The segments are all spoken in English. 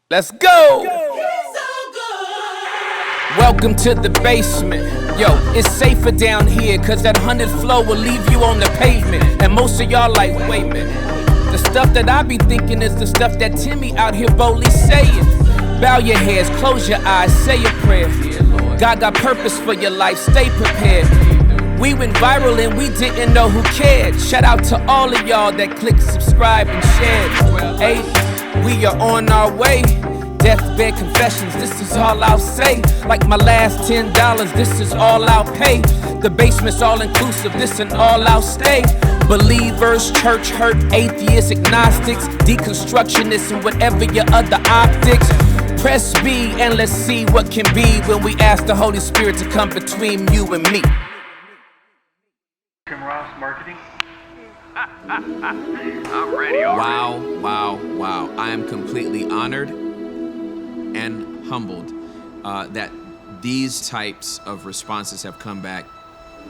Let's go! Welcome to the basement. Yo, it's safer down here, cause that 100 flow will leave you on the pavement. And most of y'all like, wait a minute. The stuff that I be thinking is the stuff that Timmy out here boldly saying. Bow your heads, close your eyes, say a prayer. God got purpose for your life, stay prepared. We went viral and we didn't know who cared. Shout out to all of y'all that clicked subscribe and shared. Hey, we are on our way. Deathbed confessions, this is all I'll say. Like my last $10, this is all I'll pay. The basement's all inclusive, this and all I'll stay. Believers, church hurt, atheists, agnostics, deconstructionists, and whatever your other optics. Press B and let's see what can be when we ask the Holy Spirit to come between you and me. Tim Ross Marketing. I'm ready already. Wow. I am completely honored and humbled that these types of responses have come back.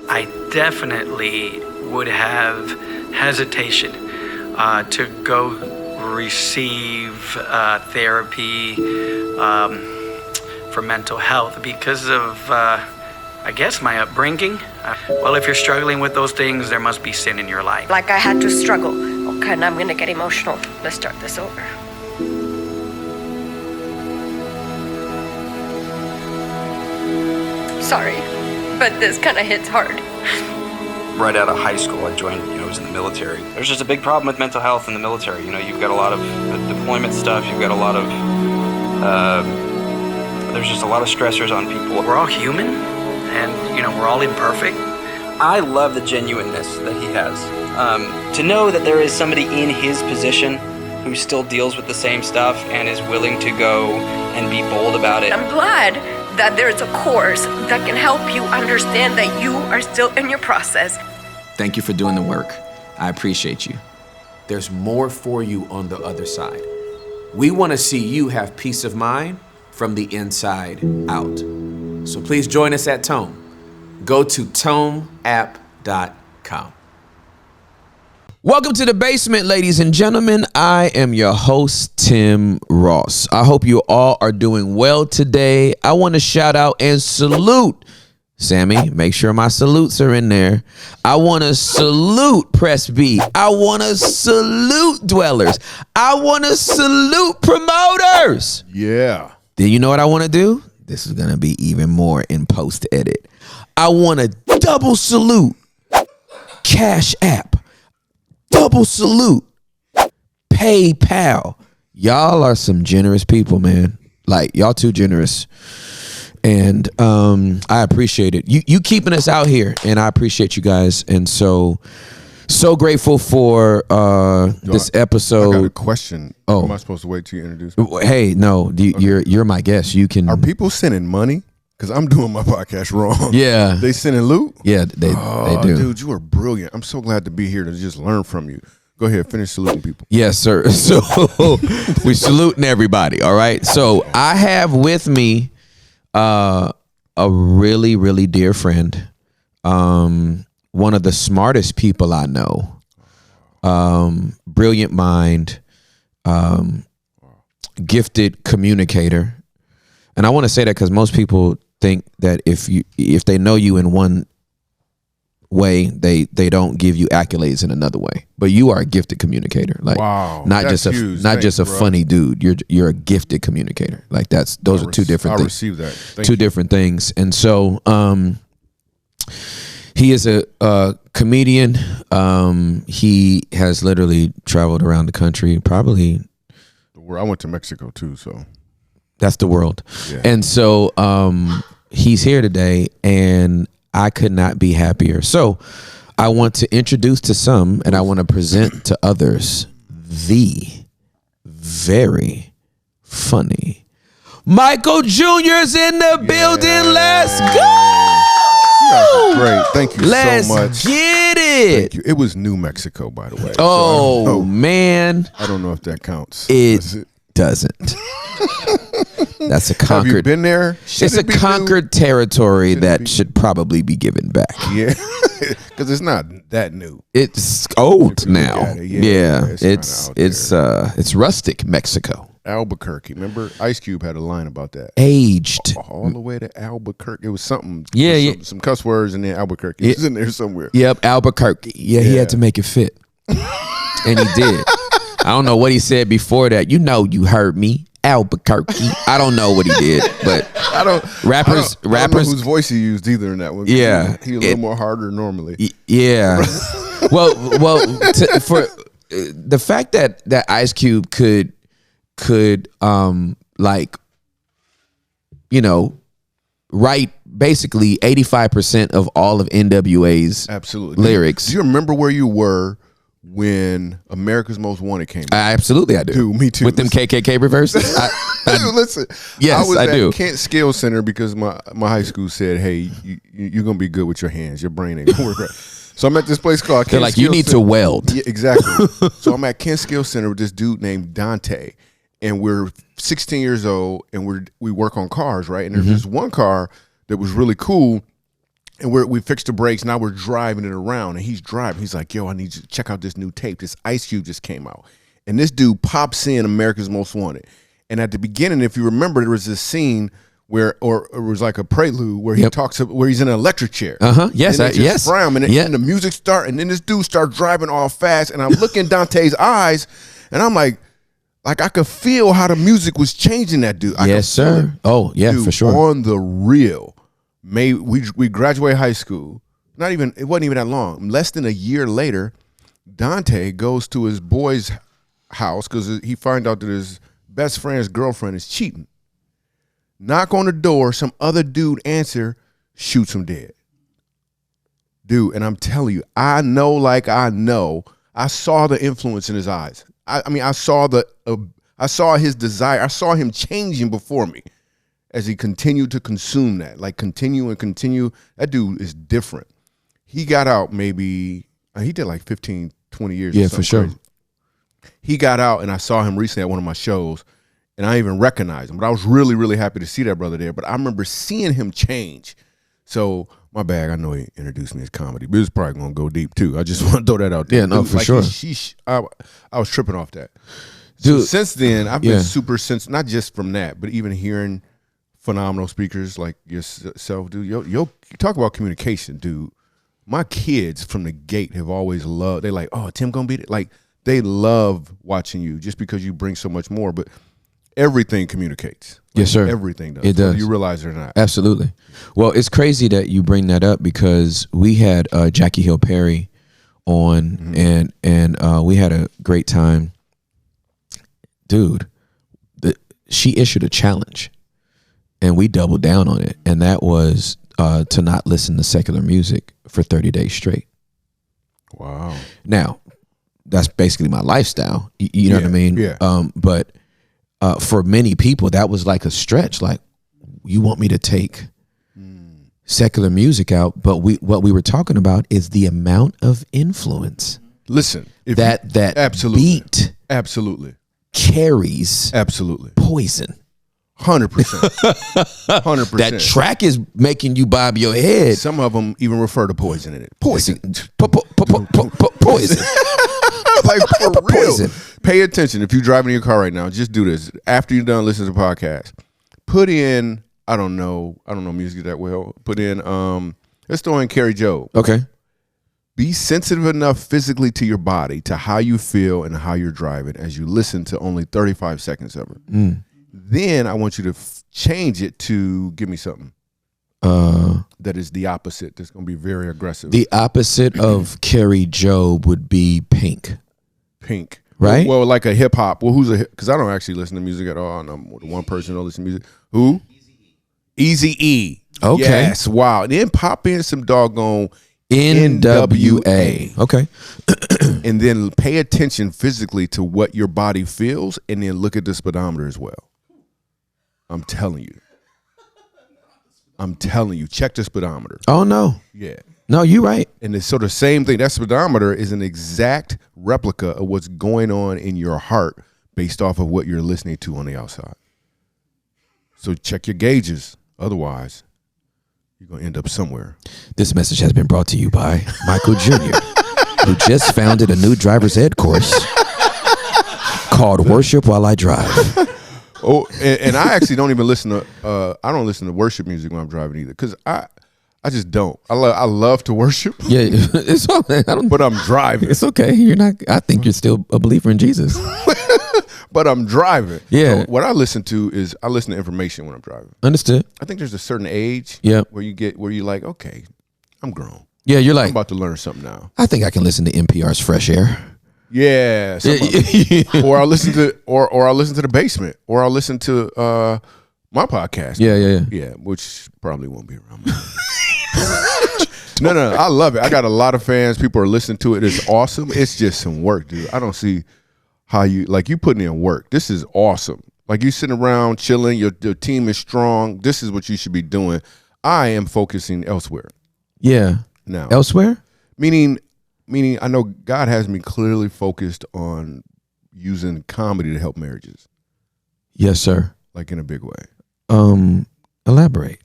I definitely would have hesitation to go receive therapy for mental health because of, I guess, my upbringing. Well, if you're struggling with those things, there must be sin in your life. Like I had to struggle. Okay, and I'm gonna get emotional. Let's start this over. Sorry, but this kind of hits hard. Right out of high school, I joined, I was in the military. There's just a big problem with mental health in the military. You've got a lot of deployment stuff. You've got a lot of, there's just a lot of stressors on people. We're all human, and, we're all imperfect. I love the genuineness that he has. To know that there is somebody in his position who still deals with the same stuff and is willing to go and be bold about it. I'm glad that there's a course that can help you understand that you are still in your process. Thank you for doing the work. I appreciate you. There's more for you on the other side. We want to see you have peace of mind from the inside out. So please join us at Tome. Go to tomeapp.com. Welcome to the basement, ladies and gentlemen. I am your host, Tim Ross. I hope you all are doing well today. I want to shout out and salute Sammy. Make sure my salutes are in there. I want to salute Press B. I want to salute Dwellers. I want to salute promoters. Yeah. Then you know what I want to do? This is going to be even more in post edit. I want to double salute Cash App. Double salute PayPal. Y'all are some generous people, man. Like, y'all too generous. And I appreciate it. You keeping us out here, and I appreciate you guys. And so grateful for this episode. I got a question. Oh. Am I supposed to wait till you introduce me? Hey, no, you're my guest. You can. Are people sending money? Because I'm doing my podcast wrong. Yeah. They sending loot? Yeah, they do. Dude, you are brilliant. I'm so glad to be here to just learn from you. Go ahead, finish saluting people. Yes, sir. So we saluting everybody, all right? So I have with me a really, really dear friend, one of the smartest people I know, brilliant mind, gifted communicator. And I want to say that because most people think that if they know you in one way, they don't give you accolades in another way. But you are a gifted communicator. Like, wow, not that's just huge. not just a bro. Funny dude. You're a gifted communicator. Like, those are two different I things. received that. Two different things. And so he is a comedian. He has literally traveled around the country, probably. I went to Mexico too, so. That's the world. Yeah. And so he's here today, and I could not be happier. So I want to introduce to some, and I want to present to others, the very funny Michael Jr.'s in the building. Let's go. Great. Thank you Let's so much. Get it. Thank you. It was New Mexico, by the way. Oh, man. I don't know if that counts. It doesn't. That's a conquered. Have you been there? It's a conquered territory that should probably be given back. Yeah, because it's not that new. It's old now. Yeah, It's rustic Mexico. Albuquerque. Remember, Ice Cube had a line about that. Aged. All the way to Albuquerque. It was something. Yeah, some, yeah. Some cuss words, and then Albuquerque was in there somewhere. Yep, Albuquerque. Yeah, he had to make it fit. And he did. I don't know what he said before that. You know, you heard me. Albuquerque. I don't know what he did, but I don't rappers know whose voice he used either in that one. Yeah. He was a little more harder normally. Yeah. well, for the fact that Ice Cube could like, you know, write basically 85% of all of NWA's Absolutely lyrics. Do you remember where you were when America's Most Wanted came out? Absolutely, I do. Dude, me too. With them KKK reverses. Dude, listen. Yes, I was I at do. Kent Skill Center because my high school said, "Hey, you're gonna be good with your hands. Your brain ain't gonna work right." So I'm at this place called. They're Kent like, you Skill need Center. to weld. Yeah, exactly. So I'm at Kent Skill Center with this dude named Dante, and we're 16 years old, and we work on cars, right? And there's this one car that was really cool. And we fixed the brakes. Now we're driving it around, and he's driving. He's like, "Yo, I need you to check out this new tape. This Ice Cube just came out." And this dude pops in America's Most Wanted. And at the beginning, if you remember, there was this scene where, or it was like a prelude where he talks, where he's in an electric chair. Yes, and yes. and the music start, and then this dude starts driving all fast, and I'm looking in Dante's eyes, and I'm like I could feel how the music was changing that dude. Yes, sir. Oh, yeah, dude, for sure. On the real. We graduated high school. It wasn't even that long. Less than a year later, Dante goes to his boy's house because he finds out that his best friend's girlfriend is cheating. Knock on the door, some other dude answer, shoots him dead. Dude, and I'm telling you, I know, I saw the influence in his eyes. I saw his desire. I saw him changing before me as he continued to consume that, continue. That dude is different. He got out he did like 15, 20 years. Yeah, for sure. Crazy. He got out, and I saw him recently at one of my shows, and I even recognized him. But I was really, really happy to see that brother there. But I remember seeing him change. So my bad. I know he introduced me as comedy, but it's probably gonna go deep too. I just want to throw that out there. Yeah, no, for sure. I was tripping off that. Dude, so since then, I've been super sensitive, not just from that, but even hearing phenomenal speakers like yourself, dude. You talk about communication, dude. My kids from the gate have always loved. They like, oh, Tim gonna beat it. Like they love watching you just because you bring so much more. But everything communicates. Yes, sir. Everything does. It does. Whether you realize it or not. Absolutely. Well, it's crazy that you bring that up because we had Jackie Hill Perry on, and we had a great time. Dude, she issued a challenge, and we doubled down on it, and that was to not listen to secular music for 30 days straight. Wow. Now, that's basically my lifestyle. You know what I mean? Yeah. But for many people, that was like a stretch. Like, you want me to take secular music out, but what we were talking about is the amount of influence. Listen, that absolutely, beat absolutely carries absolutely poison. 100%. 100%. That track is making you bob your head. Some of them even refer to poison in it. Poison. Poison. Like, for real. Poison. Pay attention. If you're driving in your car right now, just do this. After you're done listening to the podcast, put in, I don't know music that well. Put in, let's throw in Carrie Joe. Okay. Be sensitive enough physically to your body, to how you feel and how you're driving as you listen to only 35 seconds of it. Then I want you to change it to give me something that is the opposite. That's going to be very aggressive. The opposite of Carrie Job would be Pink. Pink. Right? Well, like a hip hop. Well, because I don't actually listen to music at all. I'm one person who don't listen to music. Who? Eazy-E. Okay. Yes. Wow. And then pop in some doggone NWA. Okay. And then pay attention physically to what your body feels, and then look at the speedometer as well. I'm telling you. Check the speedometer. Oh, no. Yeah. No, you're right. And it's sort of the same thing. That speedometer is an exact replica of what's going on in your heart based off of what you're listening to on the outside. So check your gauges. Otherwise, you're going to end up somewhere. This message has been brought to you by Michael Jr., who just founded a new driver's ed course called Worship While I Drive. and I actually don't even listen to. I don't listen to worship music when I'm driving either, because I just don't. I love to worship. Yeah, it's okay. But I'm driving. It's okay. You're not. I think you're still a believer in Jesus. But I'm driving. Yeah. So what I listen to is I listen to information when I'm driving. Understood. I think there's a certain age. Yeah. Where you're like, okay, I'm grown. Yeah, you're I'm like. about to learn something now. I think I can listen to NPR's Fresh Air. Yeah. Or I'll listen to or I'll listen to The Basement, or I'll listen to my podcast. Yeah. Which probably won't be around. No, I love it. I got a lot of fans. People are listening to it. It's awesome. It's just some work, dude. I don't see how you putting in work. This is awesome. Like, you sitting around chilling. Your team is strong. This is what you should be doing. I am focusing elsewhere. Yeah. Now. Elsewhere? Meaning I know God has me clearly focused on using comedy to help marriages. Yes, sir. Like, in a big way. Elaborate.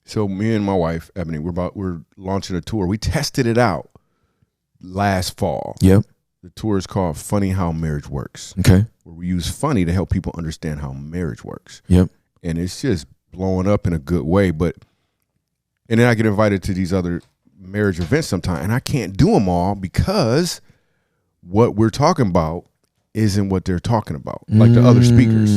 So me and my wife, Ebony, we're launching a tour. We tested it out last fall. Yep. The tour is called Funny How Marriage Works. Okay. Where we use funny to help people understand how marriage works. Yep. And it's just blowing up in a good way. And then I get invited to these other marriage events sometimes, and I can't do them all because what we're talking about isn't what they're talking about, like the other speakers.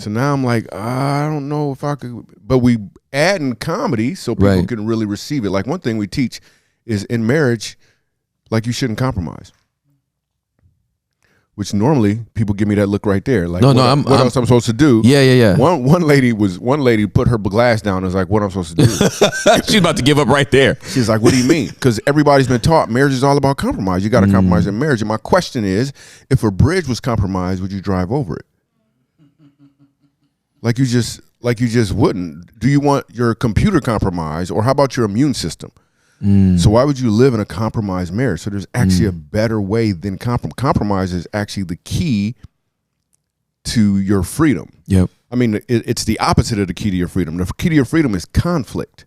So now I'm like, I don't know if I could, but we add in comedy so people can really receive it. Like, one thing we teach is in marriage, like, you shouldn't compromise. Which normally people give me that look right there. Like, what else I'm supposed to do? Yeah. One lady put her glass down and was like, what I'm supposed to do? She's about to give up right there. She's like, what do you mean? Because everybody's been taught marriage is all about compromise. You got to compromise in marriage. And my question is, if a bridge was compromised, would you drive over it? Like you just wouldn't. Do you want your computer compromised, or how about your immune system? So why would you live in a compromised marriage? So there's actually a better way than compromise. Compromise is actually the key to your freedom. Yep. I mean, it's the opposite of the key to your freedom. The key to your freedom is conflict.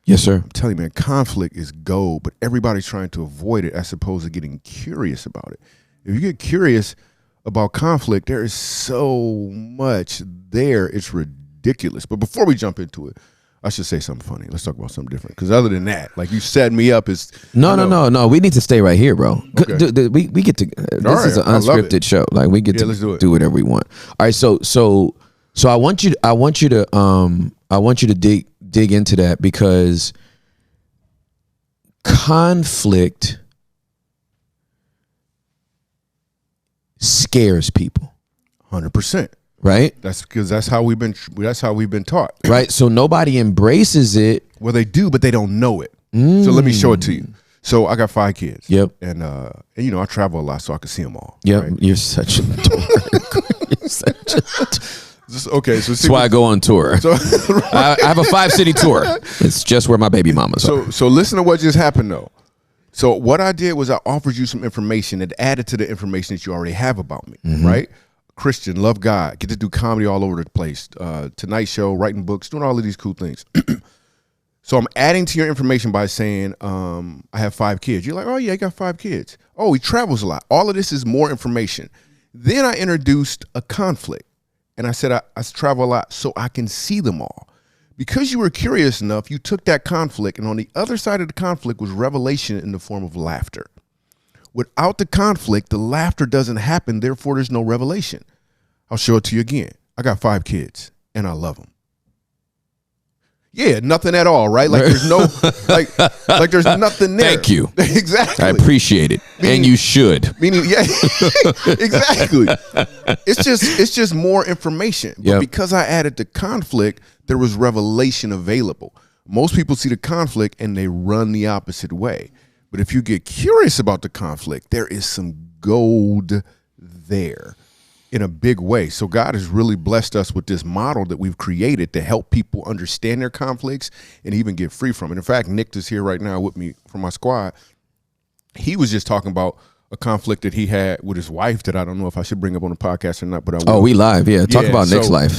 Yes, sir. I'm telling you, man, conflict is gold, but everybody's trying to avoid it as opposed to getting curious about it. If you get curious about conflict, there is so much there. It's ridiculous. But before we jump into it, I should say something funny. Let's talk about something different. Because other than that, like, you set me up as no. We need to stay right here, bro. Okay. We get to. This is an unscripted show. Like, we get to do whatever we want. All right. So I want you to dig into that, because conflict scares people. 100%. Right? That's because that's how we've been taught. Right? So nobody embraces it. Well, they do, but they don't know it. So let me show it to you. So I got 5 kids. Yep. And you know, I travel a lot, so I can see them all. Yep. Right? You're such a dork. You're such a okay, so that's why I go on tour. So, I have a 5-city tour. It's just where my baby mamas are. So listen to what just happened, though. So what I did was I offered you some information that added to the information that you already have about me, right? Christian, love God, get to do comedy all over the place. Tonight Show, writing books, doing all of these cool things. So I'm adding to your information by saying I have 5 kids. You're like, oh yeah, I got 5 kids. Oh, he travels a lot. All of this is more information. Then I introduced a conflict, and I said I travel a lot so I can see them all. Because you were curious enough, you took that conflict, and on the other side of the conflict was revelation in the form of laughter. Without the conflict, the laughter doesn't happen. Therefore, there's no revelation. I'll show it to you again. I got 5 kids, and I love them. Yeah, nothing at all, right? Like, there's no, like there's nothing there. Thank you. Exactly. I appreciate it. And you should. Meaning, yeah, exactly. It's just more information. But because I added the conflict, there was revelation available. Most people see the conflict and they run the opposite way. But if you get curious about the conflict, there is some gold there in a big way. So God has really blessed us with this model that we've created to help people understand their conflicts and even get free from it. In fact, Nick is here right now with me from my squad. He was just talking about a conflict that he had with his wife that I don't know if I should bring up on the podcast or not, but I will. Oh, we live. Yeah. Talk about Nick's life.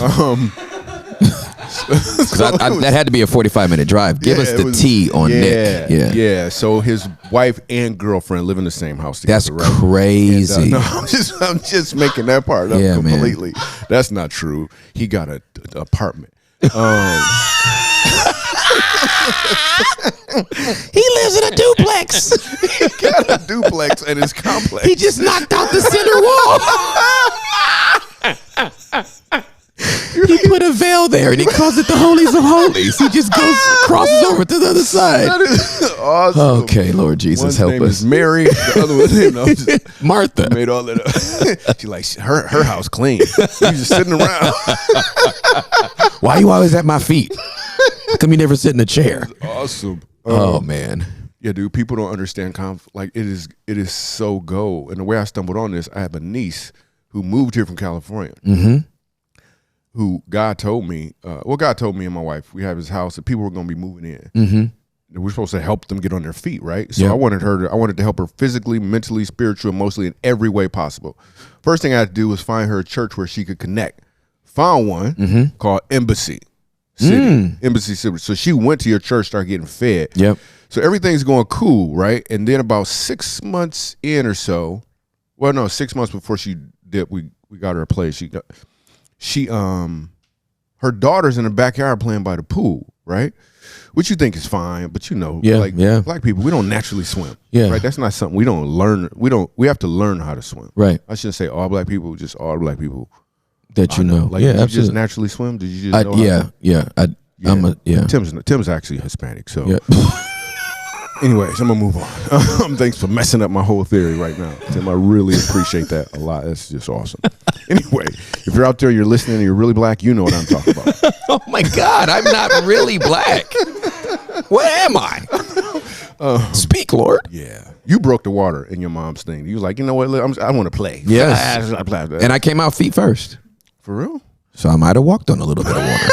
'Cause that had to be a 45-minute drive. Give us the tea on Nick. Yeah. So his wife and girlfriend live in the same house together. That's right? crazy. And, no, I'm just making that part up completely. Man. That's not true. He got an apartment. He lives in a duplex. He got a duplex and his complex. He just knocked out the center wall. He put a veil there and he calls it the Holies of Holies. He just crosses over to the other side. That is awesome. Okay, Lord Jesus, One's help name us. is Mary. The other one's name just Martha. made all that up. She like her house clean. You just sitting around. Why you always at my feet? How come you never sit in a chair? Awesome. Oh man. Yeah, dude. People don't understand like it is so go. And the way I stumbled on this, I have a niece who moved here from California. Mm-hmm. Who God told me, God told me and my wife, we have his house and people were going to be moving in. Mm-hmm. We're supposed to help them get on their feet, right? So Yep. I wanted to help her physically, mentally, spiritually, emotionally, in every way possible. First thing I had to do was find her a church where she could connect. Found one called Embassy City. Embassy City. So she went to your church, started getting fed. Yep. So everything's going cool, right? And then about 6 months in or so, 6 months before she did, we got her a place. Her daughter's in the backyard playing by the pool, right? Which you think is fine, but black people, we don't naturally swim. Yeah. Right. That's not something we don't learn. We have to learn how to swim. Right. I shouldn't say all black people, just all black people. That you know. Like, yeah, did you absolutely. just naturally swim? Did you just know how to? Tim's actually Hispanic, so Yeah. anyways, I'm gonna move on. Thanks for messing up my whole theory right now, Tim. I really appreciate that a lot. That's just awesome. Anyway, if you're out there, you're listening, and you're really black, you know what I'm talking about. Oh my God, I'm not really black. What am I? Speak, Lord. Yeah, you broke the water in your mom's thing. You was like, you know what? I want to play. Yes. And I came out feet first. For real? So I might have walked on a little bit of water.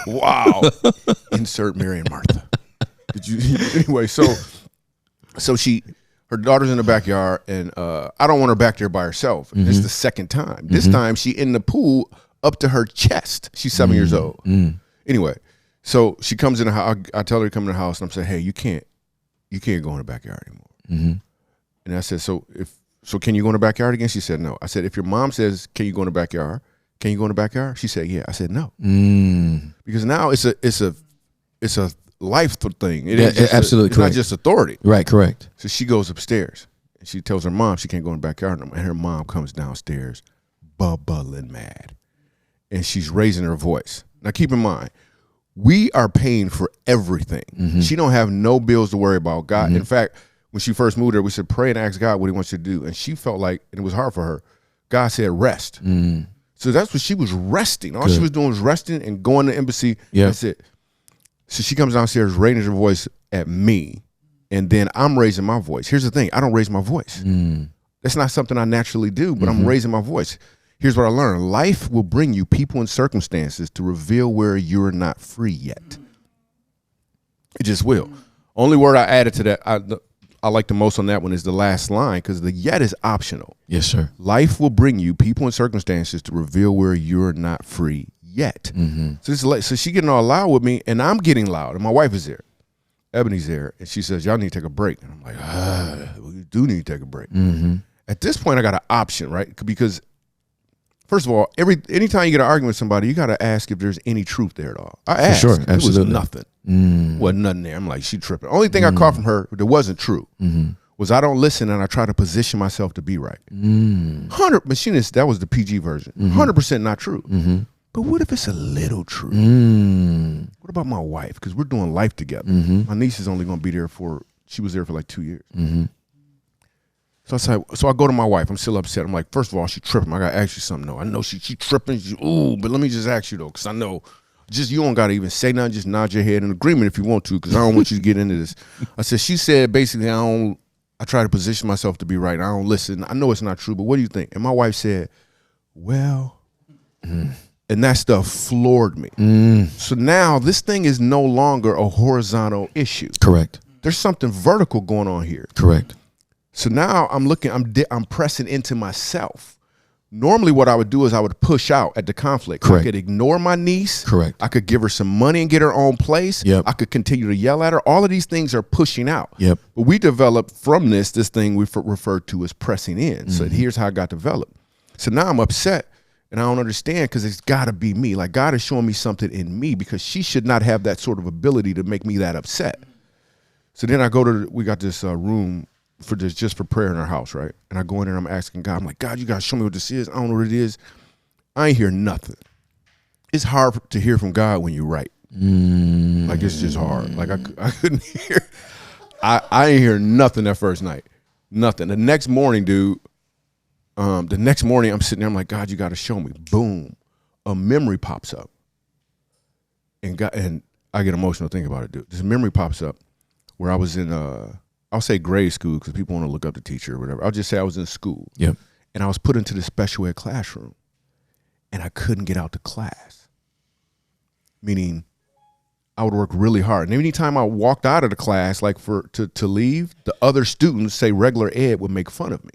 Wow. Insert Mary and Martha. Did you? Anyway, so her daughter's in the backyard, and I don't want her back there by herself. It's the second time. This time she in the pool up to her chest. She's 7 years old. Anyway, so she comes in the house. I tell her to come in the house, and I'm saying, hey, you can't go in the backyard anymore. And I said, so can you go in the backyard again? She said no. I said, if your mom says, can you go in the backyard? Can you go in the backyard? She said, yeah. I said no. Because now it's a life thing. It is just absolutely it's correct. not just authority. Right, correct. So she goes upstairs and she tells her mom she can't go in the backyard no more. And her mom comes downstairs bubbling mad. And she's raising her voice. Now keep in mind, we are paying for everything. She don't have no bills to worry about. God, in fact, when she first moved there, we said, pray and ask God what he wants you to do. And she felt like, and it was hard for her, God said rest. So that's what she was resting. All she was doing was resting and going to embassy. Yeah. That's it. So she comes downstairs, raising her voice at me, and then I'm raising my voice. Here's the thing. I don't raise my voice. That's not something I naturally do, but I'm raising my voice. Here's what I learned. Life will bring you people and circumstances to reveal where you're not free yet. It just will. Only word I added to that, I like the most on that one is the last line, because the yet is optional. Yes, sir. Life will bring you people and circumstances to reveal where you're not free yet. So she getting all loud with me, and I'm getting loud, and my wife is there. Ebony's there, and she says, y'all need to take a break. And I'm like, we do need to take a break. At this point, I got an option, right? Because first of all, anytime you get an argument with somebody, you got to ask if there's any truth there at all. I asked. sure, There absolutely. was nothing. Wasn't nothing there. I'm like, she tripping. Only thing I caught from her that wasn't true was I don't listen and I try to position myself to be right. 100 machinist, that was the PG version. 100% not true. But what if it's a little true? What about my wife? Because we're doing life together. My niece is only going to be there she was there for like 2 years. So I go to my wife. I'm still upset. I'm like, first of all, she tripping. I got to ask you something, though. I know she tripping. But let me just ask you, though, because I know you don't got to even say nothing. Just nod your head in agreement if you want to, because I don't want you to get into this. I said, she said, basically, I try to position myself to be right. I don't listen. I know it's not true, but what do you think? And my wife said, well, and that stuff floored me. So now this thing is no longer a horizontal issue. Correct. There's something vertical going on here. Correct. So now I'm pressing into myself. Normally what I would do is I would push out at the conflict. Correct. I could ignore my niece. Correct. I could give her some money and get her own place. Yep. I could continue to yell at her. All of these things are pushing out. Yep. But we developed from this thing we refer to as pressing in. So here's how I got developed. So now I'm upset and I don't understand because it's got to be me. Like God is showing me something in me because she should not have that sort of ability to make me that upset. So then I go to, we got this room for this, just for prayer in our house, right? And I go in there and I'm asking God, I'm like, God, you got to show me what this is. I don't know what it is. I ain't hear nothing. It's hard to hear from God when you write. Like it's just hard. Like I couldn't hear. I ain't hear nothing that first night. Nothing. The next morning, dude, I'm sitting there, I'm like, God, you got to show me. Boom. A memory pops up. And I get emotional thinking about it, dude. This memory pops up where I was in I'll say grade school because people want to look up the teacher or whatever. I'll just say I was in school. Yep. And I was put into the special ed classroom and I couldn't get out to class. Meaning I would work really hard. And anytime I walked out of the class, like to leave, the other students, say regular ed, would make fun of me.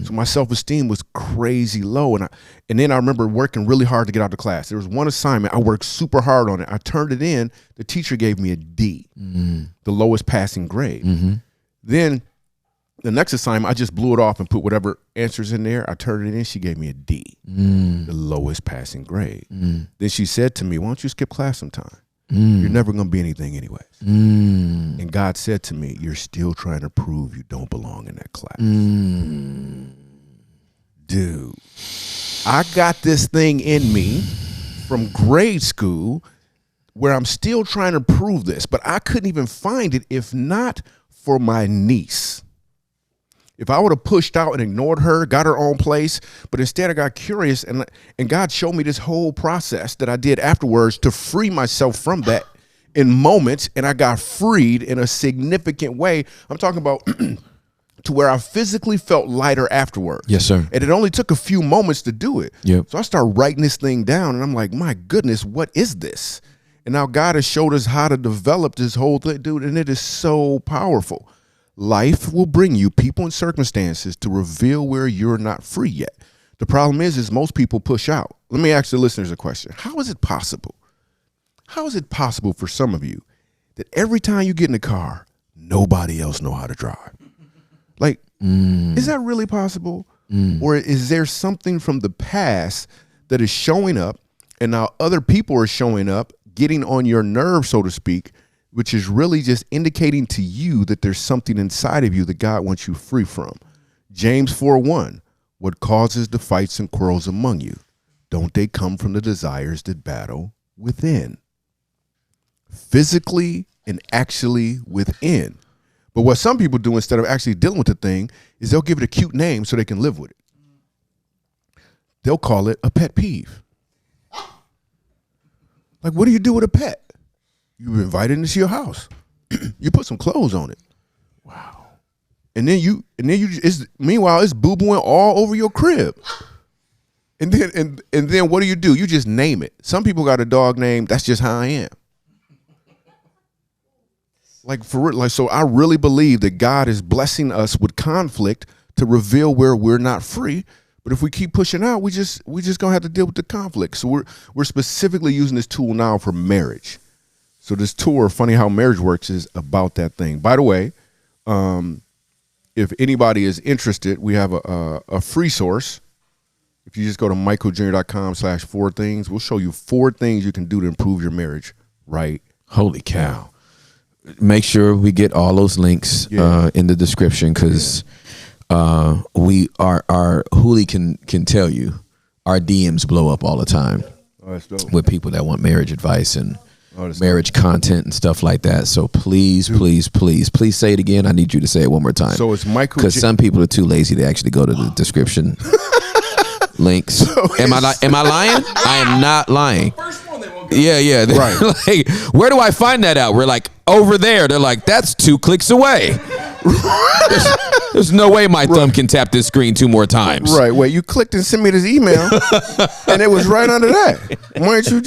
So my self-esteem was crazy low. And then I remember working really hard to get out of class. There was one assignment, I worked super hard on it. I turned it in, the teacher gave me a D, the lowest passing grade. Then the next assignment, I just blew it off and put whatever answers in there. I turned it in, she gave me a D, the lowest passing grade. Then she said to me, why don't you skip class sometime? You're never going to be anything anyways. And God said to me, you're still trying to prove you don't belong in that class. Dude, I got this thing in me from grade school where I'm still trying to prove this, but I couldn't even find it if not for my niece. If I would have pushed out and ignored her, got her own place, but instead I got curious and God showed me this whole process that I did afterwards to free myself from that in moments, and I got freed in a significant way. I'm talking about to where I physically felt lighter afterwards. Yes, sir. And it only took a few moments to do it. Yep. So I started writing this thing down and I'm like, my goodness, what is this? And now God has showed us how to develop this whole thing, dude, and it is so powerful. Life will bring you people and circumstances to reveal where you're not free yet. The problem is most people push out. Let me ask the listeners a question. How is it possible? How is it possible for some of you that every time you get in the car, nobody else know how to drive? Like, is that really possible? Or is there something from the past that is showing up and now other people are showing up, getting on your nerves, so to speak, which is really just indicating to you that there's something inside of you that God wants you free from. James 4:1, what causes the fights and quarrels among you? Don't they come from the desires that battle within? Physically and actually within. But what some people do instead of actually dealing with the thing is they'll give it a cute name so they can live with it. They'll call it a pet peeve. Like, what do you do with a pet? You invite it into your house. You put some clothes on it. Wow. And then meanwhile it's boo-booing all over your crib. And then what do? You just name it. Some people got a dog name, that's just how I am. Like for real, like so I really believe that God is blessing us with conflict to reveal where we're not free. But if we keep pushing out, we just gonna have to deal with the conflict. So we're specifically using this tool now for marriage. So this tour, Funny How Marriage Works, is about that thing. By the way, if anybody is interested, we have a free source. If you just go to michaeljr.com/4things, we'll show you 4 things you can do to improve your marriage right Holy cow. Make sure we get all those links in the description because we our Huli can tell you our DMs blow up all the time with people that want marriage advice and marriage content and stuff like that. So please say it again. I need you to say it one more time. So it's Michael, because some people are too lazy to actually go to the description links. So am I lying? I am not lying. Yeah. Right. Like, where do I find that out? We're like, over there. They're like, that's 2 clicks away. There's no way my thumb can tap this screen 2 more times. Right. Wait, you clicked and sent me this email, and it was right under that. Why didn't you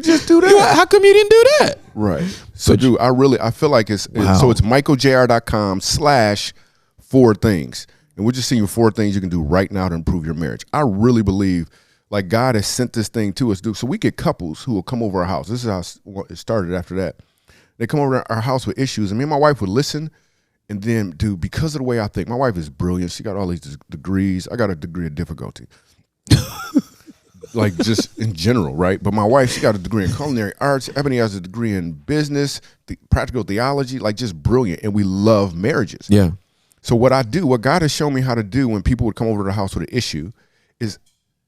just do that? How come you didn't do that? Right. So, dude, I feel like it's Wow. so it's michaeljr.com/4things. And we're just seeing 4 things you can do right now to improve your marriage. I really believe like God has sent this thing to us, dude. So we get couples who will come over our house. This is how it started after that. They come over to our house with issues, and me and my wife would listen. And then, dude, because of the way I think, my wife is brilliant. She got all these degrees. I got a degree of difficulty. Like just in general, right? But my wife, she got a degree in culinary arts. Ebony has a degree in business, practical theology, like just brilliant. And we love marriages. Yeah. So what God has shown me how to do when people would come over to the house with an issue is,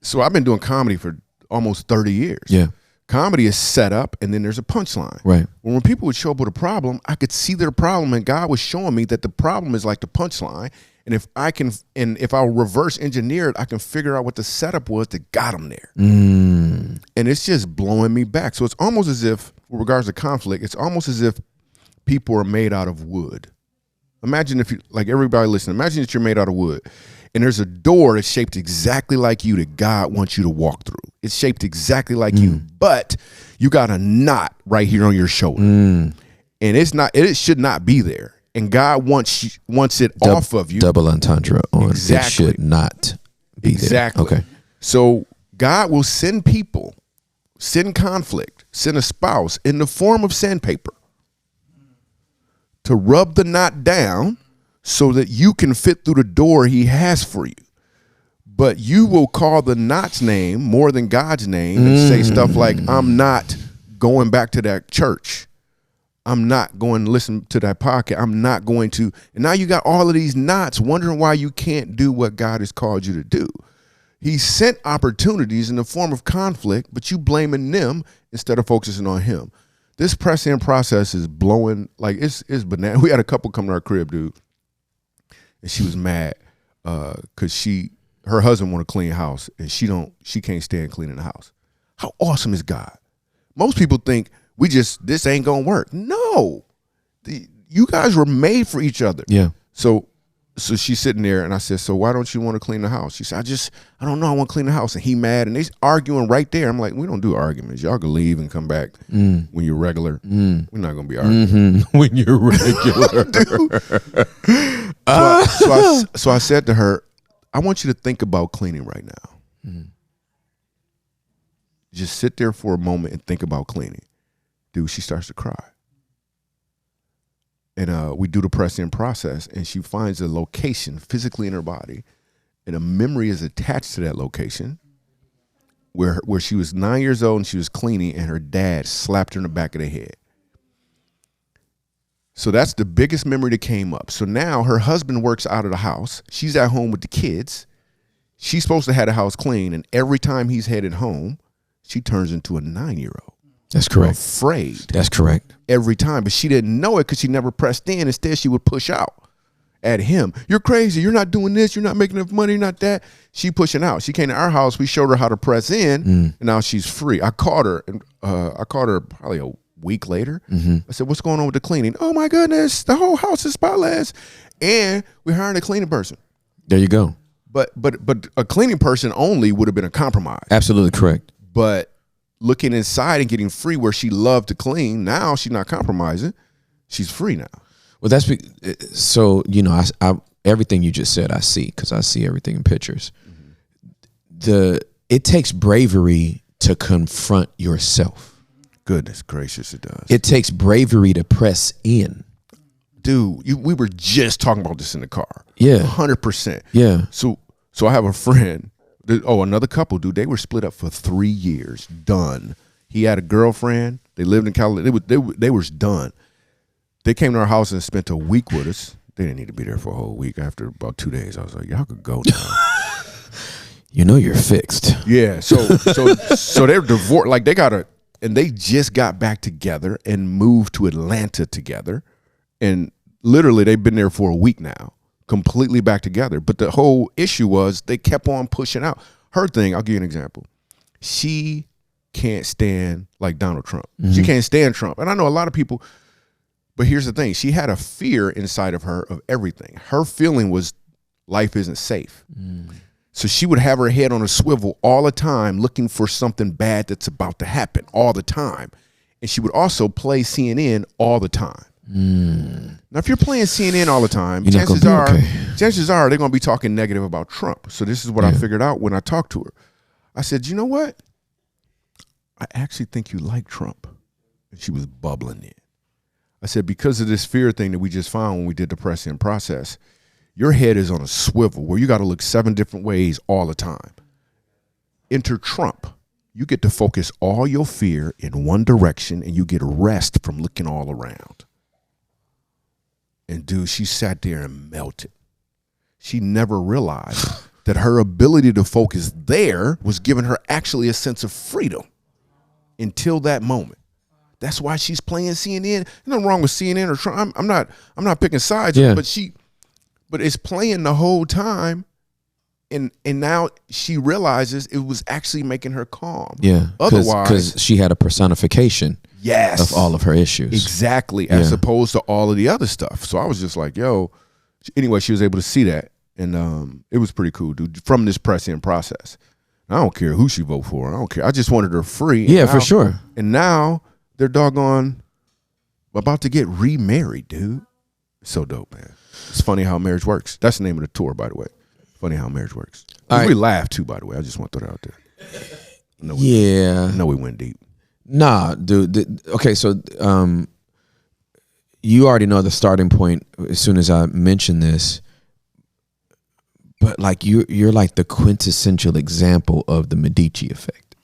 so I've been doing comedy for almost 30 years. Yeah. Comedy is set up and then there's a punchline. Right. When people would show up with a problem, I could see their problem, and God was showing me that the problem is like the punchline. And if I reverse engineer it, I can figure out what the setup was that got them there. And it's just blowing me back. So it's almost as if, with regards to conflict, it's almost as if people are made out of wood. Imagine if you, like everybody listening, imagine that you're made out of wood and there's a door that's shaped exactly like you that God wants you to walk through. It's shaped exactly like you, but you got a knot right here on your shoulder. And it should not be there. And God wants it off of you. Double entendre on Exactly. it should not be Exactly. there. Okay. So God will send people, send conflict, send a spouse in the form of sandpaper to rub the knot down so that you can fit through the door he has for you. But you will call the knot's name more than God's name and say stuff like, I'm not going back to that church. I'm not going to listen to that podcast. I'm not going to. And now you got all of these knots wondering why you can't do what God has called you to do. He sent opportunities in the form of conflict, but you blaming them instead of focusing on him. This press-in process is blowing, like it's banana. We had a couple come to our crib, dude, and she was mad because her husband want to clean house and she can't stand cleaning the house. How awesome is God? Most people think this ain't gonna work. No, you guys were made for each other. Yeah. So she's sitting there and I said, so why don't you want to clean the house? She said, I don't know. I want to clean the house. And he mad and they arguing right there. I'm like, we don't do arguments. Y'all can leave and come back when you're regular. We're not going to be arguing. When you're regular. So I said to her, I want you to think about cleaning right now. Just sit there for a moment and think about cleaning. Dude, she starts to cry. And we do the press-in process, and she finds a location physically in her body, and a memory is attached to that location where she was 9 years old and she was cleaning, and her dad slapped her in the back of the head. So that's the biggest memory that came up. So now her husband works out of the house. She's at home with the kids. She's supposed to have the house clean, and every time he's headed home, she turns into a 9-year-old. That's correct. Afraid. That's correct. Every time, but she didn't know it because she never pressed in. Instead, she would push out at him. You're crazy. You're not doing this. You're not making enough money. You're not that. She pushing out. She came to our house. We showed her how to press in, and now she's free. I caught her, and I caught her probably a week later. I said, "What's going on with the cleaning?" "Oh my goodness, the whole house is spotless, and we're hiring a cleaning person." There you go. But a cleaning person only would have been a compromise. Absolutely correct. But looking inside and getting free where she loved to clean, now she's not compromising. She's free now. Well, that's so, you know, I everything you just said, I see, because I see everything in pictures. It takes bravery to confront yourself. Goodness gracious, it does. It takes bravery to press in. Dude, we were just talking about this in the car. Yeah. 100%. Yeah. So I have a friend. Another couple, dude. They were split up for 3 years. Done. He had a girlfriend. They lived in California. They were done. They came to our house and spent a week with us. They didn't need to be there for a whole week. After about 2 days, I was like, y'all could go now. You know you're fixed. Yeah. So they're divorced. Like and they just got back together and moved to Atlanta together. And literally they've been there for a week now. Completely back together. But the whole issue was they kept on pushing out. Her thing, I'll give you an example. She can't stand like Donald Trump. She can't stand Trump. And I know a lot of people, but here's the thing. She had a fear inside of her of everything. Her feeling was life isn't safe. So she would have her head on a swivel all the time looking for something bad that's about to happen all the time. And she would also play CNN all the time. Now, if you're playing CNN all the time, You're not gonna chances are they're going to be talking negative about Trump. So this is what I figured out when I talked to her. I said, you know what? I actually think you like Trump. And she was bubbling in. I said, because of this fear thing that we just found when we did the Prescient process, your head is on a swivel where you got to look 7 different ways all the time. Enter Trump. You get to focus all your fear in one direction and you get rest from looking all around. And dude, she sat there and melted. She never realized that her ability to focus there was giving her actually a sense of freedom until that moment. That's why she's playing CNN. There's nothing wrong with CNN or Trump. I'm not picking sides, but it's playing the whole time. And now she realizes it was actually making her calm. Yeah. Otherwise, because she had a personification yes, of all of her issues. Exactly. As opposed to all of the other stuff. So I was just like, yo. Anyway, she was able to see that. And it was pretty cool, dude, from this Prescient process. I don't care who she vote for. I don't care. I just wanted her free. Yeah, for sure. And now they're doggone about to get remarried, dude. So dope, man. It's funny how marriage works. That's the name of the tour, by the way. Funny how marriage works. We laughed too, by the way. I just want to throw that out there. I know we went deep. Nah, dude. Okay, so you already know the starting point as soon as I mention this. But like you're like the quintessential example of the Medici effect.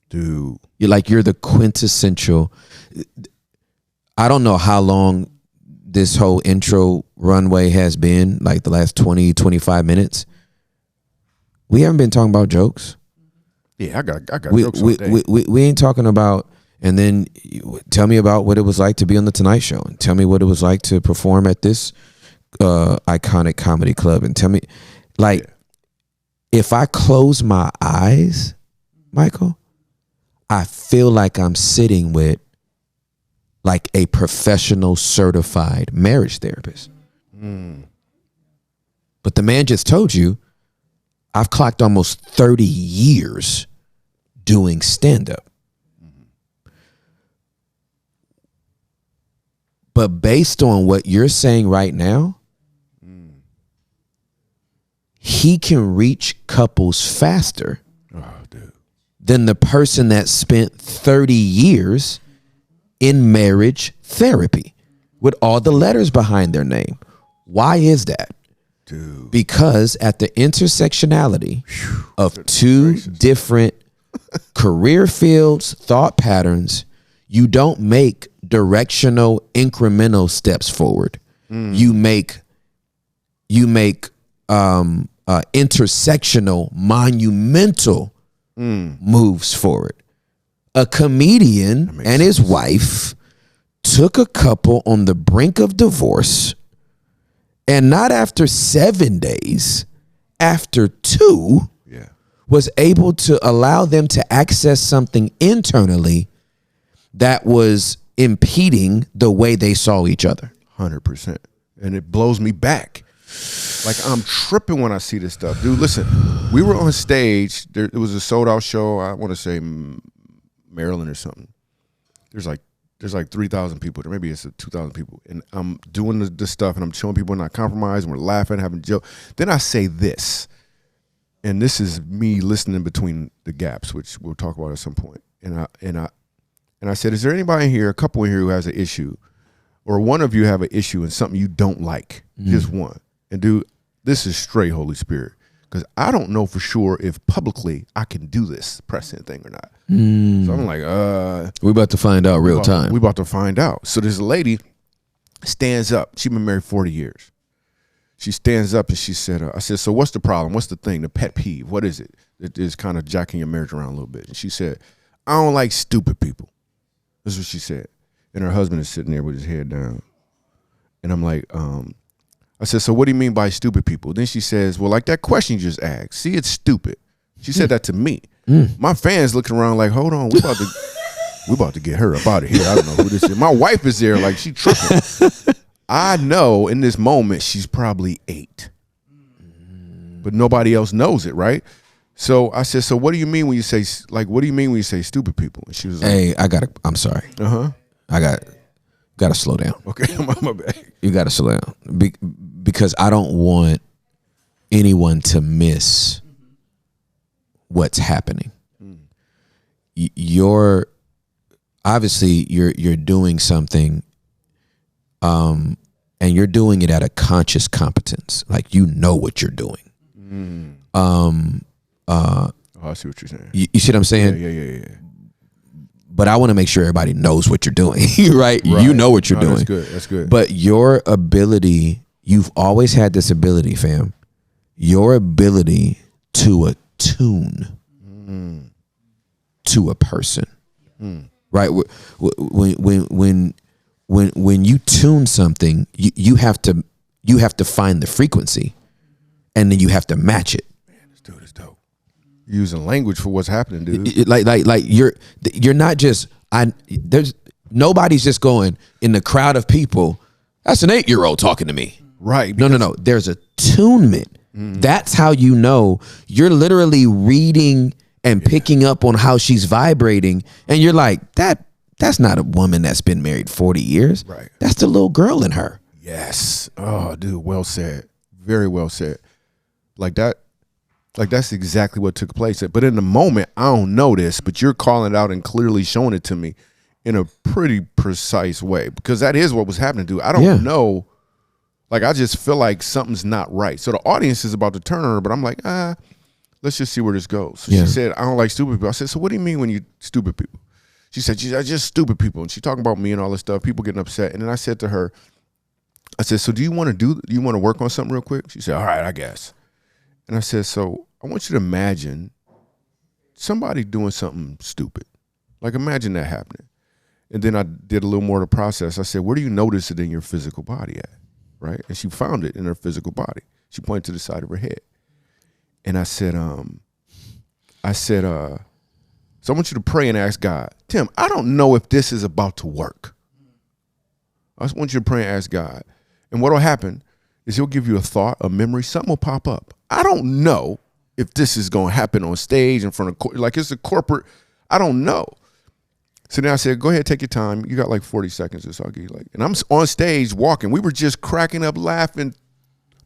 Dude. You're the quintessential. I don't know how long this whole intro runway has been, like the last 20, 25 minutes. We haven't been talking about jokes. Yeah, I got jokes all day. We ain't talking about, and then tell me about what it was like to be on the Tonight Show, and tell me what it was like to perform at this iconic comedy club, and tell me, like, if I close my eyes, Michael, I feel like I'm sitting with like a professional certified marriage therapist. But the man just told you, I've clocked almost 30 years doing stand-up. But based on what you're saying right now, he can reach couples faster than the person that spent 30 years in marriage therapy with all the letters behind their name. Why is that? Dude. Because at the intersectionality of two different career fields, thought patterns, you don't make directional, incremental steps forward. You make intersectional, monumental moves forward. A comedian and his wife took a couple on the brink of divorce, and not after 7 days, after 2, was able to allow them to access something internally that was impeding the way they saw each other. 100%. And it blows me back. Like, I'm tripping when I see this stuff. Dude, listen, we were on stage. It was a sold-out show. I want to say Maryland or something. There's like 3,000 people there. Maybe it's 2,000 people. And I'm doing this stuff, and I'm showing people not compromised, and we're laughing, having jokes. Then I say this, and this is me listening between the gaps, which we'll talk about at some point. And I said, is there anybody in here, a couple in here who has an issue, or one of you have an issue in something you don't like? Just one. And dude, this is straight Holy Spirit. Because I don't know for sure if publicly I can do this Prescient thing or not. So I'm like, we're about to find out real time. We're about to find out. So this lady stands up. She's been married 40 years. She stands up and she said, I said, so what's the problem? What's the thing, the pet peeve? What is it that is kind of jacking your marriage around a little bit? And she said, I don't like stupid people. This is what she said. And her husband is sitting there with his head down. And I'm like, I said, so what do you mean by stupid people? Then she says, well, like that question you just asked. See, it's stupid. She said that to me. My fans looking around like, hold on, we about to get her up out of here. I don't know who this is. My wife is there like she tripping. I know in this moment she's probably 8. But nobody else knows it, right? So I said, so what do you mean when you say, like, what do you mean when you say stupid people? And she was like, hey, I'm sorry. Go Got to slow down. Okay, my bad. You got to slow down because I don't want anyone to miss what's happening. You're obviously you're doing something, and you're doing it at a conscious competence. Like you know what you're doing. I see what you're saying. You see what I'm saying? Yeah. But I want to make sure everybody knows what you're doing, right? You know what you're doing. That's good. But your ability, you've always had this ability, fam. Your ability to attune to a person, right? When you tune something, you have to find the frequency, and then you have to match it. This dude is dope. Using language for what's happening, dude. Like you're not just there's nobody's just going in the crowd of people. That's an 8-year-old talking to me. Right. No. There's attunement. That's how you know you're literally reading and picking up on how she's vibrating, and you're like, that's not a woman that's been married 40 years. Right. That's the little girl in her. Yes. Oh, dude, well said. Very well said. Like that's exactly what took place. But in the moment, I don't know this, but you're calling it out and clearly showing it to me in a pretty precise way, because that is what was happening, dude. I don't know. Like, I just feel like something's not right. So the audience is about to turn on her, but I'm like, let's just see where this goes. So she said, I don't like stupid people. I said, so what do you mean when you stupid people? She said, just stupid people. And she talking about me and all this stuff, people getting upset. And then I said to her, I said, so do you want to work on something real quick? She said, all right, I guess. And I said, so I want you to imagine somebody doing something stupid. Like, imagine that happening. And then I did a little more of the process. I said, where do you notice it in your physical body at? Right? And she found it in her physical body. She pointed to the side of her head. And I said, so I want you to pray and ask God, Tim, I don't know if this is about to work. I just want you to pray and ask God. And what will happen is he'll give you a thought, a memory, something will pop up. I don't know if this is going to happen on stage in front of, like it's a corporate, I don't know. So then I said, go ahead, take your time. You got like 40 seconds or so. I'll give you like, and I'm on stage walking. We were just cracking up laughing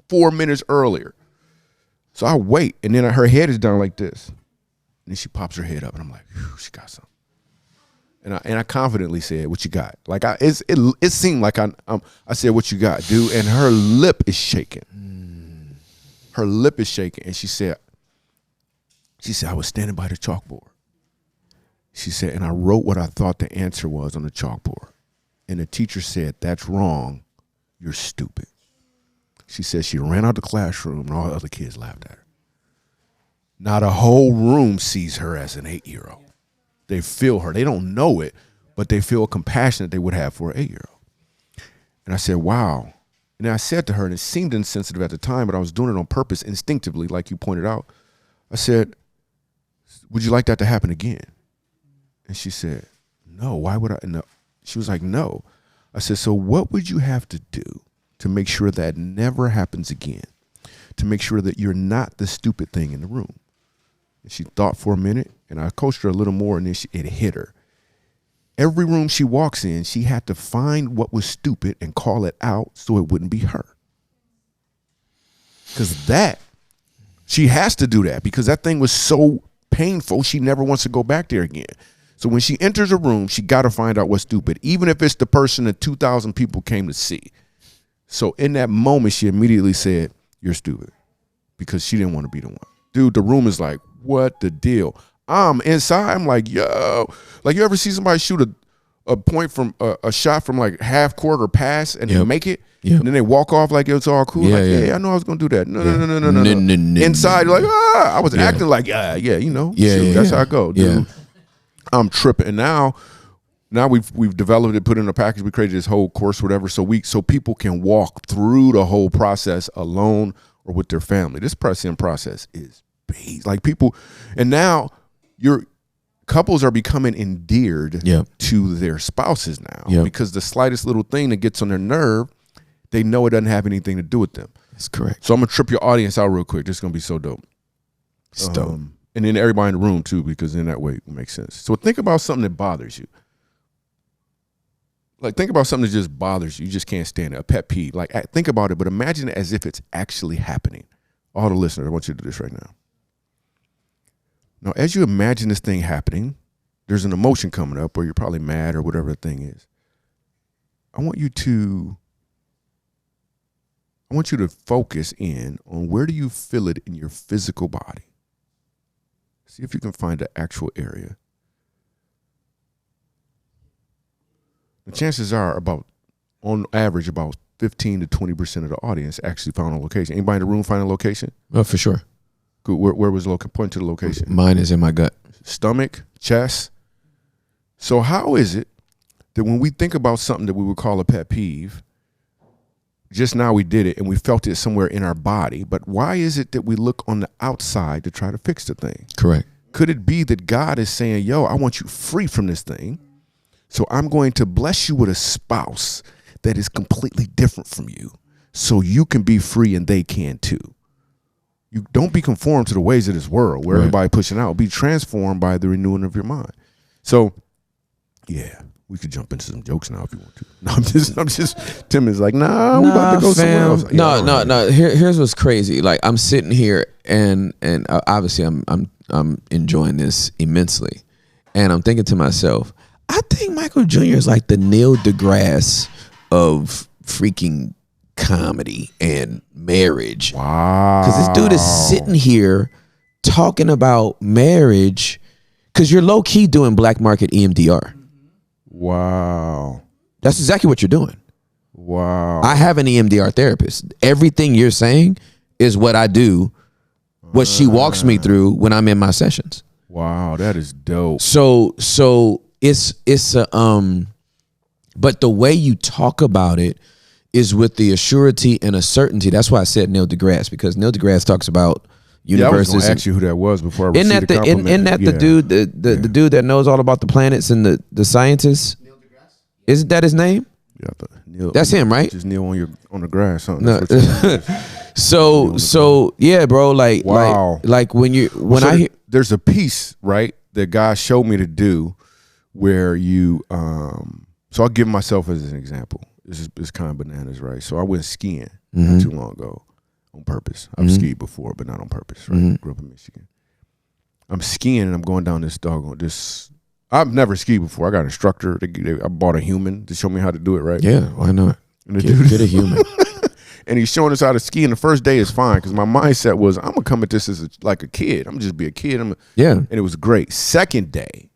4 minutes earlier. So I wait, and then her head is down like this. And then she pops her head up, and I'm like, she got something. And I confidently said, what you got? Like, it seemed like I said, what you got, dude? And her lip is shaking. Her lip is shaking. And she said, I was standing by the chalkboard. She said, and I wrote what I thought the answer was on the chalkboard. And the teacher said, that's wrong. You're stupid. She said she ran out the classroom and all the other kids laughed at her. Now the whole room sees her as an 8-year-old. They feel her. They don't know it, but they feel compassion that they would have for an 8-year-old. And I said, wow. And I said to her, and it seemed insensitive at the time, but I was doing it on purpose, instinctively, like you pointed out. I said, would you like that to happen again? And she said, no, why would I? No. She was like, no. I said, so what would you have to do to make sure that never happens again? To make sure that you're not the stupid thing in the room? And she thought for a minute, and I coached her a little more, and then it hit her. Every room she walks in, she had to find what was stupid and call it out so it wouldn't be her. Because she has to do that, because that thing was so painful, she never wants to go back there again. So when she enters a room, she got to find out what's stupid, even if it's the person that 2,000 people came to see. So in that moment, she immediately said, you're stupid, because she didn't want to be the one. Dude, the room is like, what the deal? I'm inside. I'm like, yo. Like, you ever see somebody shoot a point from a shot from like half court or pass and they make it? And then they walk off like it's all cool. Yeah, I know I was going to do that. No. Inside, you're like, I was acting like, you know. That's how I go, dude. I'm tripping. And now we've developed it, put it in a package. We created this whole course, whatever, so people can walk through the whole process alone or with their family. This press-in process is big. Like, people, and now your couples are becoming endeared to their spouses now because the slightest little thing that gets on their nerve, they know it doesn't have anything to do with them. That's correct. So I'm gonna trip your audience out real quick. This is gonna be so dope. It's dope. And then everybody in the room too, because in that way it makes sense. So think about something that bothers you. Like, think about something that just bothers you. You just can't stand it. A pet peeve. Like, think about it, but imagine it as if it's actually happening. All the listeners, I want you to do this right now. Now, as you imagine this thing happening, there's an emotion coming up, or you're probably mad or whatever the thing is. I want you to focus in on where do you feel it in your physical body. See if you can find the actual area. The chances are on average, about 15 to 20% of the audience actually found a location. Anybody in the room find a location? Oh, for sure. Good. Where was the location? Point to the location. Mine is in my gut. Stomach, chest. So how is it that when we think about something that we would call a pet peeve, just now we did it and we felt it somewhere in our body, but why is it that we look on the outside to try to fix the thing? Correct. Could it be that God is saying, yo, I want you free from this thing, so I'm going to bless you with a spouse that is completely different from you so you can be free and they can too. You don't be conformed to the ways of this world where everybody pushing out. Be transformed by the renewing of your mind. So, yeah, we could jump into some jokes now if you want to. No, I'm just. Tim is like, nah, we about to go somewhere else. Like, No. Here's what's crazy. Like, I'm sitting here and obviously I'm enjoying this immensely, and I'm thinking to myself, I think Michael Jr. is like the Neil deGrasse of freaking comedy and marriage. Wow. Because this dude is sitting here talking about marriage because you're low key doing black market EMDR. Wow. That's exactly what you're doing. Wow. I have an EMDR therapist. Everything you're saying is what I do, what she walks me through when I'm in my sessions. Wow, that is dope. So it's a but the way you talk about it is with the assurity and a certainty. That's why I said Neil deGrasse, because Neil deGrasse talks about universes. I was going to ask you who that was before I Isn't received that the compliment. isn't that the dude the dude that knows all about the planets and the scientists? Neil deGrasse? Isn't that his name? Yeah, Neil, that's him, right? Just Neil on the grass, something. No. So yeah, bro. Like, wow. Like when I hear, there's a piece, right, that God showed me to do where you so I'll give myself as an example. This is kind of bananas, right? So I went skiing not too long ago on purpose. I've skied before, but not on purpose, right? Grew up in Michigan. I'm skiing and I'm going down this I've never skied before. I got an instructor. I bought a human to show me how to do it, right? Yeah, why not? And Get a human. And he's showing us how to ski. And the first day is fine because my mindset was, I'm gonna come at this as like a kid. I'm gonna just be a kid. And it was great. Second day,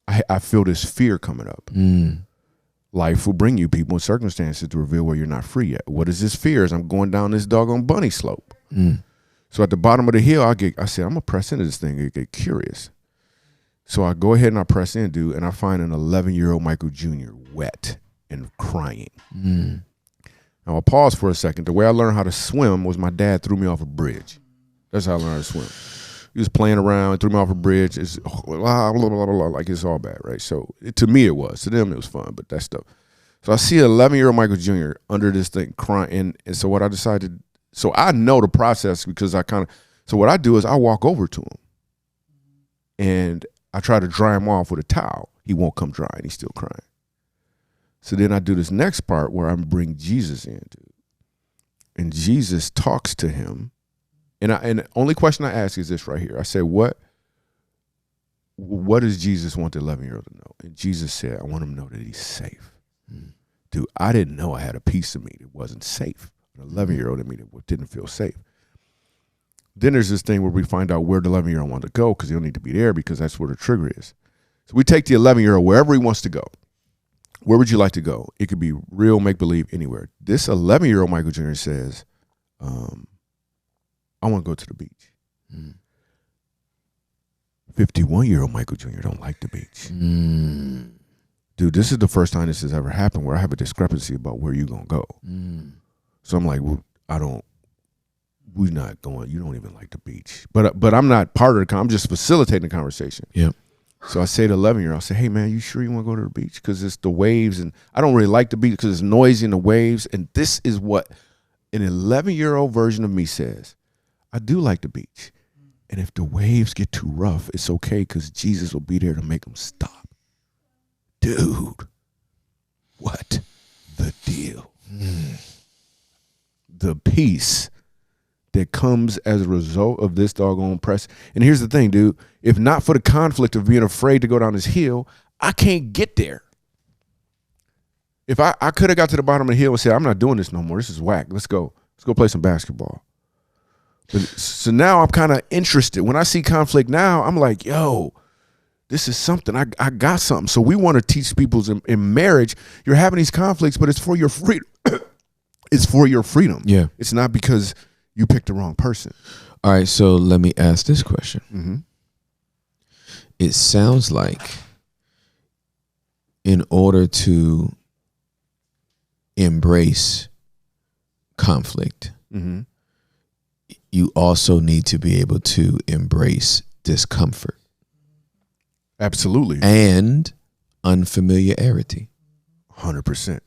I feel this fear coming up. Life will bring you people and circumstances to reveal where you're not free yet. What is this fear? As I'm going down this doggone bunny slope. So at the bottom of the hill, I said, I'm gonna press into this thing and get curious. So I go ahead and I press in, dude, and I find an 11-year-old Michael Jr. wet and crying. Now I'll pause for a second. The way I learned how to swim was my dad threw me off a bridge. That's how I learned how to swim. He was playing around, threw me off a bridge. It's blah, blah, blah, blah, blah, like it's all bad, right? So to me it was. To them it was fun, but that stuff. So I see an 11-year-old Michael Jr. under this thing crying. And so what I decided, so I know the process because so what I do is I walk over to him and I try to dry him off with a towel. He won't come dry and he's still crying. So then I do this next part where I bring Jesus in, dude. And Jesus talks to him. And the only question I ask is this right here. I say, what does Jesus want the 11-year-old to know? And Jesus said, I want him to know that he's safe. Dude, I didn't know I had a piece of me that wasn't safe. An 11-year-old in me that didn't feel safe. Then there's this thing where we find out where the 11-year-old wants to go because he'll need to be there because that's where the trigger is. So we take the 11-year-old wherever he wants to go. Where would you like to go? It could be real make-believe anywhere. This 11-year-old Michael Jr. says, I want to go to the beach. 51-year-old Michael Jr. don't like the beach. Dude, this is the first time this has ever happened where I have a discrepancy about where you're going to go. So I'm like, well, we're not going. You don't even like the beach. But I'm not part of the I'm just facilitating the conversation. Yeah. So I say to 11-year-old, I say, hey, man, you sure you want to go to the beach? Because it's the waves, and I don't really like the beach because it's noisy in the waves. And this is what an 11-year-old version of me says. I do like the beach. And if the waves get too rough, it's okay because Jesus will be there to make them stop. Dude, What? The deal. The peace that comes as a result of this doggone press. And here's the thing, dude. If not for the conflict of being afraid to go down this hill, I can't get there. If I could have got to the bottom of the hill and said, I'm not doing this no more. This is whack. Let's go play some basketball. But, so now I'm kind of interested. When I see conflict now, I'm like, yo, this is something. I got something. So we want to teach people in marriage, you're having these conflicts, but it's for your freedom. It's for your freedom. Yeah. It's not because you picked the wrong person. All right, so let me ask this question. Mm-hmm. It sounds like in order to embrace conflict, Mm-hmm. you also need to be able to embrace discomfort Absolutely. and unfamiliarity. 100%.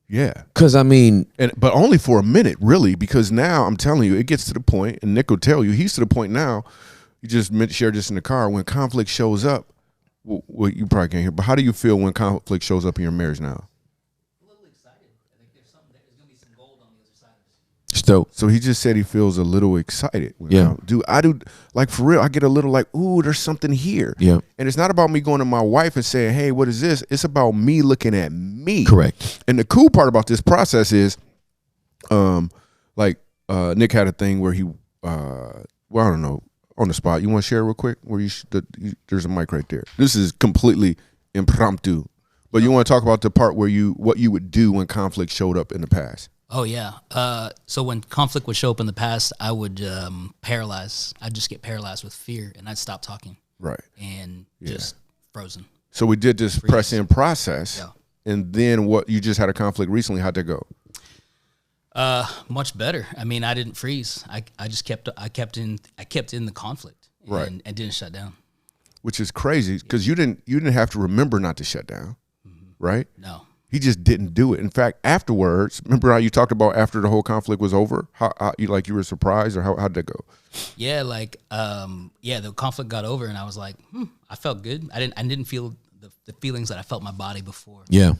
Yeah. Because, I mean, But only for a minute, really, because now I'm telling you, it gets to the point, and Nick will tell you, he's to the point now, you just shared this in the car, when conflict shows up, well, you probably can't hear, but how do you feel when conflict shows up in your marriage now? A little excited. I think there's going to be some gold on the other side of this. it's dope. So he just said he feels a little excited. Yeah. Dude, I do, like, for real, I get a little like, ooh, there's something here. Yeah. And it's not about me going to my wife and saying, hey, what is this? It's about me looking at me. Correct. And the cool part about this process is, Nick had a thing where he, I don't know, on the spot. You want to share real quick? Where there's a mic right there. This is completely impromptu, but you want to talk about the part where what you would do when conflict showed up in the past. Oh, yeah. So when conflict would show up in the past, I would paralyze. I'd just get paralyzed with fear, and I'd stop talking Right. and just frozen. So we did this press-in process, Yeah. and then what? You just had a conflict recently. How'd that go? Much better. I mean, I didn't freeze. I just kept in the conflict, Right. and didn't shut down. Which is crazy because you didn't have to remember not to shut down, right? No. He just didn't do it. In fact, afterwards, remember how you talked about after the whole conflict was over? How you were surprised, or how'd that go? Yeah, the conflict got over, and I was like, I felt good. I didn't feel the feelings that I felt in my body before. Yeah.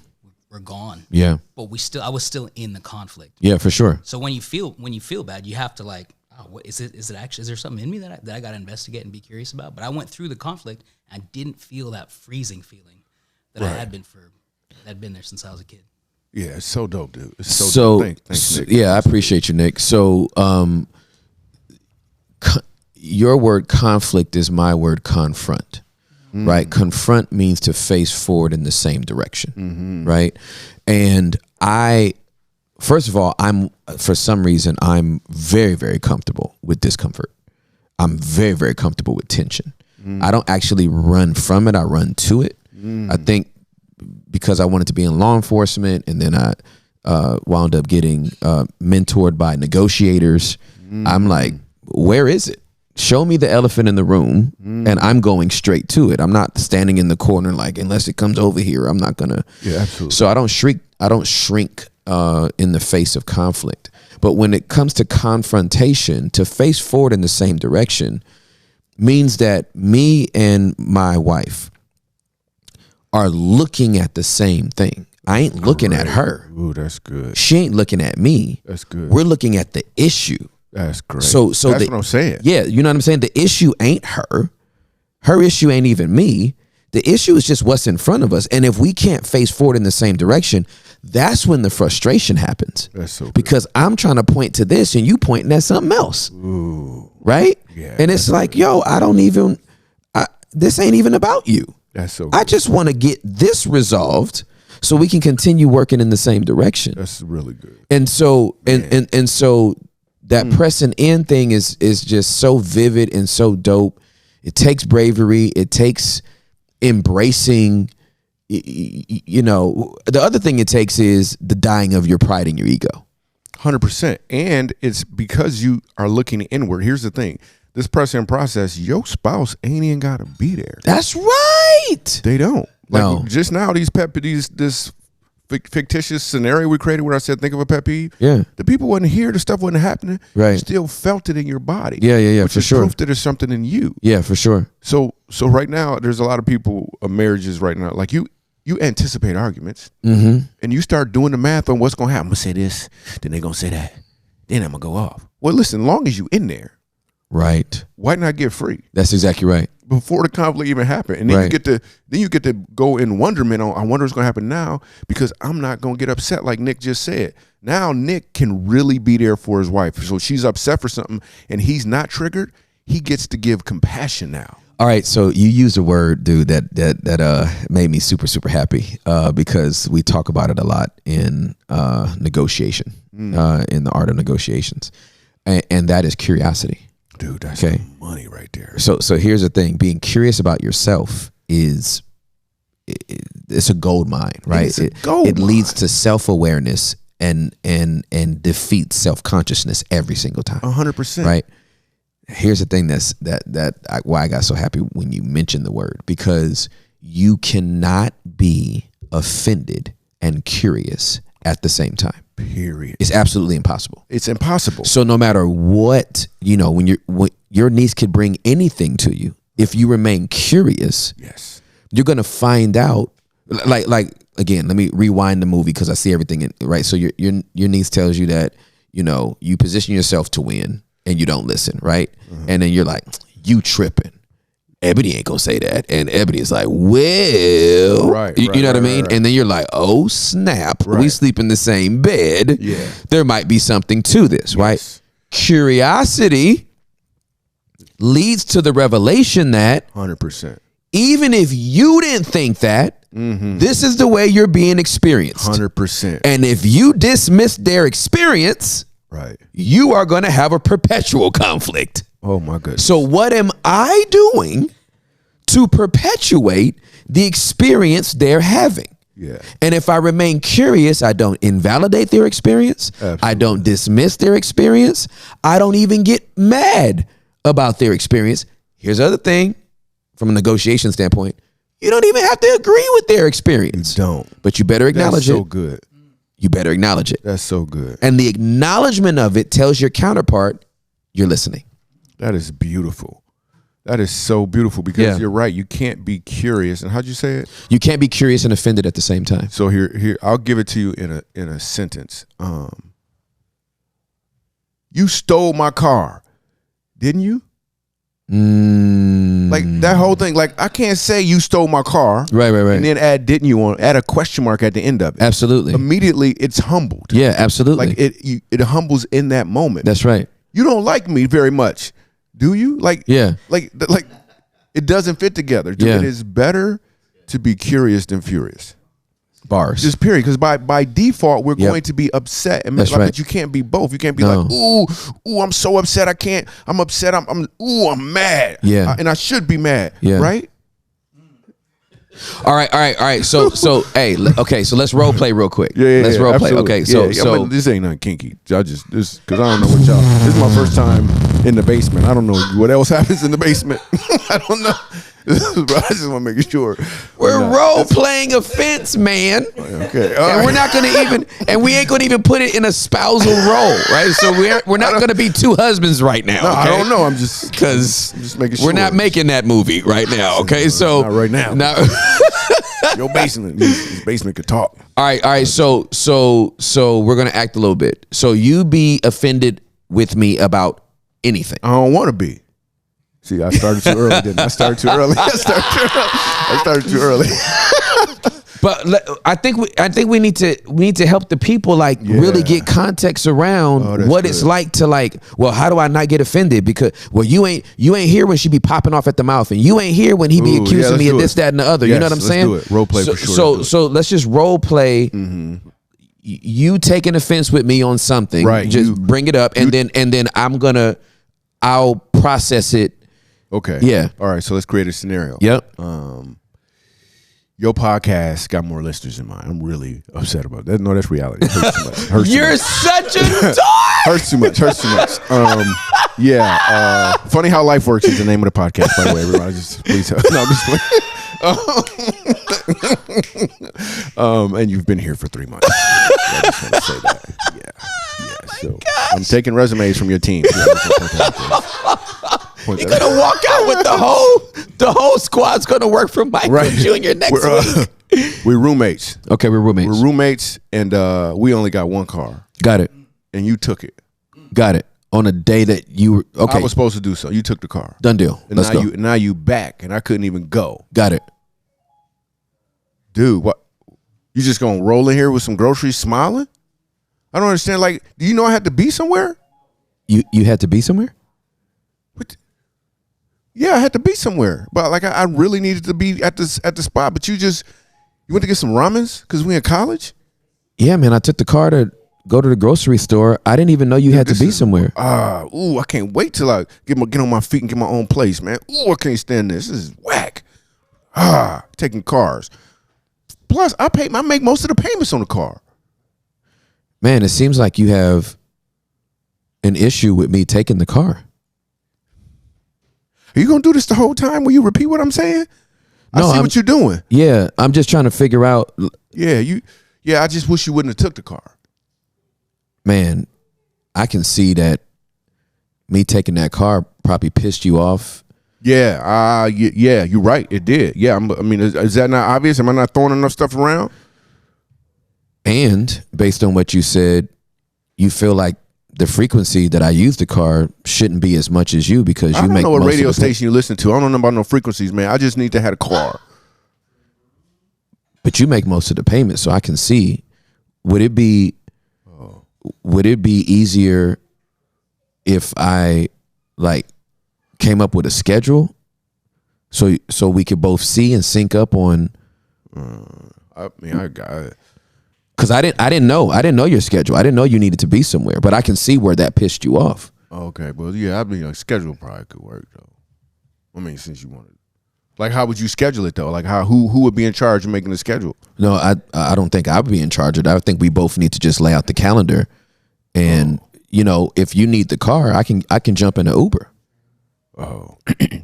Were gone. Yeah. But I was still in the conflict. Yeah, for sure. So when you feel bad, you have to what is it actually, is there something in me that I got to investigate and be curious about? But I went through the conflict and I didn't feel that freezing feeling that I had been there since I was a kid. Yeah, it's so dope, dude. It's so dope. Thanks, Nick. Yeah, I appreciate you, Nick. So, your word conflict is my word confront, right? Confront means to face forward in the same direction, right? And first of all, for some reason, I'm very, very comfortable with discomfort. I'm very, very comfortable with tension. I don't actually run from it. I run to it. I think because I wanted to be in law enforcement, and then I wound up getting mentored by negotiators. I'm like, where is it? Show me the elephant in the room, and I'm going straight to it. I'm not standing in the corner like, unless it comes over here, I'm not gonna. Yeah, absolutely. So I don't shrink in the face of conflict. But when it comes to confrontation, to face forward in the same direction means that me and my wife are looking at the same thing. I ain't looking at her. Ooh, that's good. She ain't looking at me. That's good. We're looking at the issue. That's great. So that's what I'm saying. Yeah, you know what I'm saying? The issue ain't her. Her issue ain't even me. The issue is just what's in front of us. And if we can't face forward in the same direction, that's when the frustration happens. That's so good. Because I'm trying to point to this and you pointing at something else. Ooh, Right? Yeah, And it's like, yo, this ain't even about you. that's so good. I just want to get this resolved so we can continue working in the same direction. That's really good. And so and so that pressing in thing is just so vivid and so dope. It takes bravery. It takes embracing. The other thing it takes is the dying of your pride and your ego. 100%. And it's because you are looking inward. Here's the thing. This press-in process, your spouse ain't even got to be there. That's right. They don't. No. Just now, this fictitious scenario we created where I said, think of a pet peeve. Yeah. The people wasn't here. The stuff wasn't happening. Right. You still felt it in your body. Yeah, which for is sure. proof that there's something in you. Yeah, for sure. So right now, there's a lot of people, marriages right now, like you anticipate arguments, Mm-hmm. and you start doing the math on what's gonna happen. I'm gonna say this, then they're gonna say that, then I'm gonna go off. Well, listen, as long as you in there, Right. why not get free That's exactly right. before the conflict even happened? And then Right. you get to go in wonderment on, I wonder what's gonna happen now, because I'm not gonna get upset like Nick just said. Now Nick can really be there for his wife. So she's upset for something and he's not triggered. He gets to give compassion now. All right, so you used a word, dude, that made me super, super happy because we talk about it a lot in negotiation, in the art of negotiations, and that is curiosity. Dude, that's Okay. the money right there. So here's the thing: being curious about yourself it's a gold mine, right? is a gold it leads to self-awareness and defeats self-consciousness every single time. 100%. Right. Here's the thing why I got so happy when you mentioned the word, because you cannot be offended and curious at the same time. Period. It's absolutely impossible. It's impossible. So no matter what, when your niece could bring anything to you, if you remain curious, Yes. you're gonna find out. Like again, let me rewind the movie because I see everything right. So your niece tells you that you position yourself to win and you don't listen, right? And then you're like, you tripping. Ebony ain't gonna say that, and Ebony is like, well, Right, you know what I right, mean? right. And then you're like, oh snap, we Right. sleep in the same bed. Yeah. There might be something to this, right? Yes. Curiosity leads to the revelation that 100%. even if you didn't think that, this is the way you're being experienced. 100%. And if you dismiss their experience, Right. you are going to have a perpetual conflict. Oh my goodness. So what am I doing to perpetuate the experience they're having? Yeah. And if I remain curious, I don't invalidate their experience. Absolutely. I don't dismiss their experience. I don't even get mad about their experience. Here's the other thing, from a negotiation standpoint, you don't even have to agree with their experience. Don't. But you better acknowledge That's so it. good. You better acknowledge it. That's so good. And the acknowledgement of it tells your counterpart you're listening. That is beautiful. That is so beautiful because Yeah. you're right. You can't be curious. And how'd you say it? You can't be curious and offended at the same time. So here, I'll give it to you in a sentence. You stole my car, didn't you? Like that whole thing. Like I can't say you stole my car, Right. and then add a question mark at the end of it. Absolutely. Immediately, it's humbled. Yeah, absolutely. Like it humbles in that moment. That's right. You don't like me very much, do you? Like Yeah. like it doesn't fit together. Yeah. It is better to be curious than furious. Bars. Just period. Because by default, we're Yep. going to be upset, and That's like, right. but you can't be both. You can't be No. like, ooh, I'm so upset. I can't. I'm upset. I'm mad. Yeah. And I should be mad. Yeah. Right. All right. So hey, okay. So let's role play real quick. Yeah. Let's role play. absolutely. Okay. So I mean, this ain't nothing kinky. This because I don't know what y'all. This is my first time in the basement. I don't know what else happens in the basement. I don't know. I just want to make sure we're role playing offense, man. Okay. And we're not gonna even, and we ain't gonna even put it in a spousal role, right? So we're not gonna be two husbands right now. No, I okay? don't know. I'm just making sure we're not making that movie right now. Okay, so Not right now. Now, Your basement. This basement could talk. all right. So we're gonna act a little bit. So you be offended with me about anything. I don't want to be. See, I started too early, didn't I? I started too early. But I think we need to help the people really Yeah. get context around Oh, that's what it's good. like to how do I not get offended? Because you ain't here when she be popping off at the mouth, and you ain't here when he be Ooh, accusing yeah, me let's of do this, it. that, and the other. You Yes, know what I'm let's saying? do it. Role play for sure. So let's just role play. You taking offense with me on something, Right, Just you- bring it up, and then I'll process it. Okay. Yeah. All right. So let's create a scenario. Yep. Your podcast got more listeners than mine. I'm really upset about that. No, that's reality. It hurts too much. Hurts too You're much. such a dog. Hurts too much. Yeah. Funny How Life Works is the name of the podcast, by the way. Everybody just please help. No, I'm just playing. And you've been here for 3 months. I just want to say that. Yeah. So I'm taking resumes from your team. Yeah, I just want to point You're that out. gonna walk out with the whole squad's gonna work for Michael Jr. next week. We're roommates. Okay, we're roommates. We're roommates, and we only got one car, Got it. and you took it. Got it. On a day that you were okay. I was supposed to do so. You took the car. Done deal. And Let's now go. now you back, and I couldn't even go. Got it. Dude, what? You just gonna roll in here with some groceries smiling? I don't understand. Like, do you know I had to be somewhere? You had to be somewhere? What? Yeah, I had to be somewhere. But like I really needed to be at the spot. But you went to get some ramens because we in college? Yeah, man. I took the car to go to the grocery store. I didn't even know you had to be somewhere. I can't wait till I get on my feet and get my own place, man. Ooh, I can't stand this. This is whack. Taking cars. Plus, I make most of the payments on the car. Man, it seems like you have an issue with me taking the car. Are you gonna do this the whole time? Will you repeat what I'm saying? No, I see what you're doing. Yeah, I'm just trying to figure out. Yeah, I just wish you wouldn't have took the car. Man, I can see that me taking that car probably pissed you off. Yeah, you're right. It did. Yeah, is that not obvious? Am I not throwing enough stuff around? And based on what you said, you feel like the frequency that I use the car shouldn't be as much as you because you I don't make know what most radio of the station you listen to. I don't know about no frequencies, man. I just need to have a car. But you make most of the payments, so I can see. Would it be easier if I like came up with a schedule so we could both see and sync up on? I got it. Because I didn't know your schedule. I didn't know you needed to be somewhere, but I can see where that pissed you off. Okay, well, yeah, schedule probably could work though. I mean, since you wanted, like, how would you schedule it though? Like, who would be in charge of making the schedule? No, I don't think I would be in charge of it. I think we both need to just lay out the calendar, and if you need the car, I can jump in an Uber. Oh,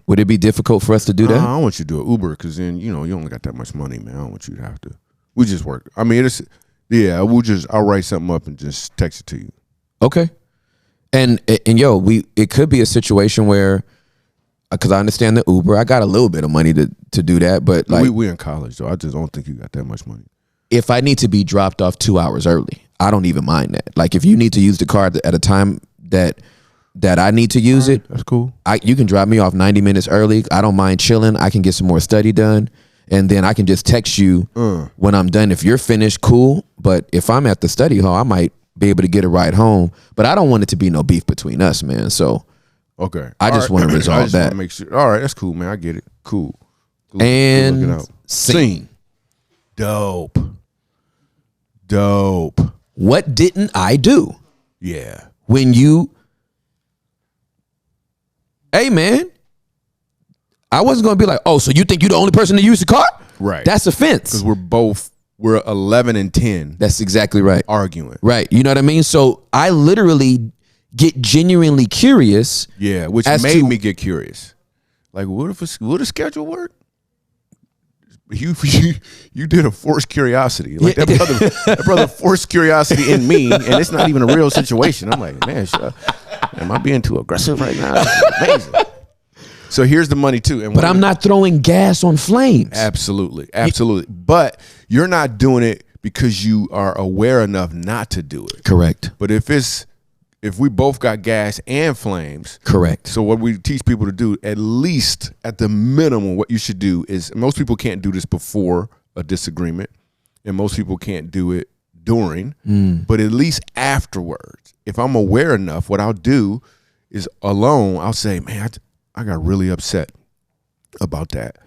would it be difficult for us to do that? I don't want you to do an Uber because then you only got that much money, man. I don't want you to have to. We just work. I mean, I'll write something up and just text it to you. Okay. And it could be a situation where, because I understand the Uber, I got a little bit of money to do that, but like we in college though. I just don't think you got that much money. If I need to be dropped off 2 hours early, I don't even mind that. Like if you need to use the car at a time that I need to use it, that's cool. You can drop me off 90 minutes early. I don't mind chilling. I can get some more study done. And then I can just text you when I'm done. If you're finished, cool. But if I'm at the study hall, I might be able to get a ride home. But I don't want it to be no beef between us, man. So okay, I just want to resolve that. Make sure. All right, that's cool, man. I get it. Cool. And good looking out. scene. Dope. What didn't I do? Yeah. When you, hey man, I wasn't going to be like, oh, so you think you're the only person to use the car? Right. That's offense. Because we're 11 and 10. That's exactly right. Arguing. Right. You know what I mean? So I literally get genuinely curious. Yeah, which made me get curious. Like, would a schedule work? You did a forced curiosity. Like that brother forced curiosity in me, and it's not even a real situation. I'm like, man, am I being too aggressive right now? That's amazing. So here's the money too. But I'm not throwing gas on flames. Absolutely. But you're not doing it because you are aware enough not to do it. Correct. But if we both got gas and flames. Correct. So what we teach people to do, at least at the minimum, what you should do is, most people can't do this before a disagreement, and most people can't do it during, but at least afterwards. If I'm aware enough, what I'll do is I'll say, man, I got really upset about that.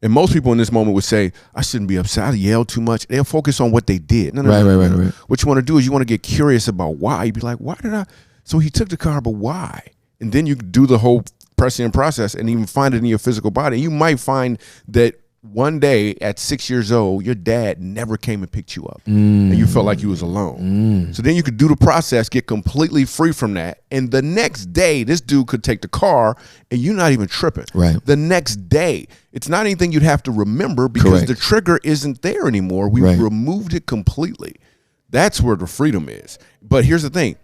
And most people in this moment would say, I shouldn't be upset. I yelled too much. They'll focus on what they did. No. Right. What you want to do is you want to get curious about why. You'd be like, why did I? So he took the car, but why? And then you do the whole prescient process and even find it in your physical body. You might find that one day at 6 years old, your dad never came and picked you up and you felt like you was alone. So then you could do the process, get completely free from that. And the next day, this dude could take the car and you're not even tripping. Right. The next day, it's not anything you'd have to remember because Correct. the trigger isn't there anymore. We removed it completely. That's where the freedom is. But here's the thing.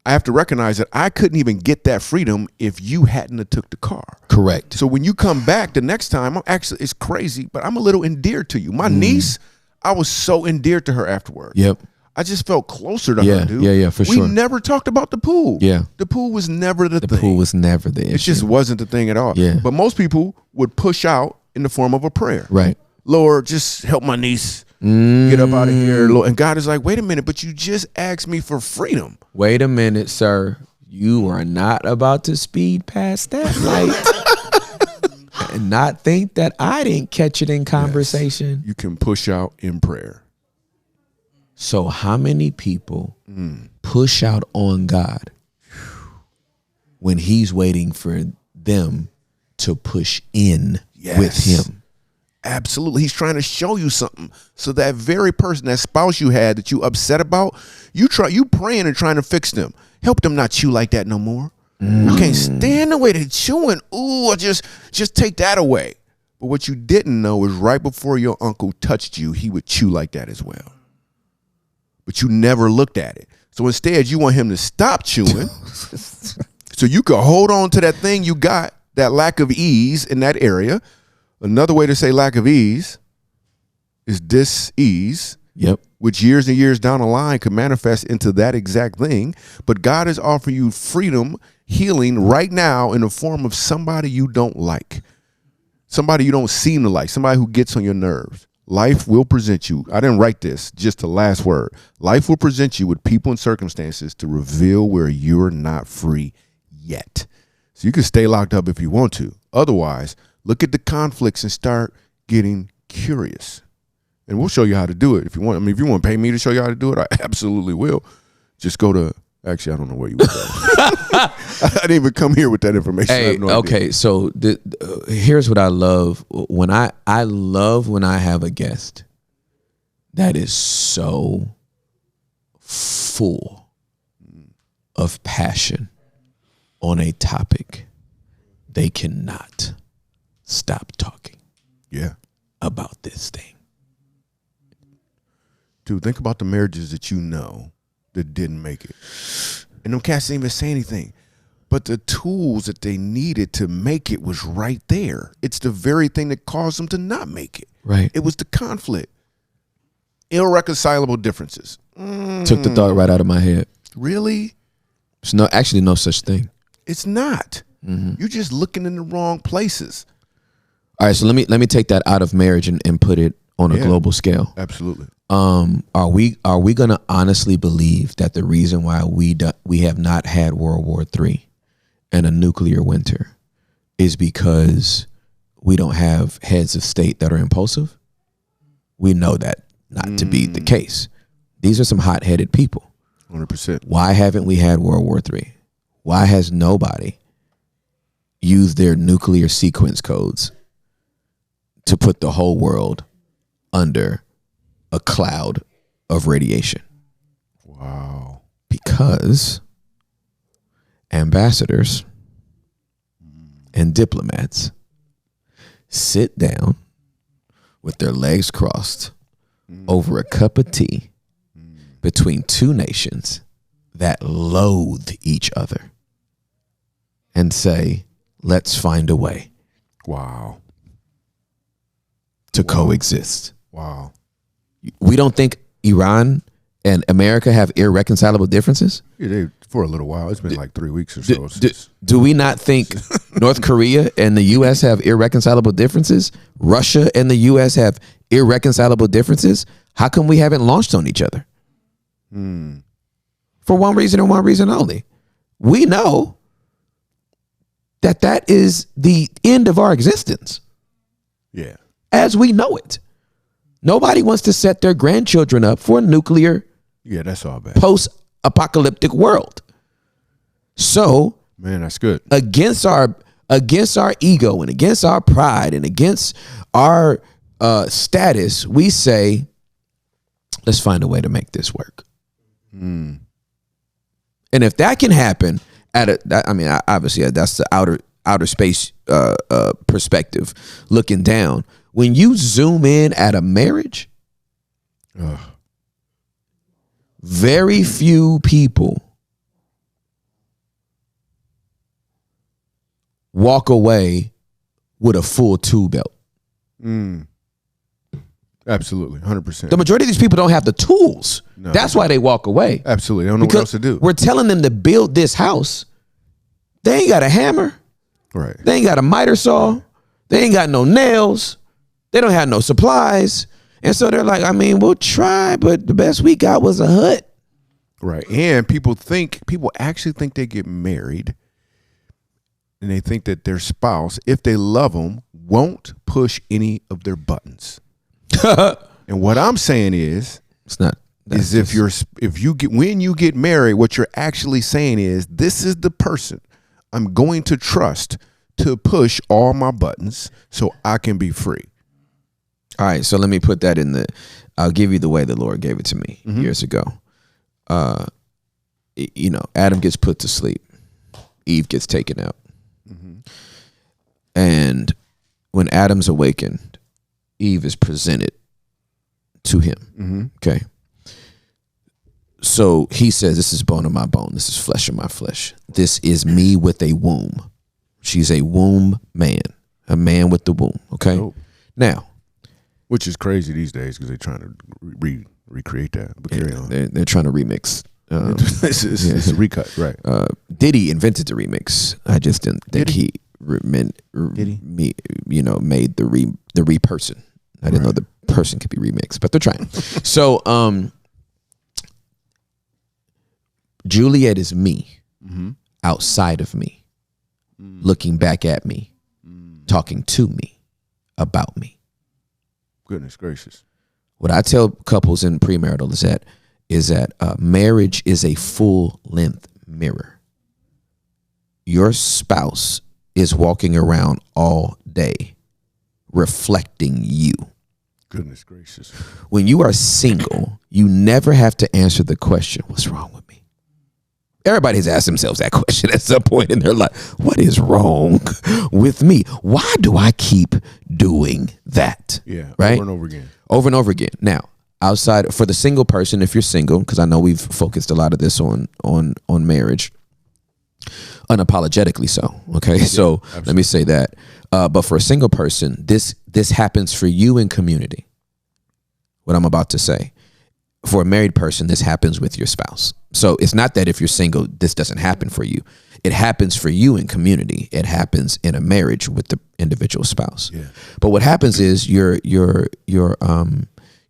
I have to recognize that I couldn't even get that freedom if you hadn't have took the car. Correct. So when you come back the next time, it's crazy, but I'm a little endeared to you. My niece, I was so endeared to her afterward. Yep. I just felt closer to Yeah, her, dude. yeah, for sure. We never talked about the pool. Yeah. The pool was never the thing. The pool was never the issue. It just wasn't the thing at all. Yeah. But most people would push out in the form of a prayer. Right. Lord, just help my niece get up out of here. Lord. And God is like, wait a minute, but you just asked me for freedom. Wait a minute, sir. You are not about to speed past that light and not think that I didn't catch it in conversation. You can push out in prayer. So how many people push out on God when he's waiting for them to push in with him? Absolutely. He's trying to show you something. So that very person, that spouse you had that you upset about, you praying and trying to fix them. Help them not chew like that no more. I can't stand the way they're chewing. Ooh, just take that away. But what you didn't know is right before your uncle touched you, he would chew like that as well. But you never looked at it. So instead, you want him to stop chewing so you can hold on to that thing you got, that lack of ease in that area. Another way to say lack of ease is dis-ease. Yep. Which years and years down the line could manifest into that exact thing. But God is offering you freedom, healing right now in the form of somebody you don't like, somebody you don't seem to like, somebody who gets on your nerves. Life will present you. I didn't write this, just the last word. Life will present you with people and circumstances to reveal where you're not free yet. So you can stay locked up if you want to. Otherwise, look at the conflicts and start getting curious. And we'll show you how to do it if you want. I mean, if you want to pay me to show you how to do it, I absolutely will. Just go to, actually, I don't know where you went. I didn't even come here with that information. I Hey, have no idea. okay, so here's what I love. When I love when I have a guest that is so full of passion on a topic, they cannot stop talking Yeah. about this thing. Dude, think about the marriages that you know that didn't make it. And them cats didn't even say anything. But the tools that they needed to make it was right there. It's the very thing that caused them to not make it. Right. It was the conflict. Irreconcilable differences. Took the thought right out of my head. Really? There's actually no such thing. It's not. You're just looking in the wrong places. All right, so let me take that out of marriage and put it on a global scale. Absolutely. Are we gonna honestly believe that the reason why we have not had World War III and a nuclear winter is because we don't have heads of state that are impulsive? We know that not to be the case. These are some hot-headed people. 100%. Why haven't we had World War III? Why has nobody used their nuclear sequence codes to put the whole world under a cloud of radiation? Wow. Because ambassadors and diplomats sit down with their legs crossed over a cup of tea between two nations that loathe each other and say, let's find a way Wow. to coexist. Wow. We don't think Iran and America have irreconcilable differences? Yeah, for a little while. It's been like 3 weeks or so. Do we not think North Korea and the U.S. have irreconcilable differences? Russia and the U.S. have irreconcilable differences? How come we haven't launched on each other? For one reason and one reason only. We know that is the end of our existence Yeah. as we know it. Nobody wants to set their grandchildren up for a nuclear Yeah, that's all bad. post-apocalyptic world. So, Man, that's good. against our ego and against our pride and against our status, we say, let's find a way to make this work. And if that can happen obviously that's the outer space perspective looking down. When you zoom in at a marriage, very few people walk away with a full tool belt? Absolutely, 100%. The majority of these people don't have the tools. No. That's why they walk away. Absolutely, they don't know what else to do. We're telling them to build this house. They ain't got a hammer. Right. They ain't got a miter saw. They ain't got no nails. They don't have no supplies. And so they're like, I mean, we'll try, but the best we got was a hut. Right. And people actually think they get married, and they think that their spouse, if they love them, won't push any of their buttons. And what I'm saying is, It's not. is when you get married, what you're actually saying is, this is the person I'm going to trust to push all my buttons so I can be free. All right, so let me put that in I'll give you the way the Lord gave it to me years ago. Adam gets put to sleep. Eve gets taken out. And when Adam's awakened, Eve is presented to him. Okay. So he says, this is bone of my bone. This is flesh of my flesh. This is me with a womb. She's a womb man, a man with the womb. Okay. Dope. Now, Which is crazy these days because they're trying to recreate that. But carry on. they're trying to remix. It's a recut, right? Diddy invented the remix. I just didn't think he made the re-person. I didn't know the person could be remixed, but they're trying. So Juliet is me outside of me, looking back at me, talking to me about me. Goodness gracious. What I tell couples in premarital is that marriage is a full-length mirror. Your spouse is walking around all day reflecting you. Goodness gracious. When you are single, you never have to answer the question, what's wrong with me? Everybody's asked themselves that question at some point in their life. What is wrong with me? Why do I keep doing that? Yeah, right? over and over again. Over and over again. Now, outside for the single person, if you're single, because I know we've focused a lot of this on marriage, unapologetically so. Okay, so absolutely. Let me say that. But for a single person, this happens for you in community. What I'm about to say. For a married person, this happens with your spouse. So it's not that if you're single, this doesn't happen for you. It happens for you in community. It happens in a marriage with the individual spouse. Yeah. But what happens is your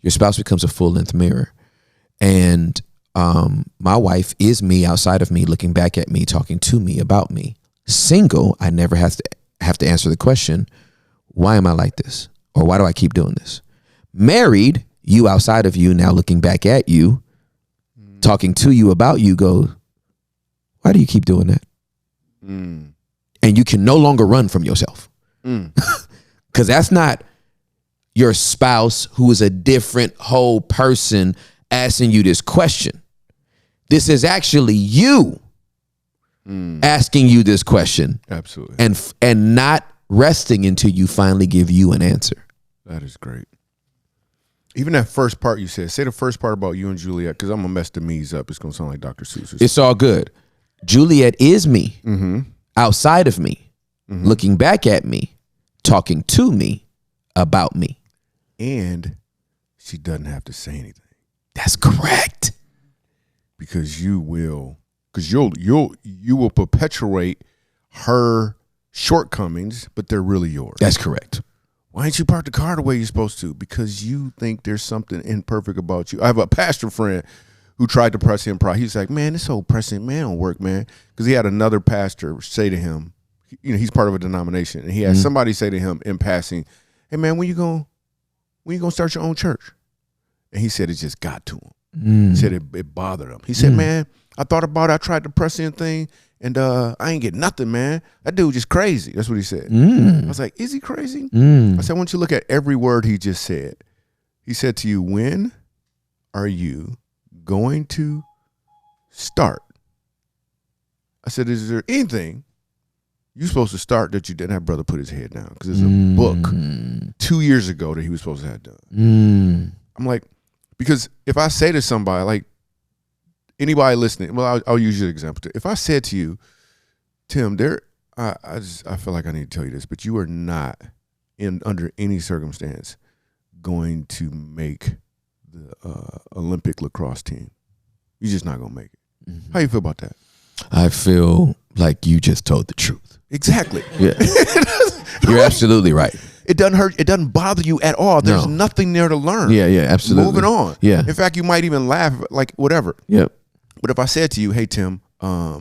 spouse becomes a full-length mirror. And my wife is me outside of me, looking back at me, talking to me about me. Single, I never have to answer the question, why am I like this? Or why do I keep doing this? Married, you outside of you, now looking back at you, talking to you about you, go, why do you keep doing that? And you can no longer run from yourself. Because that's not your spouse who is a different whole person asking you this question. This is actually you asking you this question. Absolutely. And not resting until you finally give you an answer. That is great. Even that first part you said, say the first part about you and Juliet, because I'm going to mess the me's up. It's going to sound like Dr. Seuss. It's all good. Juliet is me, outside of me, looking back at me, talking to me about me. And she doesn't have to say anything. That's correct. Because you will perpetuate her shortcomings, but they're really yours. That's correct. Why ain't you park the car the way you're supposed to? Because you think there's something imperfect about you. I have a pastor friend who tried to press him. He's like, man, this whole pressing man don't work, man. Because he had another pastor say to him, he's part of a denomination, and he had somebody say to him in passing, hey man, when you gonna start your own church? And he said it just got to him. He said it bothered him. He said, man, I thought about it. I tried the press-in thing, and I ain't get nothing, man. That dude just crazy. That's what he said. I was like, is he crazy? I said, I want you to look at every word he just said. He said to you, when are you going to start? I said, is there anything you're supposed to start that you didn't have brother put his head down? Because there's a book 2 years ago that he was supposed to have done. I'm like, because if I say to somebody, like anybody listening, well, I'll use your example. If I said to you, Tim, I feel like I need to tell you this, but you are not under any circumstance going to make the Olympic lacrosse team. You're just not gonna make it. Mm-hmm. How you feel about that? I feel like you just told the truth. Exactly. Yeah. You're absolutely right. It doesn't hurt. It doesn't bother you at all. There's nothing there to learn. Yeah, absolutely. Moving on. Yeah. In fact, you might even laugh, like whatever. Yep. But if I said to you, hey, Tim, I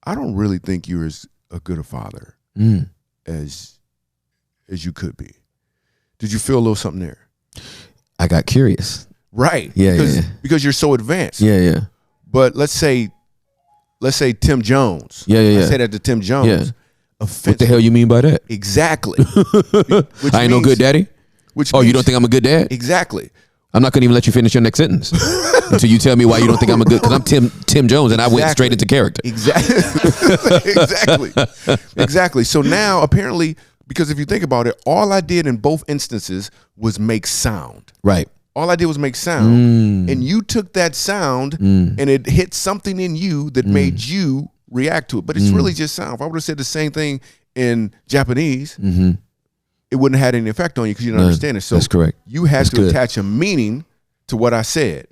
don't really think you're as a good a father as you could be. Did you feel a little something there? I got curious. Right. Yeah, because you're so advanced. Yeah. But let's say Tim Jones. Yeah. I say that to Tim Jones. Yeah. Offensive. What the hell you mean by that? Exactly. I ain't no good daddy? You don't think I'm a good dad? Exactly. I'm not going to even let you finish your next sentence until you tell me why you don't think I'm a good, because I'm Tim Jones and I went straight into character. Exactly. So now apparently, because if you think about it, all I did in both instances was make sound. Right. All I did was make sound. And you took that sound and it hit something in you that made you react to it. But it's really just sound. If I would have said the same thing in Japanese, it wouldn't have had any effect on you because you didn't understand it. So that's correct. You had to attach a meaning to what I said.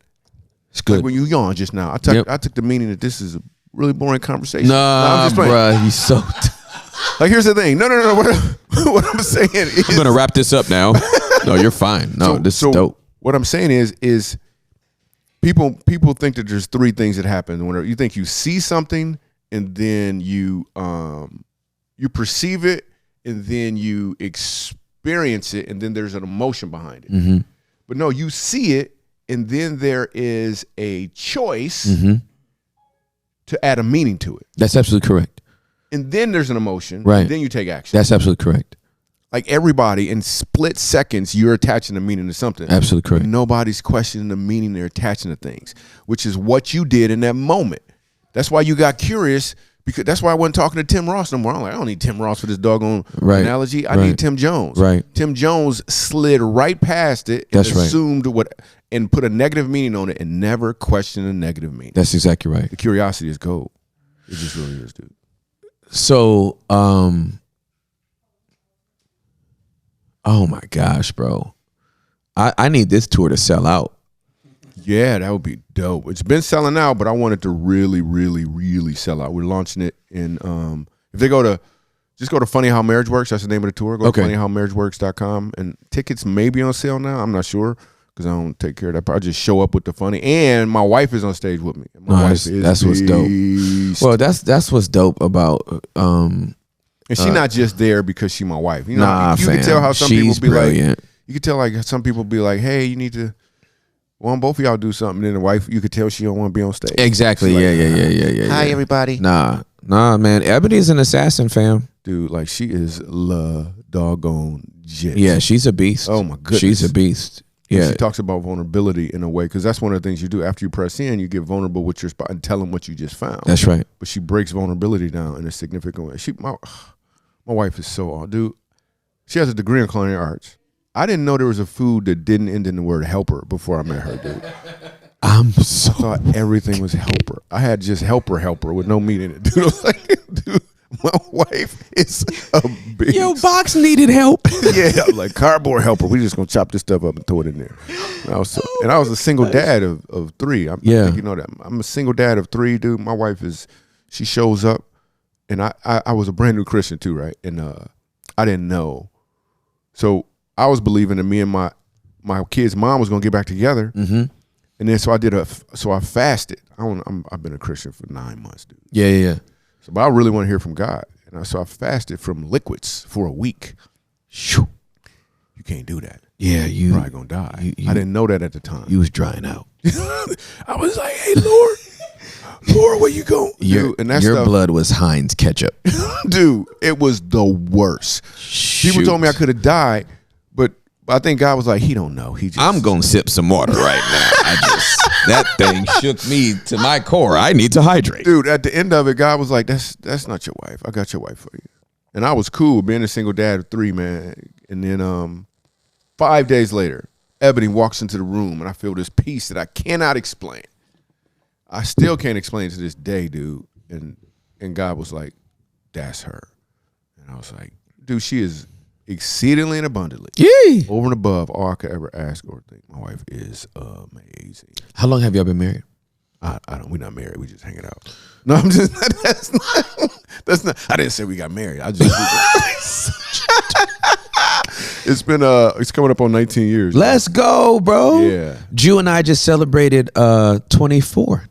It's good. Like when you yawned just now, I took the meaning that this is a really boring conversation. Nah, bruh, you so... Like, here's the thing. No. What I'm saying is... I'm going to wrap this up now. No, you're fine. No, this is dope. What I'm saying is people think that there's three things that happen. Whenever you think you see something and then you perceive it and then you experience it and then there's an emotion behind it. Mm-hmm. But no, you see it and then there is a choice to add a meaning to it. That's absolutely correct. And then there's an emotion. Right. And then you take action. That's absolutely correct. Like everybody, in split seconds, you're attaching a meaning to something. Absolutely correct. And nobody's questioning the meaning they're attaching to things, which is what you did in that moment. That's why you got curious, because that's why I wasn't talking to Tim Ross no more. I'm like, I don't need Tim Ross for this doggone analogy. I need Tim Jones. Right. Tim Jones slid right past it and assumed and put a negative meaning on it and never questioned a negative meaning. That's exactly right. The curiosity is gold. It just really is, dude. So, oh my gosh, bro. I need this tour to sell out. Yeah, that would be dope. It's been selling out, but I want it to really, really, really sell out. We're launching it in if they just go to Funny How Marriage Works, that's the name of the tour. Go to funnyhowmarriageworks.com, and tickets may be on sale now. I'm not sure because I don't take care of that. I just show up with the funny, and my wife is on stage with me. My wife is that's what's dope. Well, that's what's dope about and she's not just there because she's my wife. You know, you fam. can tell how some She's people be brilliant. like, you can tell like some people be like, hey, you need to, well, both of y'all do something. Then the wife, you could tell she don't want to be on stage. Exactly. Like, yeah. Hi, everybody. Nah, man. Ebony's an assassin, fam. Dude, like she is la doggone jet. Yeah, she's a beast. Oh my goodness. She's a beast. Yeah. She talks about vulnerability in a way, because that's one of the things you do after you press in. You get vulnerable with your spot and tell them what you just found. That's right. But she breaks vulnerability down in a significant way. My wife is so odd, dude. She has a degree in culinary arts. I didn't know there was a food that didn't end in the word helper before I met her, dude. I thought everything was helper. I had just helper with no meat in it, dude. I was like, dude, my wife is a beast. Yo, Box needed help. Yeah, like cardboard helper. We just gonna chop this stuff up and throw it in there. And I was a single dad of three. I think you know that. I'm a single dad of three, dude. My wife she shows up, and I was a brand new Christian too, right? And I didn't know, so I was believing that me and my kid's mom was gonna get back together. Mm-hmm. And then so I fasted. I've been a Christian for 9 months, dude. Yeah. So, but I really want to hear from God, and so I fasted from liquids for a week. Shoo. You can't do that. Yeah, You're probably gonna die. I didn't know that at the time. You was drying out. I was like, hey, Lord, where you going? Your blood was Heinz ketchup. Dude, it was the worst. People told me I could have died, but I think God was like, he don't know. I'm gonna sip some water right now. That thing shook me to my core. I need to hydrate. Dude, at the end of it, God was like, that's not your wife. I got your wife for you. And I was cool being a single dad of three, man. And then 5 days later, Ebony walks into the room and I feel this peace that I cannot explain. I still can't explain it to this day, dude. And God was like, that's her. And I was like, dude, she is exceedingly and abundantly over and above all I could ever ask or think. My wife is amazing. How long have y'all been married? I don't. We're not married. We just hanging out. No, I'm just. That's not. I didn't say we got married. I just. It's been. It's coming up on 19 years. Let's go, bro. Yeah. Jew and I just celebrated 24.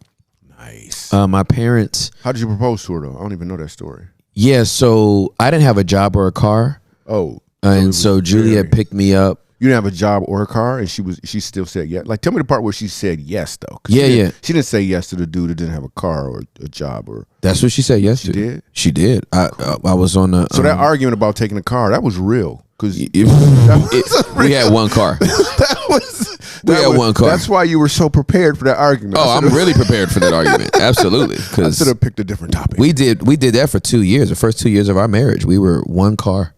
Nice. My parents. How did you propose to her though? I don't even know that story. Yeah, so I didn't have a job or a car, Oh. and so Juliet picked me up. You didn't have a job or a car, and she still said yes. Like, tell me the part where she said yes though. 'Cause Yeah. She didn't say yes to the dude that didn't have a car or a job or. That's what she said yes to. did? She did. I was on the. So that argument about taking a car, that was real. Because we had one car. We had one car. That's why you were so prepared for that argument. Oh, I'm really prepared for that argument. Absolutely, I should because have picked a different topic. we did that for 2 years. The first 2 years of our marriage, we were one car,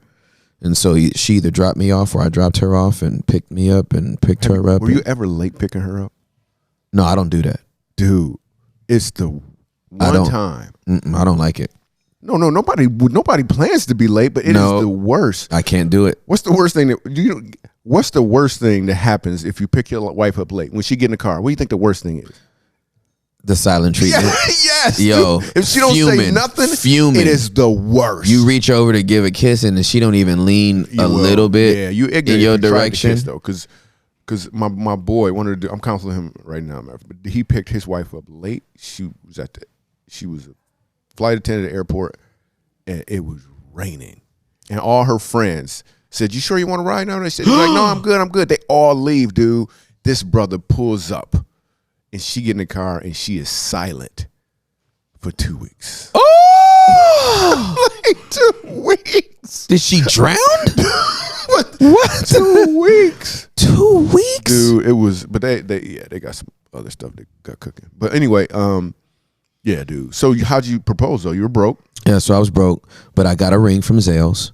and so she either dropped me off or I dropped her off and picked me up and picked her up. Were you ever late picking her up? No, I don't do that. Dude, it's the one time. I don't like it. No, nobody plans to be late, but it is the worst. I can't do it. What's the worst thing what's the worst thing that happens if you pick your wife up late? When she get in the car, what do you think the worst thing is? The silent treatment. Yes. Yo, dude. If she don't say nothing, it is the worst. You reach over to give a kiss and she don't even lean little bit. Yeah, you ignorant in your if you tried to direction kiss, though, because my boy wanted to do. I'm counseling him right now, man. But he picked his wife up late. She was a flight attendant at the airport, and it was raining, and all her friends said, "You sure you want to ride now?" They said, "Like, no, I'm good. They all leave, dude. This brother pulls up, and she get in the car, and she is silent for 2 weeks. Oh, Like 2 weeks. did she drown? What? 2 weeks. 2 weeks, Dude, it was, but they got some other stuff they got cooking. But anyway, yeah, dude. So how'd you propose though? You were broke. Yeah, so I was broke, but I got a ring from Zales,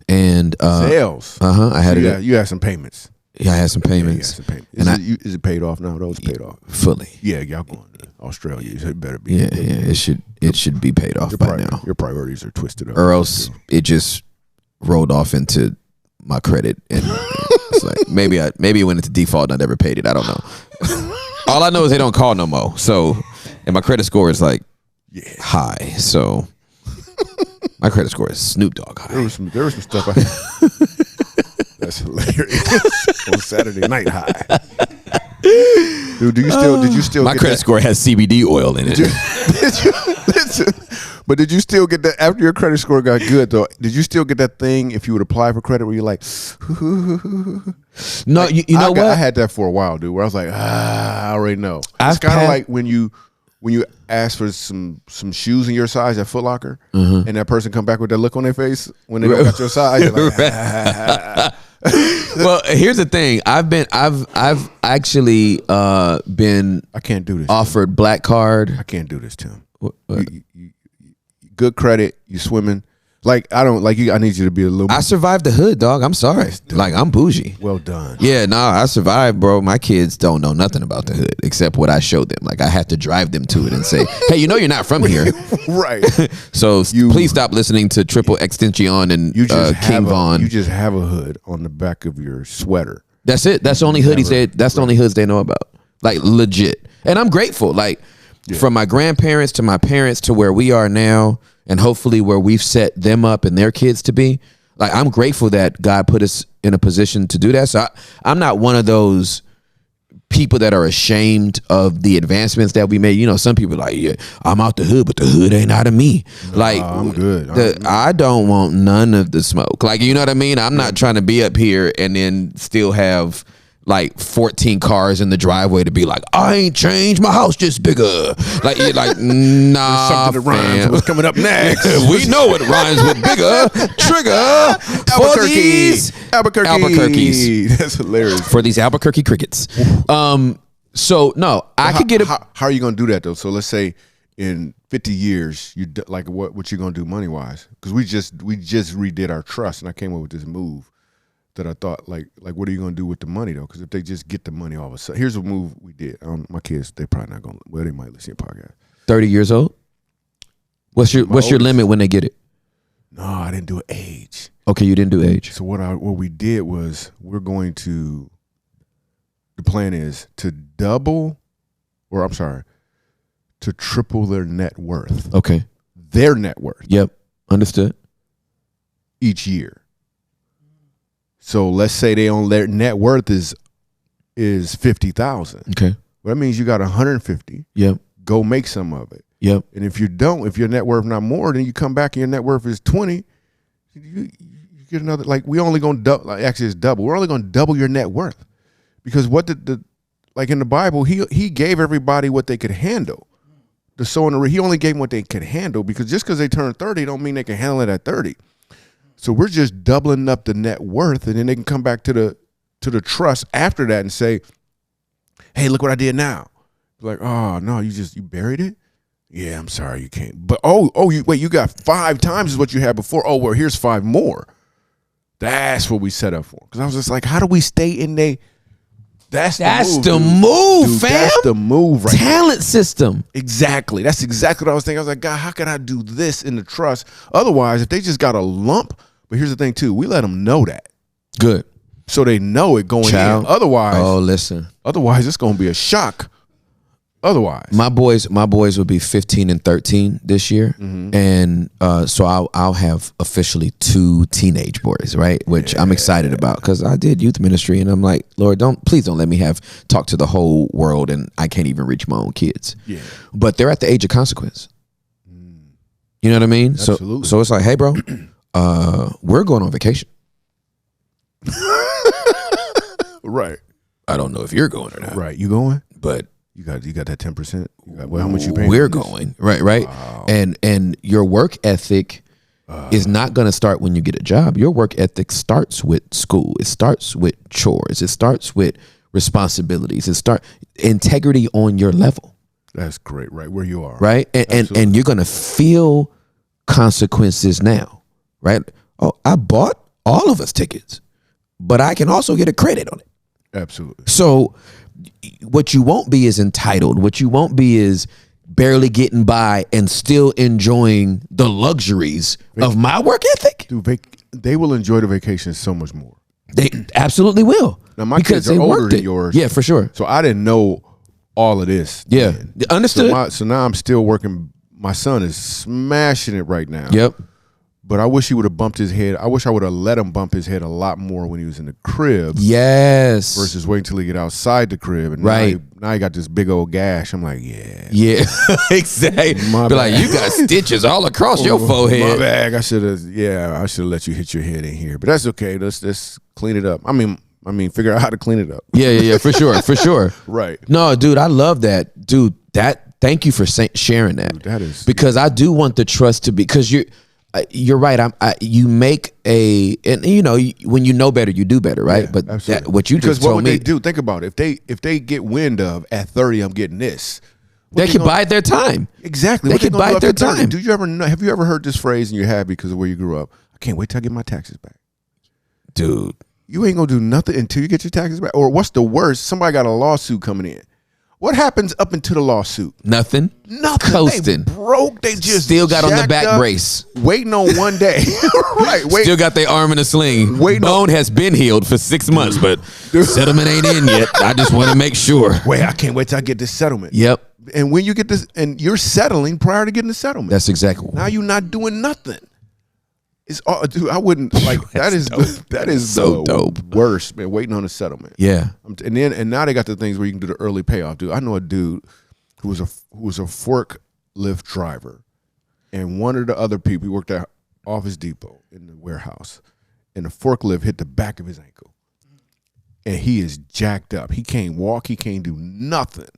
and Sales. I had it. You had some payments. Yeah, I had some payments. Is it paid off now? Those paid off fully. Yeah, y'all going to Australia. So it better be. Yeah, it should be paid off by now, Your priorities are twisted up. or else it just rolled off into my credit, and it's like maybe it went into default and I never paid it. I don't know. All I know is they don't call no more. So, and my credit score is like high. So my credit score is Snoop Dogg high. There was some stuff I had. That's hilarious. On Saturday night high. Dude, did you still my get credit that? score has CBD oil in it. But did you still get that after your credit score got good though? Did you still get that thing if you would apply for credit where you're like, No, you know what? I had that for a while, dude. Where I was like, I already know. I've It's kind of had- like when you ask for some shoes in your size at Foot Locker, Mm-hmm. and that person come back with that look on their face when they don't got your size. You're like, Well, here's the thing. I've actually been I can't do this. offered black card. I can't do this, Tim. You, good credit. You swimming. Like I don't like you. I need you to be a little. I survived the hood, dog. I'm sorry. Like I'm bougie. Well done. Yeah, no, I survived, bro. My kids don't know nothing about the hood except what I showed them. Like I had to drive them to it and say, "Hey, you know you're not from here, Right. so please stop listening to Triple Extension and You just King Von." You just have a hood on the back of your sweater. That's it. That's the only hoodies that's the only hoods they know about. Like legit. And I'm grateful. Like from my grandparents to my parents to where we are now, and hopefully where we've set them up and their kids to be. Like I'm grateful that God put us in a position to do that. So I'm not one of those people that are ashamed of the advancements that we made. You know, some people are like, yeah, I'm out the hood, but the hood ain't out of me. Like I'm good. I don't want none of the smoke. Like, you know what I mean? I'm not trying to be up here and then still have like 14 cars in the driveway to be like, I ain't changed, my house just bigger. Like you're like, nah, Something that rhymes. fam. What's coming up next? We know it rhymes with bigger. Trigger for these Albuquerques. That's hilarious. For these Albuquerque crickets. So no, I could get a. How are you gonna do that though? So let's say in 50 years, like what you gonna do money wise? Because we just redid our trust, and I came up with this move that I thought like what are you gonna do with the money though? Because if they just get the money all of a sudden, here's a move we did. My kids, they probably not gonna. Well, they might listen to the podcast. 30 years old. What's your oldest. limit when they get it? No, I didn't do age. Okay, you didn't do age. So what we did was the plan is to to triple their net worth. Okay. Their net worth. Yep. Understood. Each year. So let's say their net worth is 50,000. Okay. Well, that means you got 150. Yep. Go make some of it. Yep. And if your net worth not more, then you come back and your net worth is 20. You get another, like we only going to double, like actually it's double. We're only going to double your net worth. Because what like in the Bible, he gave everybody what they could handle. The sower and the he only gave them what they could handle, because just because they turned 30 don't mean they can handle it at 30. So we're just doubling up the net worth, and then they can come back to the trust after that and say, hey, look what I did now. Like, oh no, you buried it? Yeah, I'm sorry, you can't. But you got 5 times as what you had before. Oh, well, here's 5 more. That's what we set up for. Because I was just like, how do we stay in there? That's the move, dude, fam. That's the move, right? Talent system. Exactly. That's exactly what I was thinking. I was like, God, how can I do this in the trust? Otherwise, if they just got a lump, but here's the thing too, we let them know that. Good. So they know it going in. Otherwise, it's going to be a shock. Otherwise, my boys will be 15 and 13 this year, and so I'll have officially 2 teenage boys, right? Which I'm excited about, because I did youth ministry, and I'm like, Lord, please don't let me talk to the whole world, and I can't even reach my own kids. Yeah, but they're at the age of consequence. You know what I mean? Absolutely. So it's like, hey, bro, we're going on vacation. Right. I don't know if you're going or not. Right. You going? But you got that 10%. Well, how much you paying? We're going. Right. Wow. And your work ethic is not going to start when you get a job. Your work ethic starts with school. It starts with chores. It starts with responsibilities. Integrity on your level. That's great. Right where you are. Right. And you're going to feel consequences now. Right. Oh, I bought all of us tickets, but I can also get a credit on it. Absolutely. So what you won't be is entitled. What you won't be is barely getting by and still enjoying the luxuries of my work ethic. Dude, they will enjoy the vacation so much more. They absolutely will. Now, my kids are older than yours. Yeah, for sure. So I didn't know all of this. Yeah. Then. Understood. So now I'm still working. My son is smashing it right now. Yep. But I wish he would have bumped his head. I wish I would have let him bump his head a lot more when he was in the crib. Yes. Versus waiting till he get outside the crib. And right. Now he got this big old gash. I'm like, yeah. Yeah. Exactly. Be like, you got stitches all across your forehead. My bag. I should have let you hit your head in here. But that's okay. Let's clean it up. I mean, figure out how to clean it up. Yeah, for sure. For sure. Right. No, dude, I love that. Dude, thank you for sharing that. Dude, that is. Because I do want the trust to be, because you're right. You make and you know, when you know better, you do better, right? Yeah, but what you just told me, they do? Think about it. If they get wind of at 30, I'm getting this. They can bide their time. Exactly. They can bide their time. Do you ever know? Have you ever heard this phrase in your head because of where you grew up? I can't wait till I get my taxes back, dude. You ain't gonna do nothing until you get your taxes back. Or what's the worst? Somebody got a lawsuit coming in. What happens up into the lawsuit? Nothing. They Coasting. broke. They just still got on the back up, brace, waiting on one day. Right. Still got their arm in a sling. Bone has been healed for 6 months, but settlement ain't in yet. I just want to make sure. Wait, I can't wait till I get this settlement. Yep. And when you get this, and you're settling prior to getting the settlement. That's exactly. Now you're not doing nothing. It's all, dude. I wouldn't like that. Is so dope. Worst, man. Waiting on a settlement. Yeah. And now they got the things where you can do the early payoff, dude. I know a dude who was a forklift driver, and one of the other people, he worked at Office Depot in the warehouse, and the forklift hit the back of his ankle, and he is jacked up. He can't walk. He can't do nothing.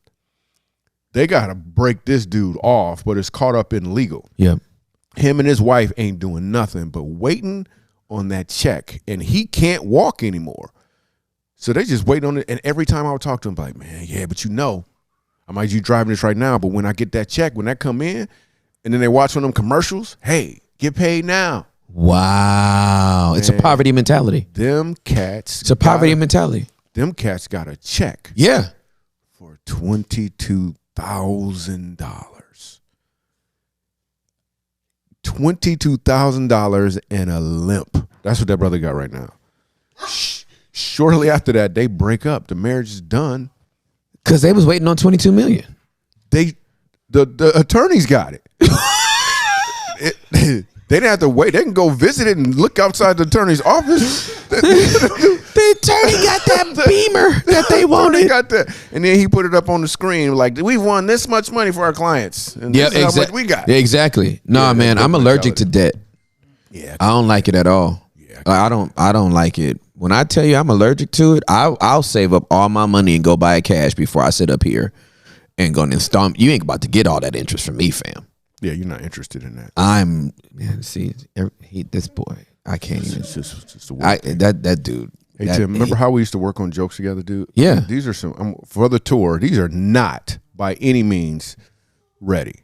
They got to break this dude off, but it's caught up in legal. Yep. Him and his wife ain't doing nothing but waiting on that check, and he can't walk anymore. So they just wait on it. And every time I would talk to him, I'm like, man, yeah, but I might be driving this right now, but when I get that check, when that come in, and then they watch one of them commercials, hey, get paid now. Wow. Man. It's a poverty mentality. Them cats. It's a poverty mentality. Them cats got a check. Yeah. For $22,000. $22,000 and a limp. That's what that brother got right now. Shortly after that, they break up. The marriage is done. Because they was waiting on 22 million. The attorneys got it. They didn't have to wait. They can go visit it and look outside the attorney's office. The attorney got that Beamer that they wanted. Got that, and then he put it up on the screen like, "We won this much money for our clients, and this is how much we got." Yeah, exactly. No, man, I'm allergic to debt. Yeah, I don't like it at all. Yeah, I don't like it. When I tell you I'm allergic to it, I'll save up all my money and go buy it cash before I sit up here and go and install. You ain't about to get all that interest from me, fam. Yeah, you're not interested in that. This boy, I can't even. It's just that dude. Hey Tim, remember how we used to work on jokes together, dude? Yeah. These are some for the tour. These are not by any means ready.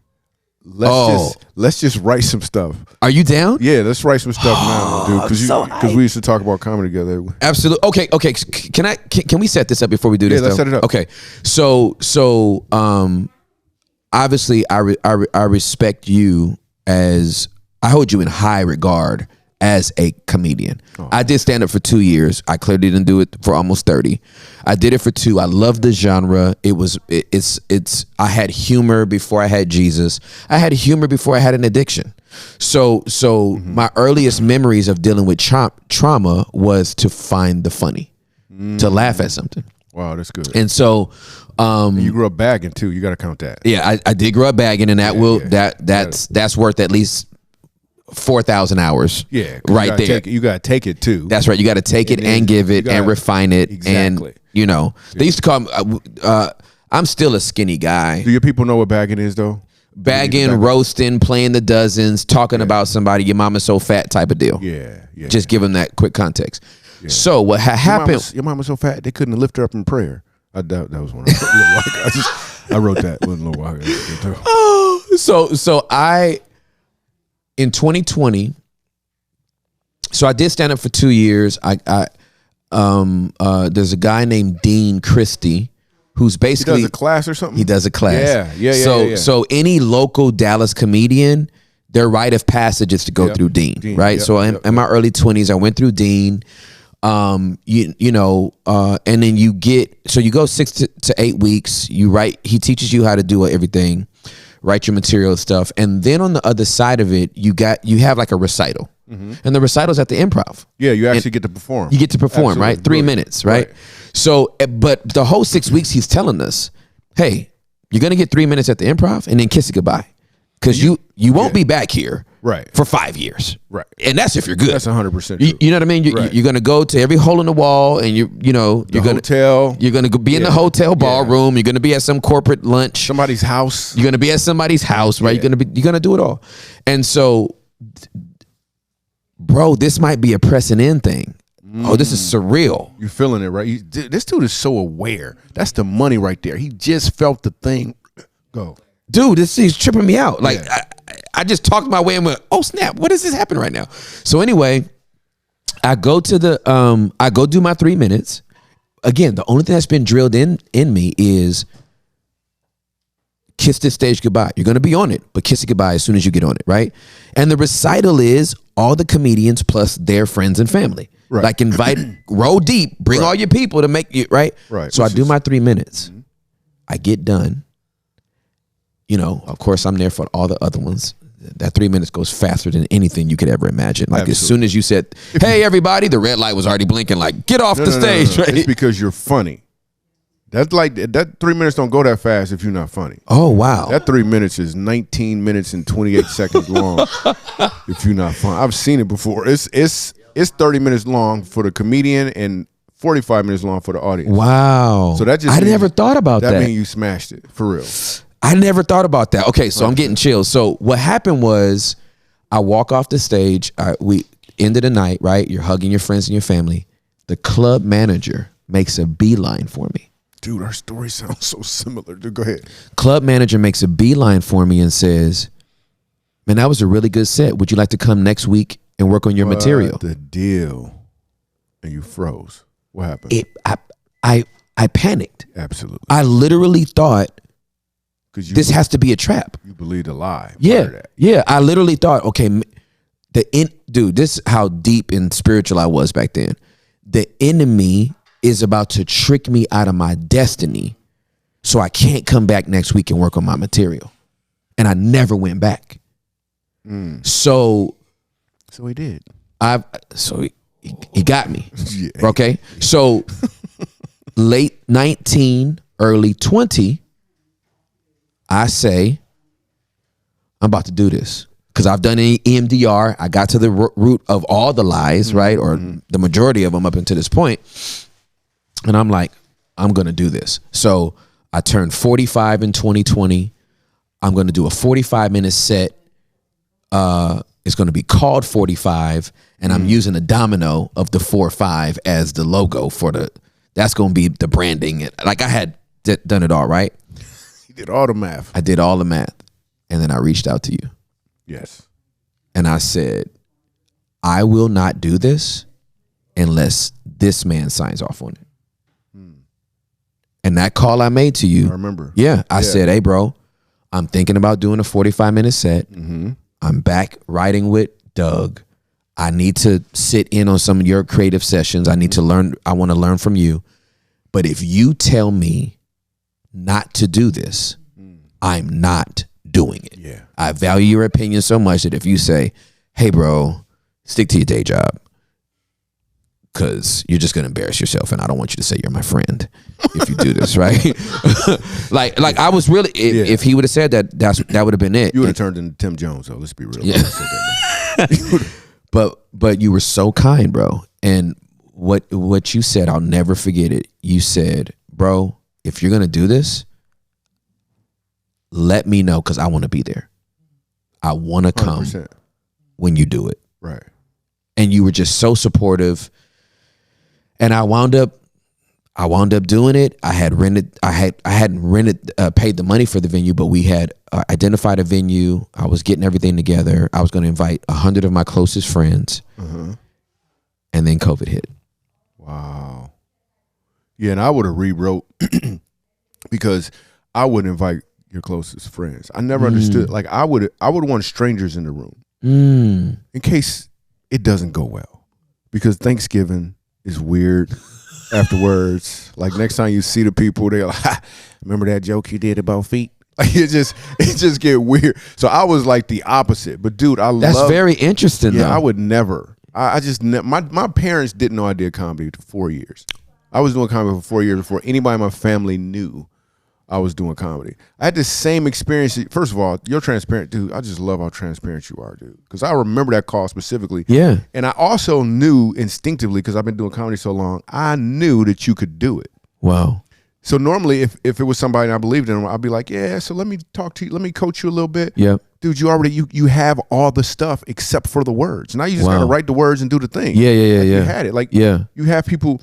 Let's just write some stuff. Are you down? Yeah, let's write some stuff now, dude. Because we used to talk about comedy together. Absolutely. Okay. Can we set this up before we do this? Yeah, let's set it up. Okay. So obviously I respect you as I hold you in high regard as a comedian. I did stand up for 2 years. I clearly didn't do it for almost 30. I did it for 2. I love the genre. It's I had humor before I had Jesus. I had humor before I had an addiction. So my earliest memories of dealing with trauma was to find the funny, to laugh at something. Wow, that's good. And so you grew up bagging too. You got to count that. Yeah, I did grow up bagging, and that's worth at least 4,000 hours. Yeah, right there. You got to take it too. That's right. You got to take it and give it and refine it. Exactly. And they used to call me. I'm still a skinny guy. Do your people know what bagging is though? Bagging, roasting, playing the dozens, talking about somebody. Your mama's so fat type of deal. Yeah. Just give them that quick context. Yeah. So what happened? Your mama's so fat they couldn't lift her up in prayer. That was one. I wrote that one a little while ago. So I in 2020. So I did stand up for 2 years. There's a guy named Dean Christie who's basically he does a class or something. He does a class. Yeah. So any local Dallas comedian, their rite of passage is to go through Dean, right? So in my early 20s, I went through Dean. And then you go 6 to 8 weeks. You write. He teaches you how to do everything, write your material stuff, and then on the other side of it, you have like a recital, and the recital's at the Improv. Yeah, you actually get to perform. You get to perform, right? 3 minutes, right? So, but the whole 6 weeks, he's telling us, hey, you're gonna get 3 minutes at the Improv, and then kiss it goodbye, because you won't be back here. Right. For 5 years. Right. And that's if you're good. That's 100% true. You know what I mean? You're going to go to every hole in the wall, and you're going to be in the hotel ballroom. You're going to be at some corporate lunch. Somebody's house. You're going to be at somebody's house, right? You're going to do it all. And so, bro, this might be a pressing in thing. Oh, this is surreal. You're feeling it, right? This dude is so aware. That's the money right there. He just felt the thing go. Dude, this is tripping me out. Like, I just talked my way and went, oh snap, what is this happening right now? So anyway, I go to I go do my 3 minutes. Again, the only thing that's been drilled in me is kiss this stage goodbye. You're going to be on it, but kiss it goodbye as soon as you get on it, right? And the recital is all the comedians plus their friends and family. Right. Like invite, roll deep, bring all your people to make you, right? Right. So I do my 3 minutes. I get done. Of course, I'm there for all the other ones. That 3 minutes goes faster than anything you could ever imagine. Like As soon as you said, hey, everybody, the red light was already blinking, like, get off the stage. No. Right? It's because you're funny. That's like, that 3 minutes don't go that fast if you're not funny. Oh, wow. That 3 minutes is 19 minutes and 28 seconds long if you're not funny. I've seen it before. It's 30 minutes long for the comedian and 45 minutes long for the audience. Wow. So that just I never thought about that. That means you smashed it, for real. I never thought about that. Okay, so I'm getting chills. So what happened was I walk off the stage. We ended the night, right? You're hugging your friends and your family. The club manager makes a beeline for me. Dude, our story sounds so similar. Dude, go ahead. Club manager makes a beeline for me and says, man, that was a really good set. Would you like to come next week and work on your material? The deal. And you froze. What happened? I panicked. Absolutely. I literally thought Because this has to be a trap. You believed a lie. Yeah. I literally thought, okay, dude, this is how deep and spiritual I was back then. The enemy is about to trick me out of my destiny, so I can't come back next week and work on my material. And I never went back. So he did. He got me. Yeah. Okay. So late 19, early 20, I say, I'm about to do this. Because I've done EMDR. I got to the root of all the lies, right? Or the majority of them up until this point. And I'm like, I'm going to do this. So I turned 45 in 2020. I'm going to do a 45-minute set. It's going to be called 45. And I'm using a domino of the 4-5 as the logo for that's going to be the branding. Like I had done it all, right? You did all the math. I did all the math. And then I reached out to you. Yes. And I said, I will not do this unless this man signs off on it. And that call I made to you. I remember. Yeah. I said, hey, bro, I'm thinking about doing a 45-minute set. I'm back writing with Doug. I need to sit in on some of your creative sessions. I need to learn. I want to learn from you. But if you tell me not to do this, I'm not doing it. Yeah. I value your opinion so much that if you say, hey, bro, stick to your day job, because you're just going to embarrass yourself, and I don't want you to say you're my friend if you do this, right? like I was really, if he would have said that, that would have been it. You would have turned into Tim Jones, though. Let's be real. Yeah. But you were so kind, bro. And what you said, I'll never forget it. You said, bro, if you're going to do this, let me know, because I want to be there. I want to come 100%. when you do it. Right. And you were just so supportive. And I wound up doing it. I hadn't paid the money for the venue, but we had identified a venue. I was getting everything together. I was going to invite 100 of my closest friends. And then COVID hit. Wow. Yeah, and I would have rewrote because I would invite your closest friends. I never understood. Like I would want strangers in the room in case it doesn't go well, because Thanksgiving is weird afterwards. Like next time you see the people, they're like, remember that joke you did about feet? Like it just get weird. So I was like the opposite. But dude, that's very interesting. Yeah, though. I would never. I just my parents didn't know I did comedy for 4 years. I was doing comedy for 4 years before anybody in my family knew I was doing comedy. I had the same experience. First of all, you're transparent, dude. I just love how transparent you are, dude. Because I remember that call specifically. Yeah. And I also knew instinctively, because I've been doing comedy so long, I knew that you could do it. Wow. So normally, if it was somebody and I believed in them, I'd be like, yeah, so let me talk to you. Let me coach you a little bit. Yep. Dude, you have all the stuff except for the words. Now you just got to write the words and do the thing. Yeah. You had it. Like, you have people,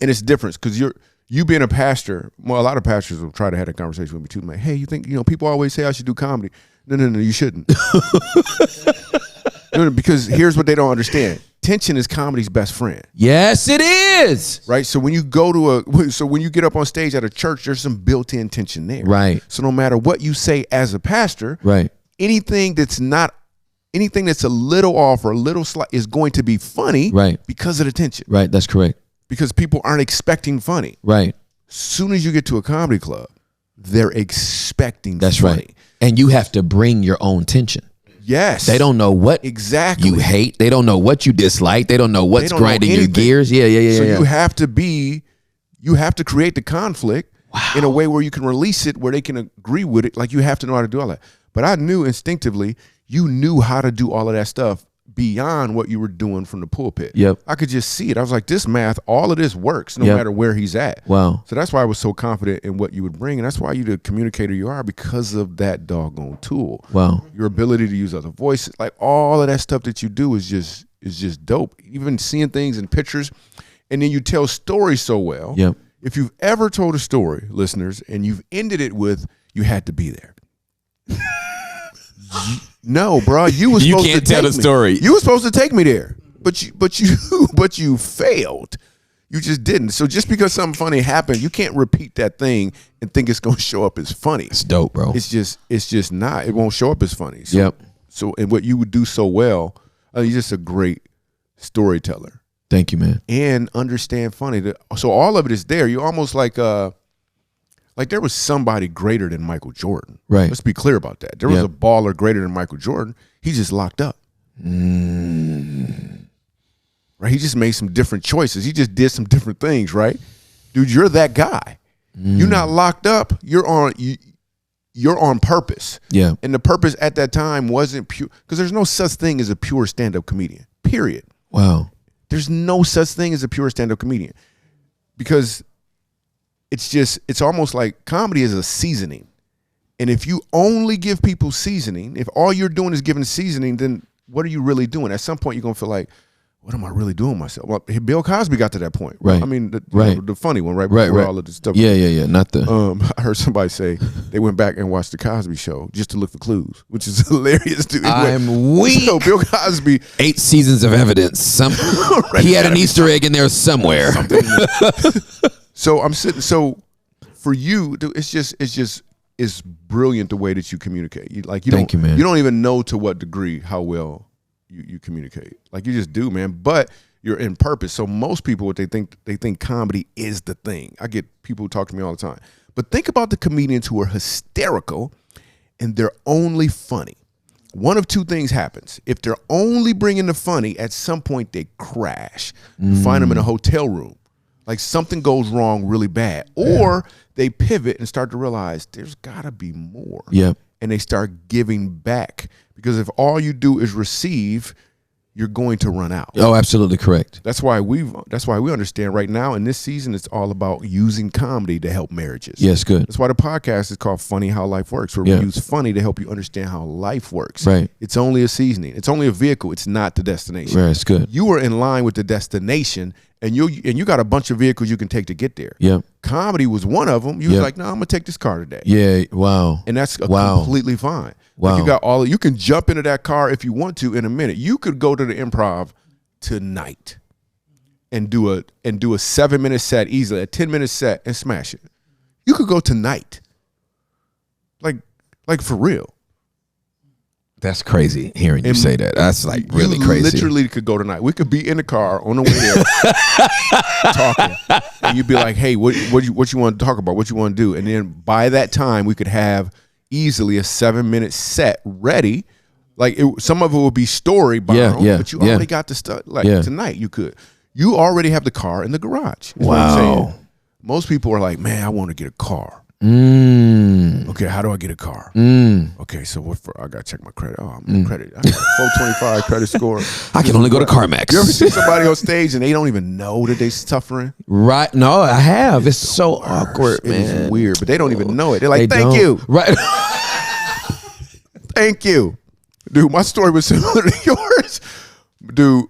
and it's different because you being a pastor, well, a lot of pastors will try to have a conversation with me too. Like, hey, you think, people always say I should do comedy. No, you shouldn't. Because here's what they don't understand. Tension is comedy's best friend. Yes, it is. Right? So when you when you get up on stage at a church, there's some built-in tension there. Right. So no matter what you say as a pastor, right, anything that's a little off or a little slight is going to be funny, right, because of the tension. Right, that's correct. Because people aren't expecting funny. Right. Soon as you get to a comedy club, they're expecting That's funny. right. And you have to bring your own tension. Yes. They don't know what exactly you hate. They don't know what you dislike. They don't know what's grinding your gears. Yeah. So you have to create the conflict in a way where you can release it, where they can agree with it. Like you have to know how to do all that. But I knew instinctively you knew how to do all of that stuff beyond what you were doing from the pulpit. Yep. I could just see it. I was like, this math, all of this works no matter where he's at. Wow. So that's why I was so confident in what you would bring. And that's why you're the communicator you are, because of that doggone tool. Wow. Your ability to use other voices, like all of that stuff that you do is just dope. Even seeing things in pictures, and then you tell stories so well. Yep. If you've ever told a story, listeners, and you've ended it with, you had to be there. No, bro, you were supposed to tell the story. You were supposed to take me there, but you failed. You just didn't. So just because something funny happened, you can't repeat that thing and think it's gonna show up as funny. It's dope, bro. It's just not. It won't show up as funny. So, Yep. So and what you would do so well, you're just a great storyteller Thank you, man. and understand funny. So all of it is there. You're almost like there was somebody greater than Michael Jordan. Right. Let's be clear about that. There was Yep. a baller greater than Michael Jordan. He's just locked up. Right. He just made some different choices. He just did some different things. Right, dude. You're that guy. You're not locked up. You're on purpose. Yeah. And the purpose at that time wasn't pure, because there's no such thing as a pure stand-up comedian. Period. Wow. There's no such thing as a pure stand-up comedian, because it's almost like comedy is a seasoning. And if you only give people seasoning, if all you're doing is giving seasoning, then what are you really doing? At some point, you're going to feel like, what am I really doing myself? Well, Bill Cosby got to that point. Right. I mean, Right. the funny one, right? Right, Before right. all of this stuff. Yeah. Not the. I heard somebody say they went back and watched the Cosby Show just to look for clues, which is hilarious, dude. I'm weak. So Bill Cosby, 8 seasons of evidence. He had an Easter egg in there somewhere. so I'm sitting. So for you, dude, it's brilliant the way that you communicate. Thank you, man. You don't even know to what degree how well you communicate. Like, you just do, man. But you're in purpose. So most people, what they think comedy is the thing. I get people who talk to me all the time. But think about the comedians who are hysterical and they're only funny. One of two things happens. If they're only bringing the funny, at some point they crash. You find them in a hotel room. Like, something goes wrong really bad. Or they pivot and start to realize there's got to be more. Yep. And they start giving back. Because if all you do is receive, you're going to run out. Oh, absolutely correct. That's why we understand right now in this season, it's all about using comedy to help marriages. Yes, good. That's why the podcast is called Funny How Life Works, where Yeah. we use funny to help you understand how life works. Right. It's only a seasoning. It's only a vehicle. It's not the destination. Right, it's good. You are in line with the destination, and you got a bunch of vehicles you can take to get there. Yep. Comedy was one of them. You was Yep. like, no, I'm gonna take this car today. Yeah. Wow. And that's Wow. completely fine. Wow. Like, you can jump into that car if you want to in a minute. You could go to the Improv tonight and do a 7-minute set easily, a 10-minute set, and smash it. You could go tonight. Like for real. That's crazy hearing you say that. That's like really you crazy. Literally could go tonight. We could be in the car on the way there talking, and you'd be like, "Hey, what you want to talk about? What you want to do?" And then by that time, we could have easily a 7-minute set ready. Like, some of it would be story bound, Yeah, but you yeah. already got the stuff. Like, Yeah. tonight, you could. You already have the car in the garage. Is what I'm saying. Most people are like, "Man, I want to get a car." Okay, how do I get a car? Okay, so I gotta check my credit. Oh, I'm credit. I got a 425 credit score. I can only go to CarMax. You ever see somebody on stage and they don't even know that they're suffering? Right? No, I have. It's so awkward, It man. is weird, but they don't even know it. They're like, They "Thank don't. you, Right. thank you, dude." My story was similar to yours, dude.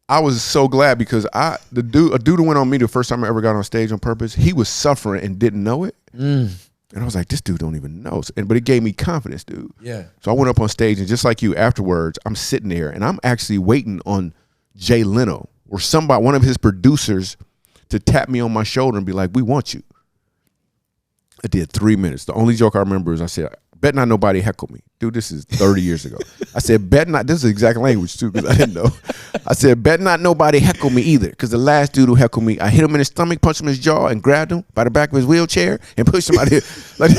I was so glad because a dude who went on me the first time I ever got on stage on purpose, he was suffering and didn't know it. And I was like, this dude don't even know. But it gave me confidence, dude. Yeah. So I went up on stage, and just like you, afterwards, I'm sitting there, and I'm actually waiting on Jay Leno or one of his producers, to tap me on my shoulder and be like, "We want you." I did 3 minutes. The only joke I remember is I said, "Bet not nobody heckle me." Dude, this is 30 years ago. I said, "Bet not," this is the exact language too, because I didn't know. I said, "Bet not nobody heckle me either," because the last dude who heckled me, I hit him in his stomach, punched him in his jaw, and grabbed him by the back of his wheelchair and pushed him out of here. Like,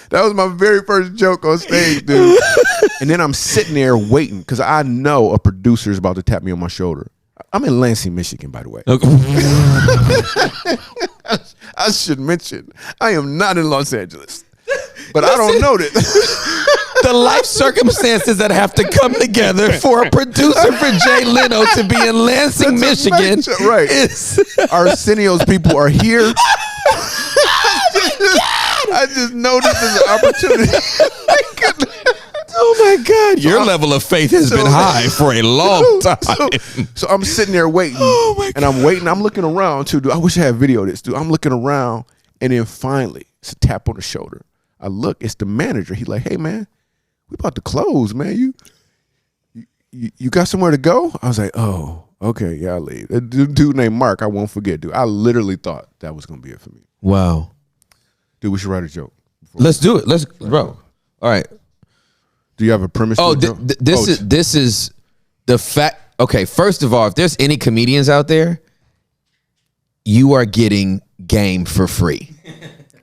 that was my very first joke on stage, dude. And then I'm sitting there waiting, because I know a producer is about to tap me on my shoulder. I'm in Lansing, Michigan, by the way. I should mention, I am not in Los Angeles. But I don't know that. The life circumstances that have to come together for a producer for Jay Leno to be in Lansing, That's a Michigan. matchup, right. Arsenio's people are here. I just noticed there's an opportunity. Oh my God. Your level of faith has been high for a long time. So I'm sitting there waiting. Oh my and I'm waiting. I'm looking around too, dude. I wish I had video of this, dude. I'm looking around, and then finally, it's a tap on the shoulder. I look, it's the manager. He's like, "Hey man, we about to close, man. You got somewhere to go?" I was like, "Oh, Okay, yeah, I leave. A dude named Mark, I won't forget, dude. I literally thought that was gonna be it for me. Wow. Dude, we should write a joke. Let's do it. Let's, bro. All right. Do you have a premise? Oh, to the joke? this is the fact. Okay, first of all, if there's any comedians out there, you are getting game for free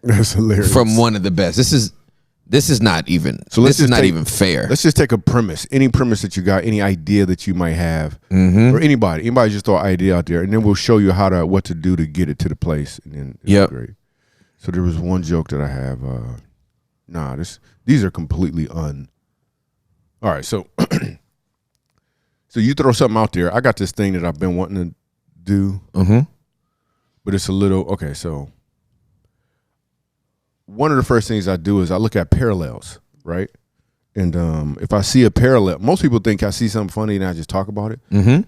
That's hilarious. from one of the best. This is not even. So let's this is just not take- even fair. Let's just take a premise, any premise that you got, any idea that you might have, Mm-hmm. or anybody just throw an idea out there, and then we'll show you what to do to get it to the place, and then it'll Yep. be great. So there was one joke that I have. These are completely All right, so so you throw something out there. I got this thing that I've been wanting to do, but it's a little okay. So one of the first things I do is I look at parallels, right? And if I see a parallel, most people think I see something funny and I just talk about it. Mm-hmm.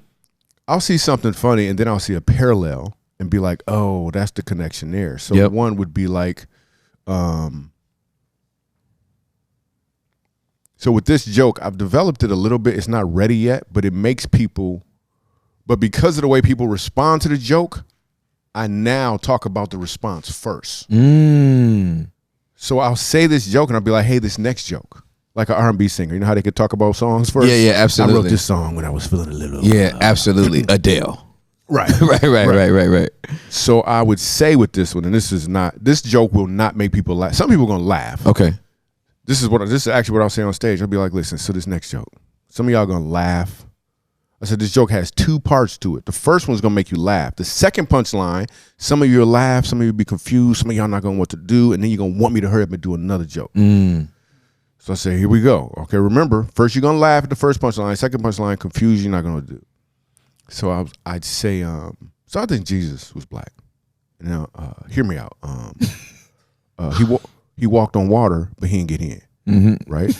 I'll see something funny and then I'll see a parallel and be like, oh, that's the connection there. So Yep. one would be like, so with this joke, I've developed it a little bit. It's not ready yet, but it makes people, but because of the way people respond to the joke, I now talk about the response first. So I'll say this joke and I'll be like, hey, this next joke. Like an R&B singer. You know how they could talk about songs first? Yeah, absolutely. I wrote this song when I was feeling a little. Yeah, absolutely. Adele. Right. Right. So I would say with this one, and this joke will not make people laugh. Some people are going to laugh. Okay. This is actually what I'll say on stage. I'll be like, listen, so this next joke. Some of y'all going to laugh. I said, this joke has two parts to it. The first one's going to make you laugh. The second punchline, some of you will laugh, some of you will be confused, some of y'all not going to know what to do, and then you're going to want me to hurry up and do another joke. So I say, here we go. Okay, remember, first you're going to laugh at the first punchline, second punchline, confused, you're not going to do. So I'd say, so I think Jesus was black. Now, hear me out. He walked on water, but he didn't get in, right?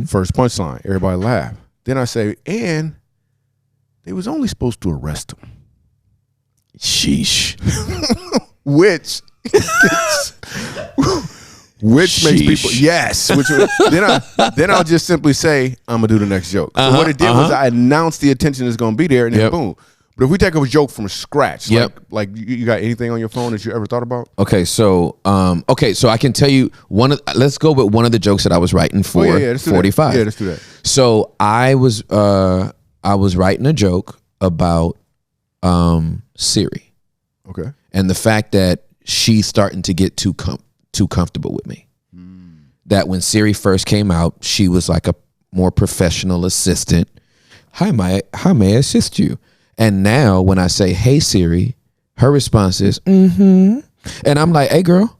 First punchline, everybody laugh. Then I say, and they was only supposed to arrest him. Sheesh. Which makes people then I'll just simply say I'm gonna do the next joke. So what it did was I announced the attention is gonna be there, and then boom. But if we take a joke from scratch, like you got anything on your phone that you ever thought about? Okay, so I can tell you let's go with one of the jokes that I was writing for 45. Yeah, let's do that. So I was writing a joke about Siri. Okay. And the fact that she's starting to get too comfortable with me. That when Siri first came out, she was like a more professional assistant. How may I assist you? And now when I say, hey Siri, her response is, And I'm like, hey girl,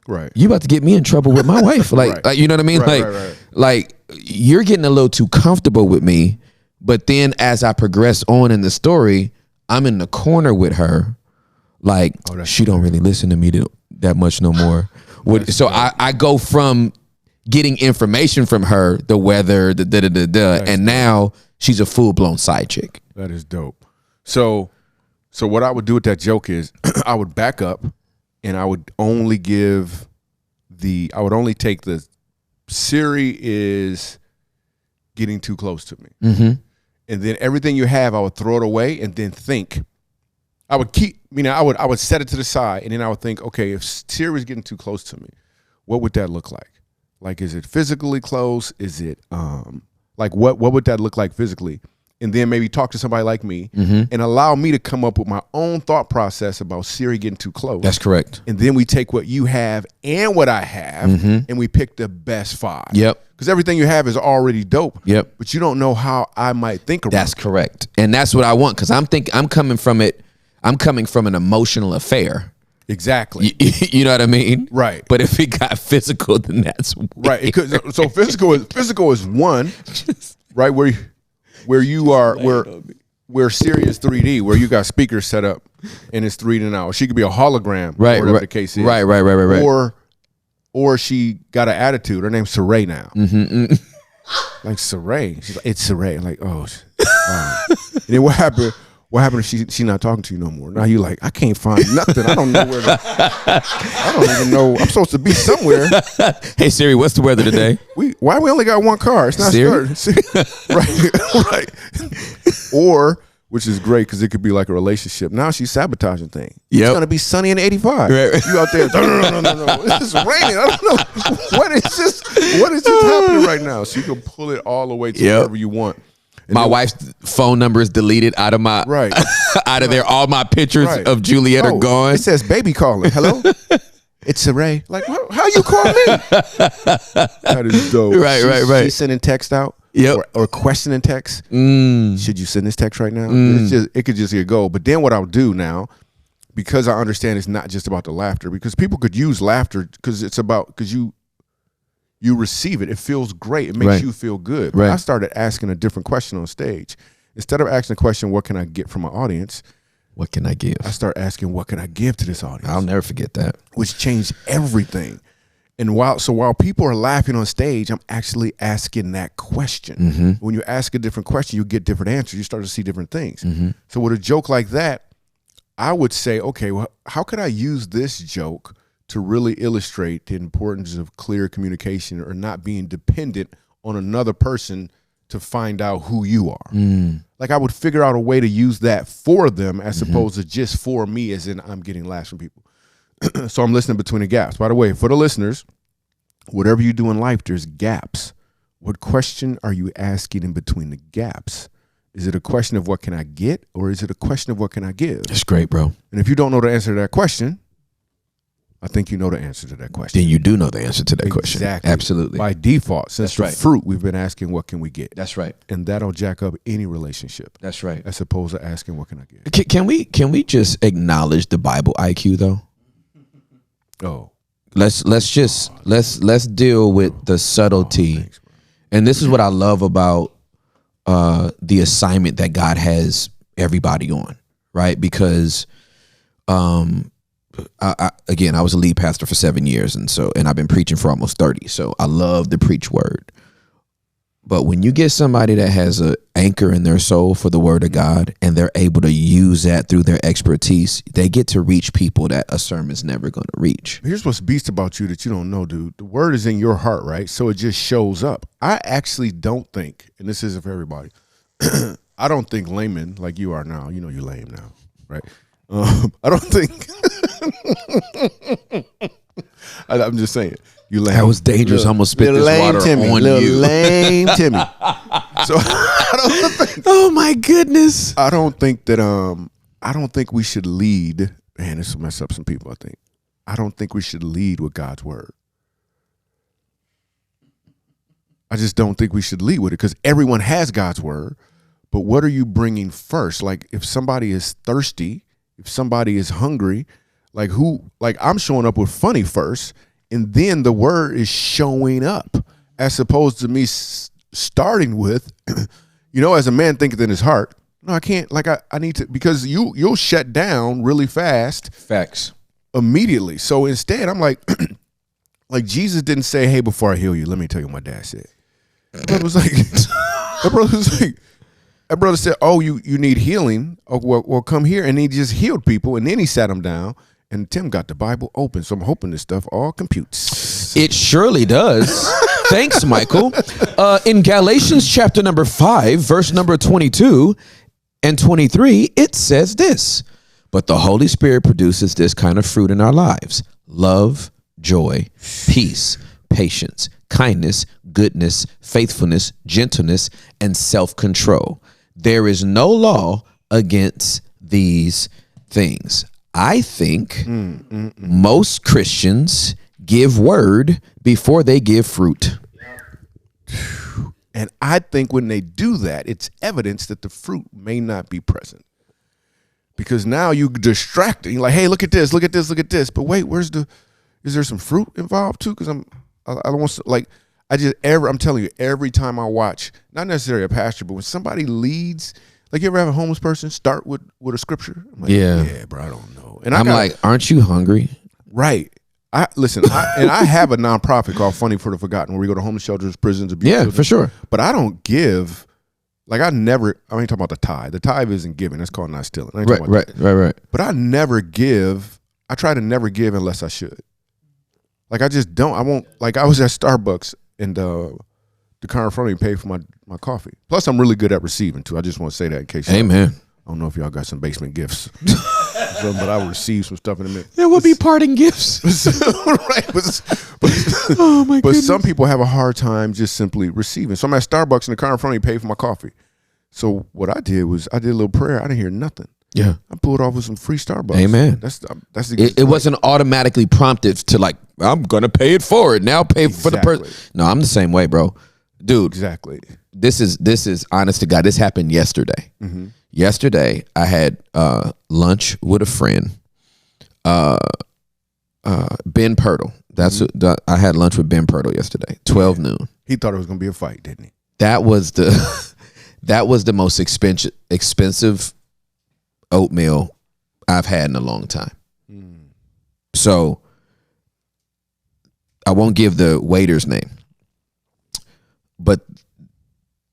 right, you about to get me in trouble with my wife. Like, like, you know what I mean? Right. Like you're getting a little too comfortable with me. But then as I progress on in the story, I'm in the corner with her. Like, she don't really listen to me that much no more. So I go from getting information from her, the weather, and now she's a full-blown side chick. That is dope. So what I would do with that joke is I would back up and I would only take the Siri is getting too close to me. And then everything you have, I would throw it away and then think. I would set it to the side and then I would think, okay, if Siri is getting too close to me, what would that look like? Like, is it physically close? Is it like what would that look like physically? And then maybe talk to somebody like me and allow me to come up with my own thought process about Siri getting too close. That's correct. And then we take what you have and what I have and we pick the best 5. Yep. Because everything you have is already dope. Yep. But you don't know how I might think about That's it. correct. And that's what I want, because I'm coming from an emotional affair. Exactly. You know what I mean? Right. But if it got physical, then that's Right. So physical is one, right? Where you are, where Siri is 3D, where you got speakers set up and it's 3D now. She could be a hologram, right, whatever the case is. Right. Or she got an attitude. Her name's Saray now. Like Saray. She's like, it's Saray. I'm like, oh. Wow. And then what happened? What happened if she not talking to you no more? Now you like, I can't find nothing. I don't know where I don't even know. I'm supposed to be somewhere. Hey Siri, what's the weather today? Why we only got one car? It's not Siri? started. Right. Or which is great because it could be like a relationship. Now she's sabotaging things. Yep. It's gonna be sunny in 85. Right. You out there? No. It's raining. I don't know what is just happening right now. So you can pull it all the way to wherever you want. And my wife's phone number is deleted out of my out of there. All my pictures of Juliet are gone. It says baby calling. Hello. It's Saray. Like, how you call me? That is dope. Right. She's sending text out. Yep. Or questioning text. Should you send this text right now? It could just go. But then what I'll do now, because I understand it's not just about the laughter, because people could use laughter because it's about, because you receive it. It feels great. It makes you feel good. But I started asking a different question on stage. Instead of asking the question, what can I get from my audience? What can I give? I start asking, what can I give to this audience? I'll never forget that. Which changed everything. And while people are laughing on stage, I'm actually asking that question. When you ask a different question, you get different answers. You start to see different things. So with a joke like that, I would say, okay, well, how could I use this joke to really illustrate the importance of clear communication or not being dependent on another person to find out who you are? Like I would figure out a way to use that for them as opposed to just for me, as in I'm getting laughs from people. So I'm listening between the gaps. By the way, for the listeners, whatever you do in life, there's gaps. What question are you asking in between the gaps? Is it a question of what can I get, or is it a question of what can I give? That's great, bro. And if you don't know the answer to that question, I think you know the answer to that question. Then you do know the answer to that question. Exactly. Absolutely. By default, since the fruit, we've been asking what can we get. That's right. And that'll jack up any relationship. That's right. As opposed to asking what can I get. Can we just acknowledge the Bible IQ though? Oh. Let's deal with the subtlety. Thanks, bro. And this is what I love about the assignment that God has everybody on, right? Because I was a lead pastor for 7 years, and I've been preaching for almost 30. So I love to preach word. But when you get somebody that has an anchor in their soul for the word of God, and they're able to use that through their expertise, they get to reach people that a sermon's never going to reach. Here's what's beast about you that you don't know, dude. The word is in your heart, right? So it just shows up. I actually don't think, and this isn't for everybody, I don't think laymen like you are now, you know you're lame now, right? I don't think, I'm just saying. You lame. That was dangerous. I'm gonna spit this water Timmy, on you. Lame Timmy. So I don't think, Oh my goodness. I don't think we should lead. Man, this will mess up some people, I think. I don't think we should lead with God's word. I just don't think we should lead with it because everyone has God's word. But what are you bringing first? Like if somebody is thirsty, if somebody is hungry, like I'm showing up with funny first, and then the word is showing up as opposed to me starting with, as a man thinketh in his heart. No, I can't. Like I need to, because you'll shut down really fast. Facts. Immediately. So instead, I'm like, like Jesus didn't say, "Hey, before I heal you, let me tell you what my dad said." That brother said, "Oh, you need healing? Oh, well, come here." And he just healed people, and then he sat them down. And Tim got the Bible open, so I'm hoping this stuff all computes. It surely does. Thanks, Michael. In Galatians chapter number 5, verse number 22 and 23, it says this: "But the Holy Spirit produces this kind of fruit in our lives: love, joy, peace, patience, kindness, goodness, faithfulness, gentleness, and self-control. There is no law against these things." I think most Christians give word before they give fruit. And I think when they do that, it's evidence that the fruit may not be present. Because now you distracted. You're like, hey, look at this, look at this, look at this. But wait, is there some fruit involved too? Because I don't want to, like, I'm telling you, every time I watch, not necessarily a pastor, but when somebody leads, like, you ever have a homeless person start with a scripture? I'm like, yeah, bro, I don't know. And I'm like, aren't you hungry? Right. I have a nonprofit called Funny for the Forgotten, where we go to homeless shelters, prisons, abuse. Yeah, for sure. But I don't give. Like, I ain't talking about the tithe. The tithe isn't giving. That's called not stealing. Right. But I never give. I try to never give unless I should. Like, I just don't. I won't. Like, I was at Starbucks, and the car in front of me paid for my coffee. Plus, I'm really good at receiving too. I just want to say that in case. Amen. I don't know if y'all got some basement gifts, but I will receive some stuff in a minute. There will be parting gifts. Right, Oh my but goodness. some people have a hard time just simply receiving. So I'm at Starbucks in the car in front of me, paid for my coffee. So what I did was I did a little prayer. I didn't hear nothing. Yeah. I pulled off with some free Starbucks. Amen. That's It wasn't automatically prompted to like, I'm gonna pay it forward. Now pay for the person. Exactly. No, I'm the same way, bro. Dude, exactly. this is honest to God. This happened yesterday. Mm-hmm. Yesterday, I had lunch with a friend, Ben Pirtle. I had lunch with Ben Pirtle yesterday, 12 noon. He thought it was gonna be a fight, didn't he? That was the most expensive oatmeal I've had in a long time. So I won't give the waiter's name, but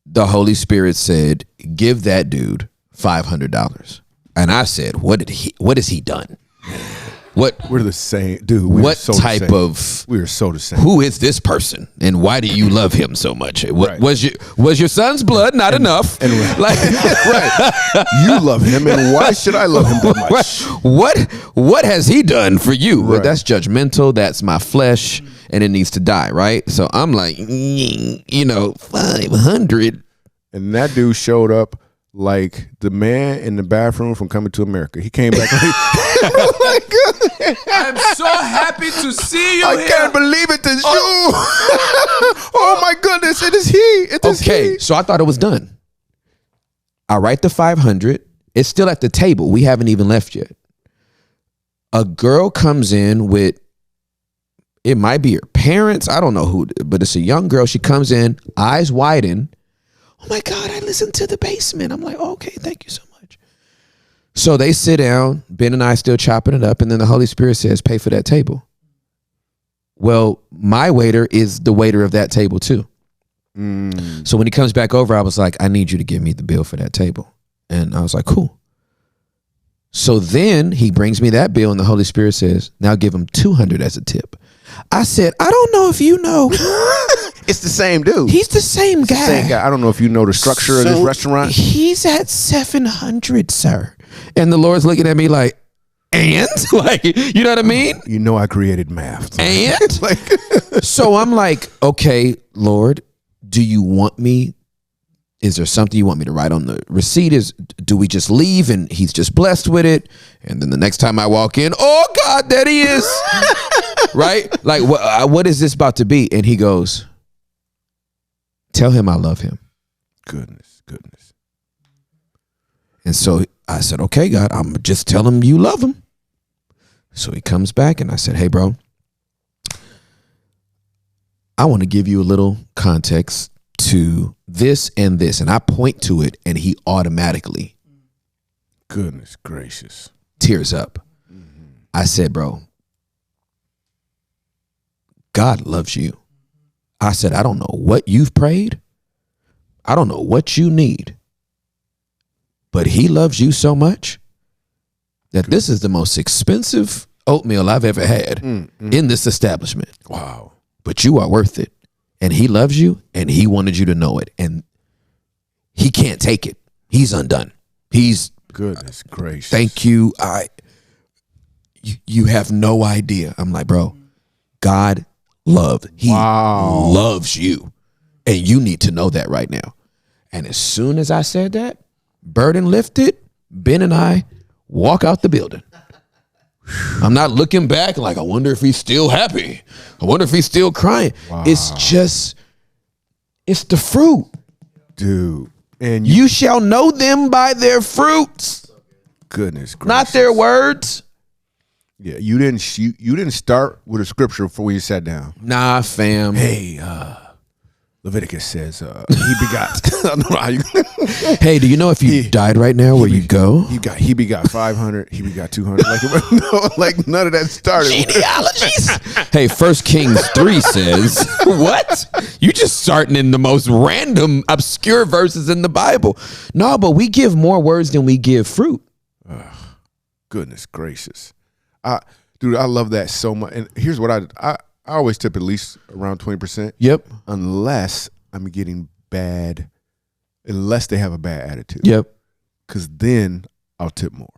the Holy Spirit said, "Give that dude $500." And I said, what has he done? We're the same, dude. We What are so type the same. of We are so the same. who is this person and why do you love him so much? Right. Was your son's blood not enough? And like right, you love him, and why should I love him that much? what has he done for you? Well, Right. that's judgmental. That's my flesh, and it needs to die, right? So I'm like, 500. And that dude showed up like the man in the bathroom from Coming to America. He came back like, I'm so happy to see you I can't believe it is you. Oh my goodness, it is he. It is Okay, he. so I thought it was done. I write the 500. It's still at the table. We haven't even left yet. A girl comes in with, it might be her parents. I don't know who, but it's a young girl. She comes in, eyes widen. Oh my God, I listened to The Basement. I'm like, okay, thank you so much. So they sit down, Ben and I still chopping it up, and then the Holy Spirit says, pay for that table. Well, my waiter is the waiter of that table too. So when he comes back over, I was like, I need you to give me the bill for that table. And I was like, cool. So then he brings me that bill and the Holy Spirit says, now give him 200 as a tip. I said, I don't know if you know. It's the same dude. He's the same guy. Same guy. I don't know if you know the structure of this So restaurant. He's at 700, sir. And the Lord's looking at me like, and? Like, you know what I mean? You know I created math. And? Like, So I'm like, okay, Lord, do you want me? Is there something you want me to write on the receipt? Do we just leave and he's just blessed with it? And then the next time I walk in, oh God, there he is. Right? Like, what is this about to be? And he goes, tell him I love him. goodness. And so I said, okay, God, I'm just tell him you love him. So he comes back and I said, hey, bro, I want to give you a little context to this and this. And I point to it and he automatically Goodness gracious. tears up. I said, bro, God loves you. I said, I don't know what you've prayed. I don't know what you need. But he loves you so much that this is the most expensive oatmeal I've ever had in this establishment. Wow. But you are worth it. And he loves you and he wanted you to know it. And he can't take it. He's undone. He's Goodness gracious. thank you. You have no idea. I'm like, bro, God loves you. And you need to know that right now. And as soon as I said that, burden lifted, Ben and I walk out the building. I'm not looking back like, I wonder if he's still happy. I wonder if he's still crying. It's the fruit. Dude. And You shall know them by their fruits, goodness gracious. not their words. Yeah, you didn't start with a scripture before you sat down. Nah, fam. Hey, Leviticus says he begot. I don't know how you. Hey, do you know if you died right now where you go? He begot 500. He begot 200. Like no, like none of that started. Genealogies. Hey, 1 Kings 3 says, what? You just starting in the most random, obscure verses in the Bible. No, but we give more words than we give fruit. Goodness gracious. Dude, I love that so much. And here's what I always tip at least around 20%. Yep. Unless I'm getting bad, unless they have a bad attitude. Yep. because then I'll tip more.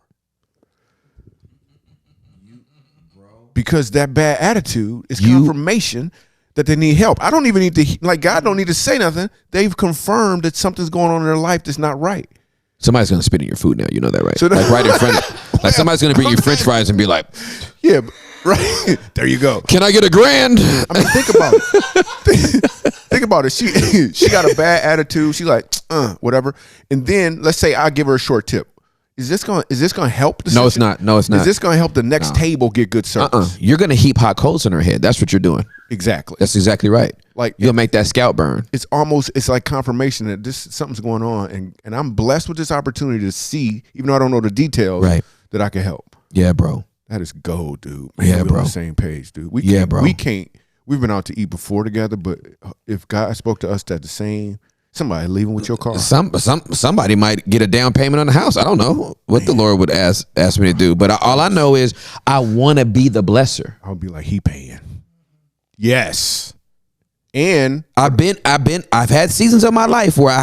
Because that bad attitude is confirmation that they need help. I don't even need to, like, God don't need to say nothing. They've confirmed that something's going on in their life that's not right. Somebody's gonna spit in your food now. You know that, right? So like right in front of, like somebody's gonna bring you French fries and be like, Yeah, right. There you go. "Can I get $1,000?" I mean, think about it. Think about it. She got a bad attitude. She like, whatever. And then let's say I give her a short tip. Is this gonna help? No, it's not. No, it's not. Is this gonna help the next table get good service? You're gonna heap hot coals in her head. That's what you're doing. Exactly. That's exactly right. Like, you'll make that scalp burn. It's like confirmation that something's going on, and I'm blessed with this opportunity to see, even though I don't know the details, Right. that I can help. Yeah, bro. That is gold, dude. Man, Yeah, we're bro. on the same page, dude. Bro. We can't. We've been out to eat before together, but if God spoke to us that the same, somebody leaving with your car. Somebody might get a down payment on the house. I don't know what the Lord would ask me to do, but all I know is I want to be the blesser. I'll be like, he paying. Yes. And I've had seasons of my life where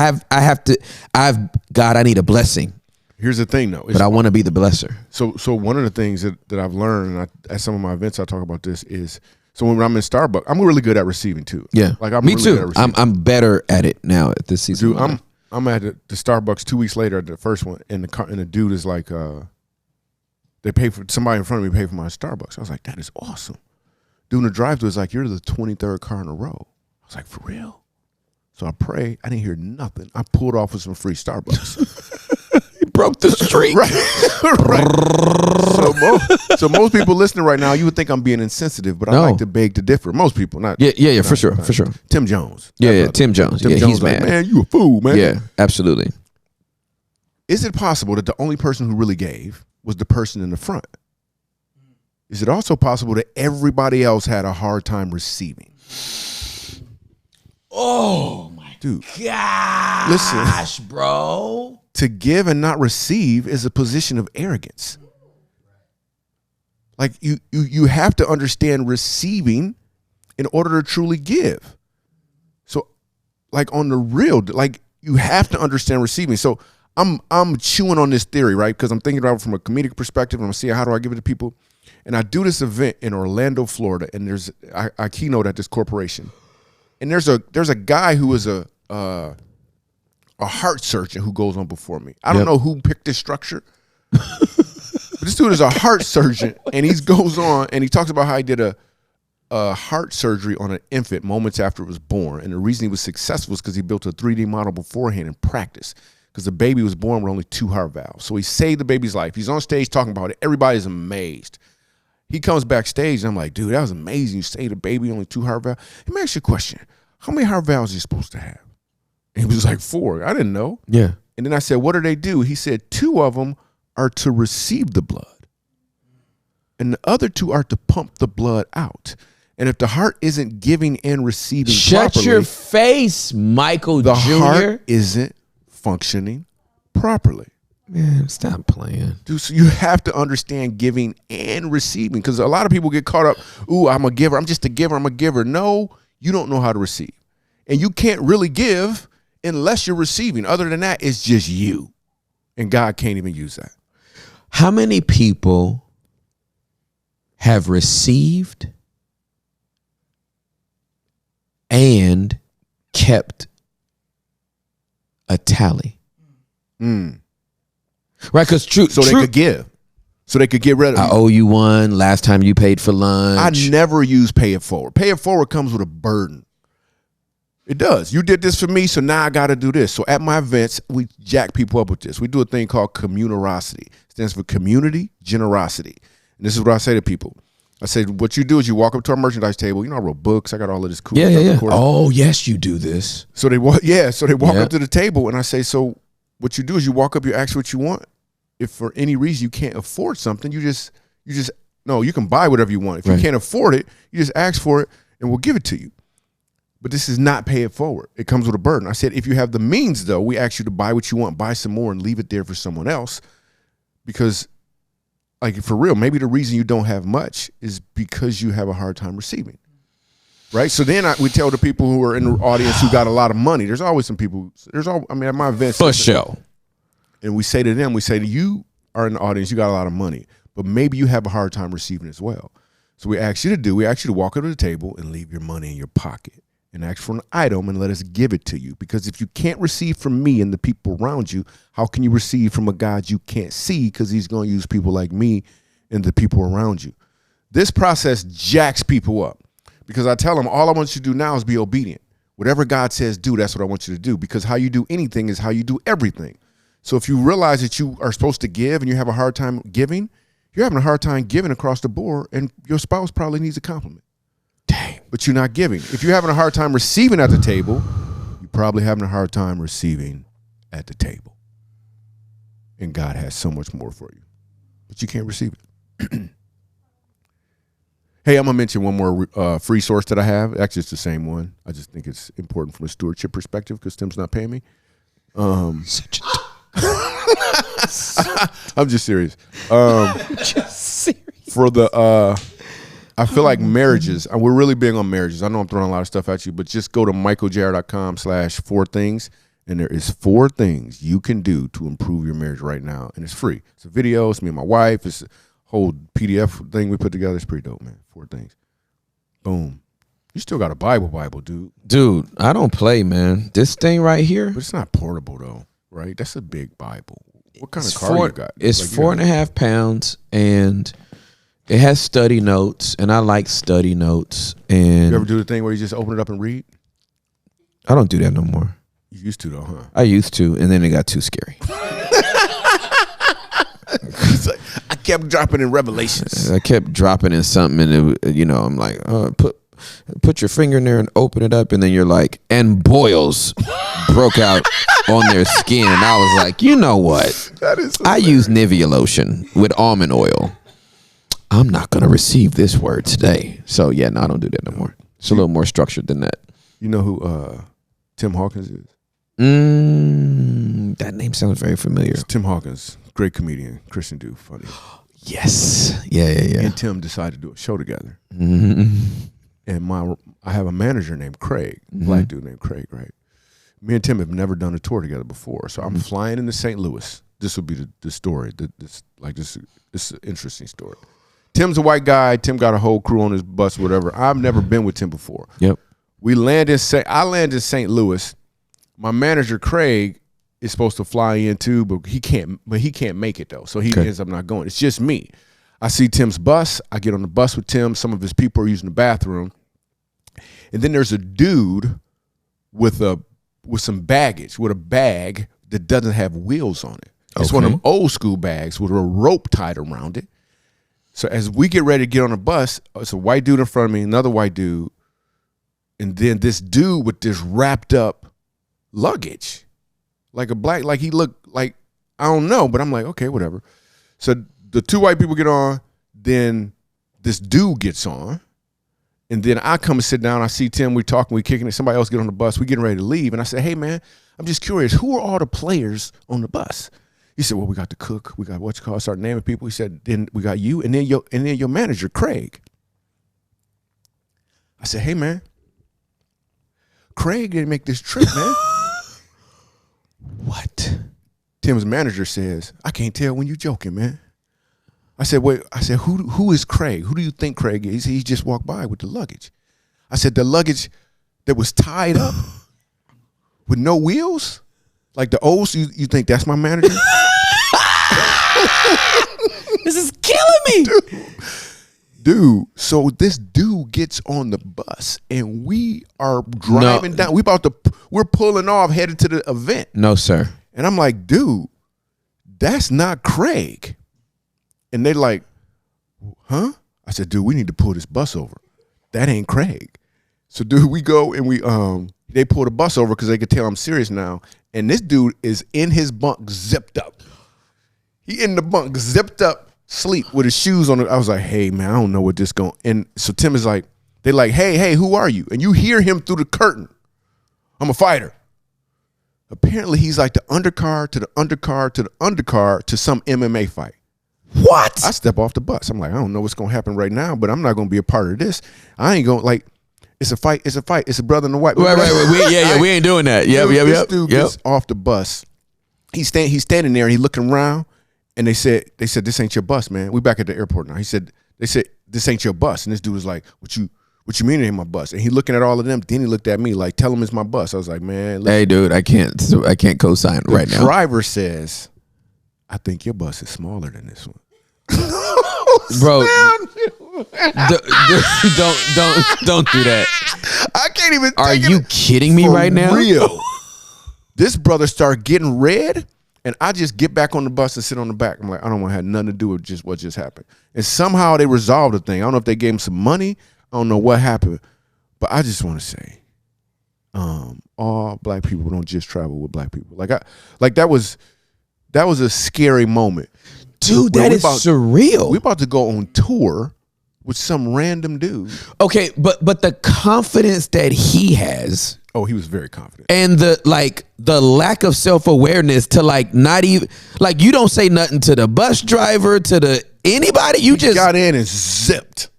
God, I need a blessing, here's the thing, though. but I want to be the blesser. So one of the things that I've learned, and at some of my events I talk about this, is so when I'm in Starbucks, I'm really good at receiving too. Yeah, like I'm me really too. Good at receiving. I'm better at it now at this season. Dude, I'm at the Starbucks 2 weeks later at the first one, and the dude is like, they pay for somebody in front of me paid for my Starbucks. I was like, that is awesome. Dude in the drive-thru is like, you're the 23rd car in a row. I was like, for real? So I prayed. I didn't hear nothing. I pulled off with some free Starbucks. He broke the streak. Right. So most people listening right now, you would think I'm being insensitive, but I like to beg to differ. Most people, not. Yeah, for sure. Tim Jones. Yeah, Tim Jones. Tim yeah, Jones he's like, mad. man, you a fool, man. Yeah, absolutely. Is it possible that the only person who really gave was the person in the front? Is it also possible that everybody else had a hard time receiving? Oh my Dude, gosh, listen, bro. To give and not receive is a position of arrogance. Like you have to understand receiving in order to truly give. So, like on the real, like you have to understand receiving. So I'm chewing on this theory, right? Because I'm thinking about it from a comedic perspective, and I'm seeing how do I give it to people. And I do this event in Orlando, Florida, and I keynote at this corporation. And there's a guy who is a heart surgeon who goes on before me. I don't know who picked this structure, but this dude is a heart surgeon, and he goes on and he talks about how he did a heart surgery on an infant moments after it was born. And the reason he was successful is because he built a 3D model beforehand in practice, because the baby was born with only 2 heart valves. So he saved the baby's life. He's on stage talking about it. Everybody's amazed. He comes backstage, and I'm like, dude, that was amazing. You saved the baby, only 2 heart valves. Let me ask you a question. How many heart valves are you supposed to have? And he was like, 4. I didn't know. Yeah. And then I said, what do they do? He said, 2 of them are to receive the blood, and the other 2 are to pump the blood out. And if the heart isn't giving and receiving Shut properly, your face, Michael the Jr. heart isn't functioning properly. Man, stop playing. Dude, so you have to understand giving and receiving, because a lot of people get caught up, ooh, I'm a giver. I'm just a giver. I'm a giver. No, you don't know how to receive. And you can't really give unless you're receiving. Other than that, it's just you. And God can't even use that. How many people have received and kept a tally? Right, because They could give. So they could get rid of I it. owe you one. Last time you paid for lunch. I never use pay it forward. Pay it forward comes with a burden. It does. You did this for me, so now I got to do this. So at my events, we jack people up with this. We do a thing called communerosity. It stands for community generosity. And this is what I say to people. I say, what you do is you walk up to our merchandise table. You know, I wrote books. I got all of this cool stuff. Yeah. Oh, yes, you do this. So they walk Yeah. up to the table, and I say, so what you do is you walk up, you ask what you want. If for any reason you can't afford something, you can buy whatever you want. If you can't afford it, you just ask for it, and we'll give it to you. But this is not pay it forward. It comes with a burden. I said, if you have the means, though, we ask you to buy what you want, buy some more, and leave it there for someone else. Because, like, for real, maybe the reason you don't have much is because you have a hard time receiving. Right? So then we tell the people who are in the audience who got a lot of money. There's always some people. At my events. For sure. And we say to them, you are in the audience, you got a lot of money, but maybe you have a hard time receiving as well. So we ask you to walk up to the table and leave your money in your pocket and ask for an item and let us give it to you. Because if you can't receive from me and the people around you, how can you receive from a God you can't see? Because he's going to use people like me and the people around you. This process jacks people up because I tell them all I want you to do now is be obedient. Whatever God says do, that's what I want you to do, because how you do anything is how you do everything. So if you realize that you are supposed to give and you have a hard time giving, you're having a hard time giving across the board, and your spouse probably needs a compliment. Dang. But you're not giving. If you're having a hard time receiving at the table, you're probably having a hard time receiving at the table. And God has so much more for you, but you can't receive it. Hey, I'm going to mention one more free source that I have. Actually, it's the same one. I just think it's important from a stewardship perspective because Tim's not paying me. Such I'm just serious. just serious. For the, I feel like marriages, and we're really big on marriages. I know I'm throwing a lot of stuff at you, but just go to michaeljr.com/4things, and there is 4 things you can do to improve your marriage right now, and it's free. It's a video. It's me and my wife. It's a whole PDF thing we put together. It's pretty dope, man. 4 things. Boom. You still got a Bible, dude. Dude, I don't play, man. This thing right here. But it's not portable, though, right? That's a big Bible. What kind of car you got? It's Like, 4.5 pounds, and it has study notes, and I like study notes. And You ever do the thing where you just open it up and read? I don't do that no more. You used to, though, huh? I used to, and then it got too scary. It's like, I kept dropping in Revelations. I kept dropping in something, and it, I'm like, put your finger in there and open it up, and then you're like, and boils broke out on their skin, and I was like, you know what? That is I use Nivea lotion with almond oil. I'm not gonna receive this word today. So yeah, no, I don't do that no more. It's a little more structured than that. You know who Tim Hawkins is? That name sounds very familiar. It's Tim Hawkins, great comedian, Christian dude, funny. Yes. Yeah. And Tim decided to do a show together. Mm-hmm. And I have a manager named Craig, black dude named Craig, right? Me and Tim have never done a tour together before. So I'm flying into St. Louis. This will be the story. This is an interesting story. Tim's a white guy. Tim got a whole crew on his bus, whatever. I've never been with Tim before. Yep. I land in St. Louis. My manager Craig is supposed to fly in too, but he can't make it though. So he ends up not going. It's just me. I see Tim's bus. I get on the bus with Tim. Some of his people are using the bathroom. And then there's a dude with some baggage, with a bag that doesn't have wheels on it. It's one of them old school bags with a rope tied around it. So as we get ready to get on the bus, it's a white dude in front of me, another white dude, and then this dude with this wrapped up luggage, like he looked like, I don't know, but I'm like, okay, whatever. So the 2 white people get on, then this dude gets on, and then I come and sit down. I see Tim, we talking, we kicking it. Somebody else get on the bus. We getting ready to leave, and I said, hey man, I'm just curious, who are all the players on the bus? He said, well, we got the cook, we got what you call, start naming people. He said, then we got you, and then your manager, Craig. I said, hey man, Craig didn't make this trip, man. What? Tim's manager says, I can't tell when you joking, man. I said, wait, who is Craig? Who do you think Craig is? He just walked by with the luggage. I said, the luggage that was tied up with no wheels? Like the old, so you think that's my manager? This is killing me. Dude, so this dude gets on the bus and we are driving down. We're pulling off, headed to the event. No, sir. And I'm like, dude, that's not Craig. And they like, huh? I said, dude, we need to pull this bus over. That ain't Craig. So dude, we go and they pull the bus over because they could tell I'm serious now. And this dude is in his bunk zipped up. He in the bunk zipped up, sleep with his shoes on. I was like, hey man, I don't know what this going. And so Tim is like, they like, hey, who are you? And you hear him through the curtain. I'm a fighter. Apparently he's like the undercard to the undercard to the undercard to some MMA fight. What? I step off the bus. I'm like, I don't know what's going to happen right now, but I'm not going to be a part of this. I ain't going to like, it's a fight. It's a fight. It's a brother and a white. Right. We ain't doing that. Yep. This dude gets off the bus he's standing there and he looking around, and they said this ain't your bus, man. We back at the airport now. They said this ain't your bus, and this dude was like, what you mean it ain't my bus? And he looking at all of them. Then he looked at me like, tell him it's my bus. I was like, man, listen. Hey, dude, I can't co-sign right now. The driver says, I think your bus is smaller than this one. Bro, don't do that. I can't even. Are you kidding me right now? Real. This brother started getting red, and I just get back on the bus and sit on the back. I'm like, I don't want to have nothing to do with just what just happened. And somehow they resolved the thing. I don't know if they gave him some money. I don't know what happened, but I just want to say, all black people don't just travel with black people. Like that was a scary moment. Dude, that is surreal. We about to go on tour with some random dude. Okay, but the confidence that he has. Oh, he was very confident. And the lack of self-awareness to not even you don't say nothing to the bus driver, to anybody. You just got in and zipped.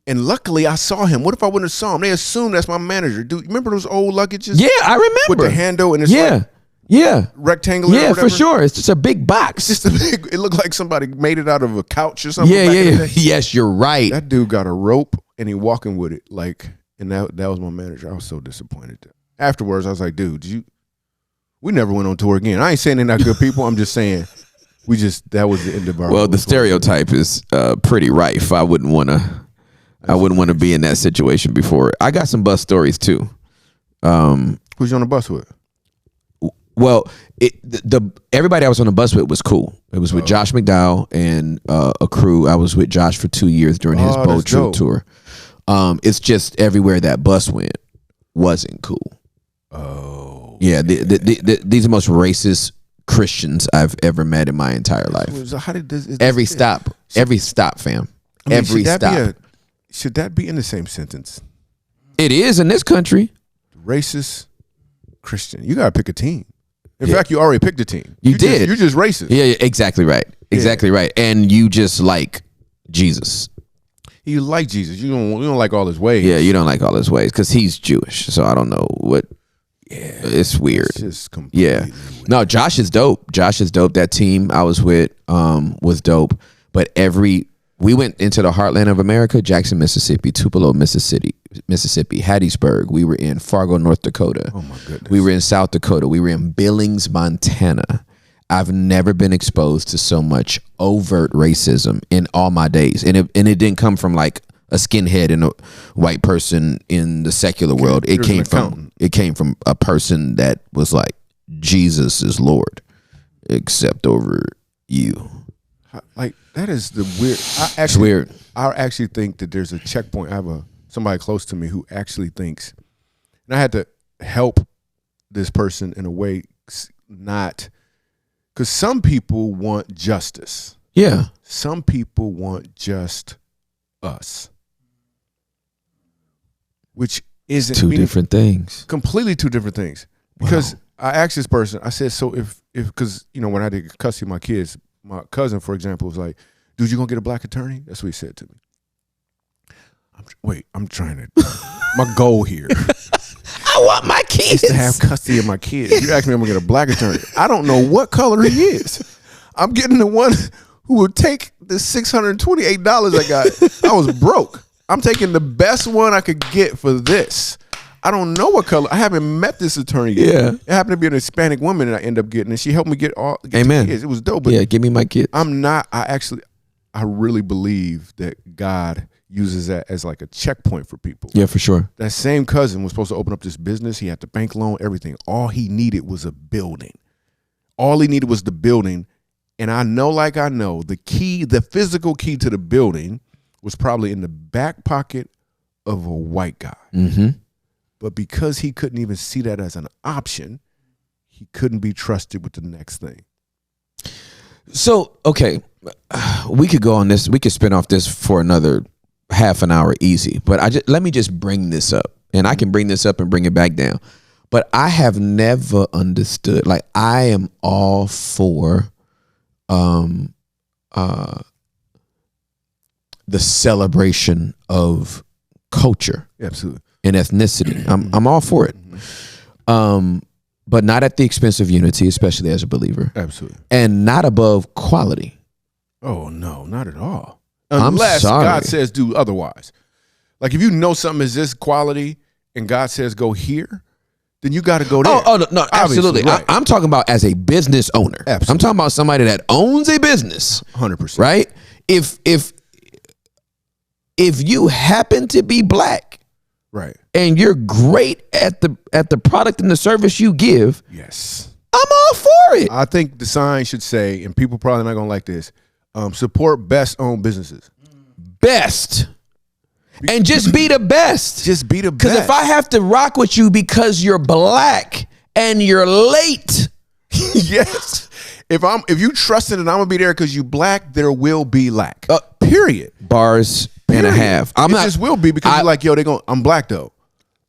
And luckily I saw him. What if I wouldn't have saw him? They assumed that's my manager. Dude, remember those old luggages? Yeah, I remember. With the handle and it's rectangular. Yeah, or whatever. for sure. It's just a big box. It's just it looked like somebody made it out of a couch or something. Yeah. Yes, you're right. That dude got a rope and he walking with it and that was my manager. I was so disappointed. Afterwards, I was like, dude, we never went on tour again. I ain't saying they're not good people. I'm just saying that was the end of our. Well, the stereotype is pretty rife. I wouldn't want to be in that situation before. I got some bus stories too. Who's you on the bus with? Well, everybody I was on the bus with was cool. It was with Josh McDowell and a crew. I was with Josh for 2 years during his Boat Trip tour. It's just everywhere that bus went wasn't cool. Oh, yeah. These are the most racist Christians I've ever met in my entire life. So how did this? Every stop, fam. I mean, every stop. Should that be in the same sentence? It is in this country. Racist Christian. You gotta pick a team. In fact, you already picked a team. You did. You're just racist. Yeah, exactly right. Exactly right. And you just like Jesus. You like Jesus. You don't like all his ways. Yeah, you don't like all his ways because he's Jewish. So I don't know what. Yeah, it's weird. It's just completely weird. No, Josh is dope. That team I was with was dope. But we went into the heartland of America: Jackson, Mississippi; Tupelo, Mississippi; Hattiesburg. We were in Fargo, North Dakota. Oh my goodness. We were in South Dakota. We were in Billings, Montana. I've never been exposed to so much overt racism in all my days, and it didn't come from like a skinhead and a white person in the secular world. It came from a person that was like, Jesus is Lord, except over you. Like that is the weird. It's weird. I actually think that there's a checkpoint. I have somebody close to me who actually thinks, and I had to help this person in a way, not. Because some people want justice. Yeah. Some people want just us. Which isn't two different things. Completely two different things. Because I asked this person, I said, so if because when I did custody of my kids, my cousin, for example, was like, dude, you gonna get a black attorney? That's what he said to me. I'm trying to my goal here. I want my kids to have custody of my kids. You ask me, I'm gonna get a black attorney. I don't know what color he is. I'm getting the one who will take the $628 I got. I was broke. I'm taking the best one I could get for this. I don't know what color. I haven't met this attorney yet. Yeah. It happened to be an Hispanic woman that I ended up getting, and she helped me get Amen. Kids. It was dope. But yeah, give me my kids. I really believe that God uses that as like a checkpoint for people. Yeah, for sure. That same cousin was supposed to open up this business. He had the bank loan, everything. All he needed was a building. All he needed was the building. And I know the key, the physical key to the building was probably in the back pocket of a white guy. Mm-hmm. But because he couldn't even see that as an option, he couldn't be trusted with the next thing. So, okay, we could go on this. We could spin off this for another half an hour easy. But let me just bring this up. And I can bring this up and bring it back down. But I have never understood. Like, I am all for the celebration of culture. Absolutely. And ethnicity. I'm all for it. but not at the expense of unity, especially as a believer. Absolutely. And not above quality. Oh, no, not at all. I'm Unless sorry. God says do otherwise. Like if you know something is this quality and God says go here, then you got to go there. Oh, no, absolutely. Right. I'm talking about as a business owner. Absolutely. I'm talking about somebody that owns a business. 100%. Right? If you happen to be black Right. and you're great at the product and the service you give, Yes. I'm all for it. I think the sign should say, and people probably not going to like this, support best owned businesses. Best. And just be the best. Just be the Because best. if I have to rock with you because you're black and you're late, yes. If you trusted that I'm gonna be there because you black, there will be lack. Period. bars and a half. It just will be because you're like, yo, I'm black though.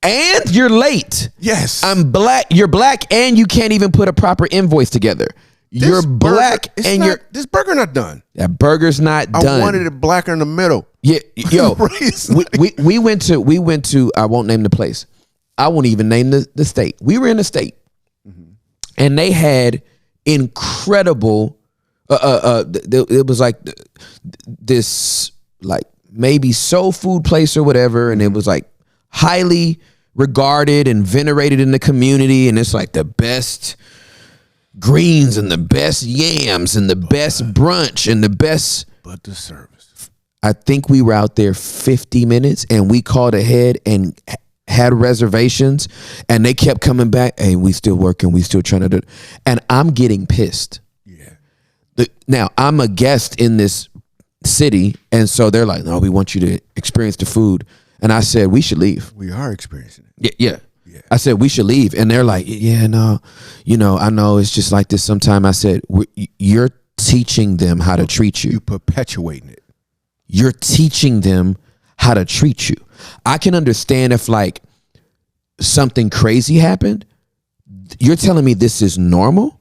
And you're late. Yes. I'm black. You're black and you can't even put a proper invoice together. You're black and this burger not done. That burger's not done. I wanted it blacker in the middle. Yeah, yo, Right. we went to. I won't name the place. I won't even name the state. We were in the state, and they had incredible. It was like this, like maybe soul food place or whatever, and it was like highly regarded and venerated in the community, and it's like the best greens and the best yams and the best brunch and the best. But the service. I think we were out there 50 minutes and we called ahead and had reservations and they kept coming back. Hey, we still working. We still trying to do. And I'm getting pissed. Yeah. Now I'm a guest in this city. And so they're like, no, we want you to experience the food. And I said, we should leave. We are experiencing it. Yeah. I said, we should leave. And they're like, yeah, no, I know it's just like this sometime. I said, you're teaching them how to treat you. You perpetuating it. You're teaching them how to treat you. I can understand if like something crazy happened. You're telling me this is normal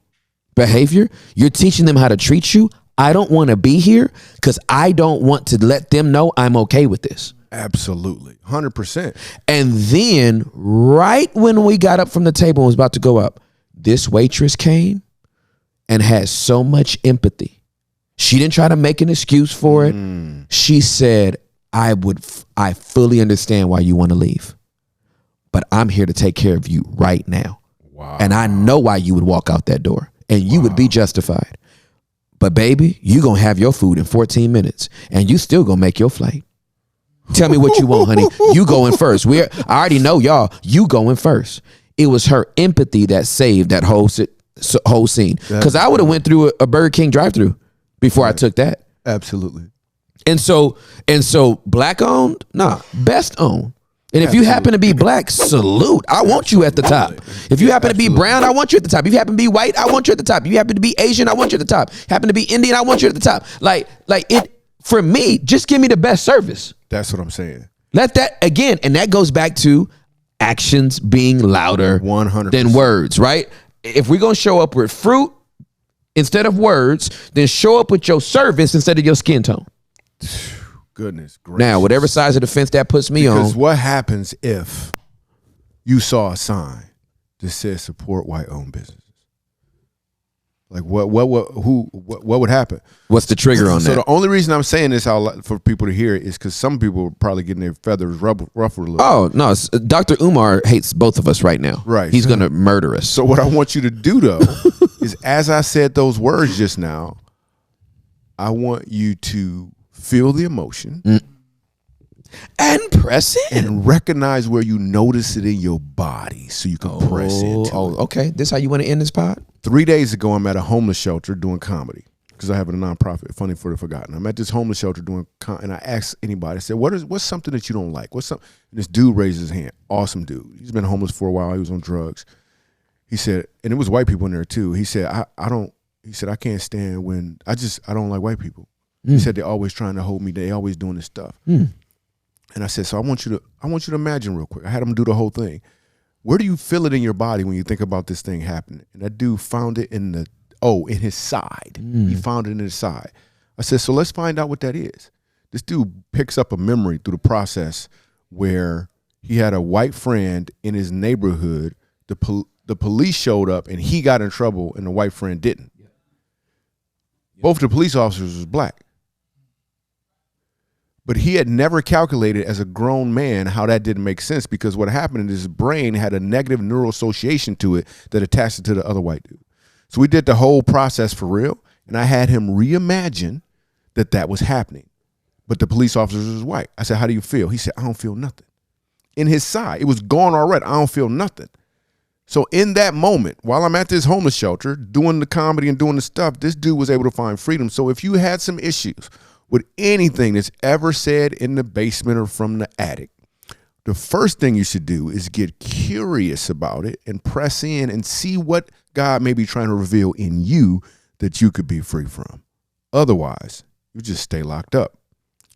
behavior. You're teaching them how to treat you. I don't want to be here because I don't want to let them know I'm okay with this. Absolutely. 100%. And then right when we got up from the table and was about to go up, this waitress came and had so much empathy. She didn't try to make an excuse for it. She said, I fully understand why you want to leave, but I'm here to take care of you right now. Wow. And I know why you would walk out that door and you would be justified. But baby, you going to have your food in 14 minutes and you still going to make your flight. Tell me what you want, honey. You going first. I already know y'all. You going first. It was her empathy that saved that whole scene. Because I would have went through a Burger King drive-thru before I took that. Absolutely. And so black owned, best owned. And if you happen to be black, salute. I want you at the top. If you happen to be brown, I want you at the top. If you happen to be white, I want you at the top. If you happen to be Asian, I want you at the top. Happen to be Indian, I want you at the top. Like it for me, just give me the best service. That's what I'm saying. Let that again, and that goes back to actions being louder 100% than words, right? If we're gonna show up with fruit instead of words, then show up with your service instead of your skin tone. Goodness gracious. Now, whatever size of the fence that puts me Because on. what happens if you saw a sign that says support white-owned businesses? Like what would happen? What's the trigger on So that? the only reason I'm saying this for people to hear is because some people are probably getting their feathers ruffled a little. Oh no, Dr. Umar hates both of us right now. Right. He's gonna murder us. So what I want you to do though is, as I said those words just now, I want you to feel the emotion and press it and recognize where you notice it in your body, so you can press into it. Okay. This how you want to end this pod? 3 days ago, I'm at a homeless shelter doing comedy because I have a nonprofit, Funny for the Forgotten. I'm at this homeless shelter doing and I asked anybody, I said, what's something that you don't like? And this dude raised his hand. Awesome dude. He's been homeless for a while. He was on drugs. He said, and it was white people in there too. He said, I can't stand when I don't like white people. He said, they're always trying to hold me. They always doing this stuff. And I said, so I want you to imagine real quick. I had him do the whole thing. Where do you feel it in your body when you think about this thing happening? And that dude found it in his side. He found it in his side. I said, so let's find out what that is. This dude picks up a memory through the process where he had a white friend in his neighborhood. the police showed up and he got in trouble and the white friend didn't. Both the police officers was black. But he had never calculated as a grown man how that didn't make sense, because what happened is his brain had a negative neural association to it that attached it to the other white dude. So we did the whole process for real, and I had him reimagine that was happening. But the police officers was white. I said, how do you feel? He said, I don't feel nothing. In his side, it was gone already. I don't feel nothing. So in that moment, while I'm at this homeless shelter doing the comedy and doing the stuff, this dude was able to find freedom. So if you had some issues with anything that's ever said in the basement or from the attic, the first thing you should do is get curious about it and press in and see what God may be trying to reveal in you that you could be free from. Otherwise, you just stay locked up.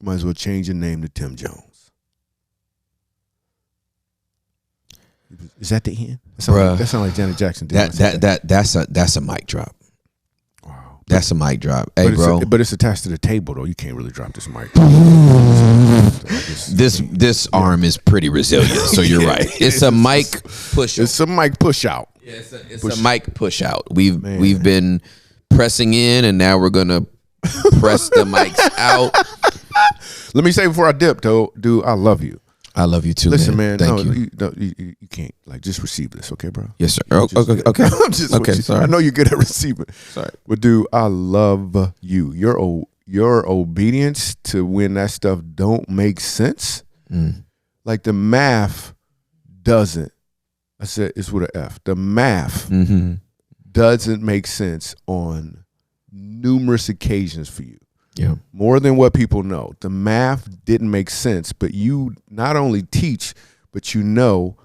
Might as well change your name to Tim Jones. Is that the end? That sounds like Janet Jackson. That's a mic drop. Wow. That's a mic drop. Hey, bro. But it's attached to the table, though. You can't really drop this mic. This arm is pretty resilient, so you're right. It's a mic push. It's a mic push out. Yeah, it's a mic push out. We've been pressing in, and now we're gonna press the mics out. Let me say before I dip, though, dude, I love you. I love you too. Listen, man. Thank you can't just receive this, okay, bro? Yes, sir. Okay. I'm just okay. Sorry. I know you're good at receiving. Sorry, but dude, I love you. Your obedience to when that stuff don't make sense, like the math doesn't. I said it's with an F. The math doesn't make sense on numerous occasions for you. Yeah. More than what people know. The math didn't make sense, but you not only teach, but you know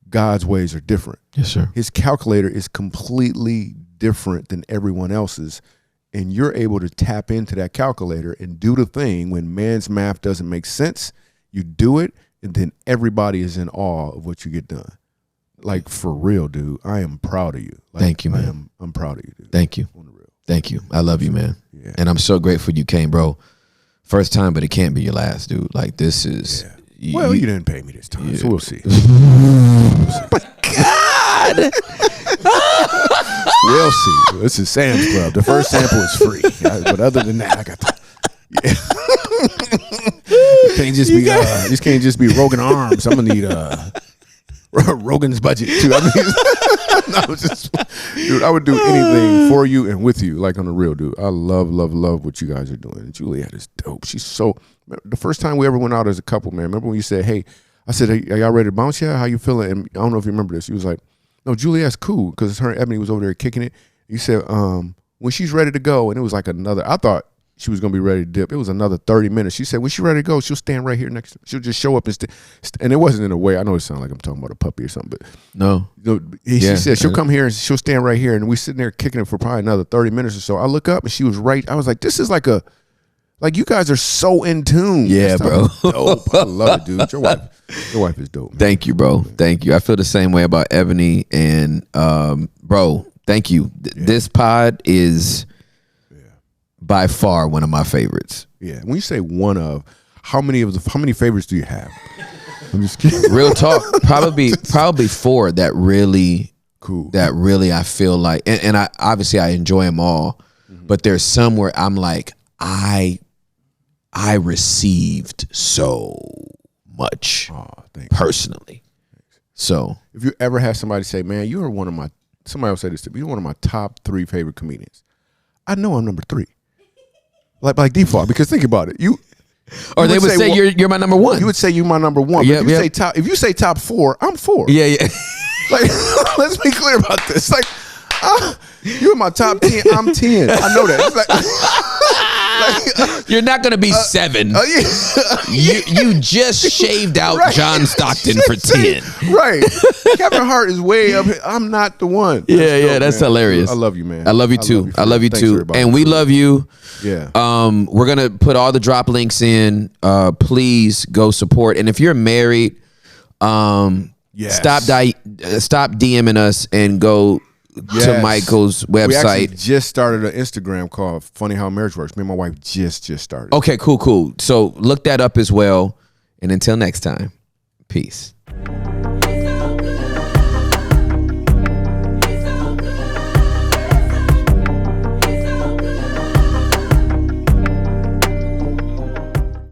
God's ways are different. Yes, sir. His calculator is completely different than everyone else's, and you're able to tap into that calculator and do the thing when man's math doesn't make sense. You do it, and then everybody is in awe of what you get done. Like, for real, dude, I am proud of you. Like, thank you, man. I'm proud of you, dude. Thank you. On the real. Thank you. I love you, man. Yeah. And I'm so grateful you came, bro. First time, but it can't be your last, dude. Like, this is. Yeah. You didn't pay me this time, so we'll see. But God! We'll see. This is Sam's Club. The first sample is free. But other than that, I got the. Yeah. This can't just be Rogan Arms. I'm going to need Rogan's budget, too. I mean, no, dude, I would do anything for you and with you, like on the real, dude. I love what you guys are doing. And Juliet is dope. She's so. The first time we ever went out as a couple, man. Remember when you said, "Hey," I said, "Hey, are y'all ready to bounce yet? How you feeling?" And I don't know if you remember this. He was like, "No, Juliet's cool," because her and Ebony was over there kicking it. You said, "When she's ready to go," and it was like another. I thought she was gonna be ready to dip. It was another 30 minutes. She said, when she's ready to go, she'll stand right here next to me. She'll just show up and and it wasn't in a way. I know it sounds like I'm talking about a puppy or something, but no. She said she'll come here and she'll stand right here, and we sitting there kicking it for probably another 30 minutes or so. I look up and she was right. I was like, this is like you guys are so in tune. Yeah, bro. Dope. I love it, dude. Your wife is dope, man. Thank you, bro. Thank you. I feel the same way about Ebony, and bro, thank you. This pod is by far one of my favorites. Yeah. When you say one of, how many favorites do you have? I'm just kidding. Real talk. Probably 4 that really cool. That really I feel like, and I obviously I enjoy them all, but there's some where I'm like, I received so much personally. So if you ever had somebody say, man, you are somebody else said this to me, you're one of my top 3 favorite comedians, I know I'm number 3. Like by default, because think about it. They would say you're my number 1. You would say you're my number 1. Yeah, if you say top 4, I'm 4. Yeah. Like, let's be clear about this. Like, you're my top 10. I'm 10. I know that. It's you're not gonna be 7. You just shaved out John Stockton for 10. Right. Kevin Hart is way up here. I'm not the one. That's hilarious. I love you, man. I love you too. I love you too. And we love you. Yeah. We're gonna put all the drop links in. Please go support. And if you're married, stop DMing us and go to Michael's website. We actually just started an Instagram called Funny How Marriage Works. Me and my wife just started. Okay, cool. So look that up as well. And until next time, peace.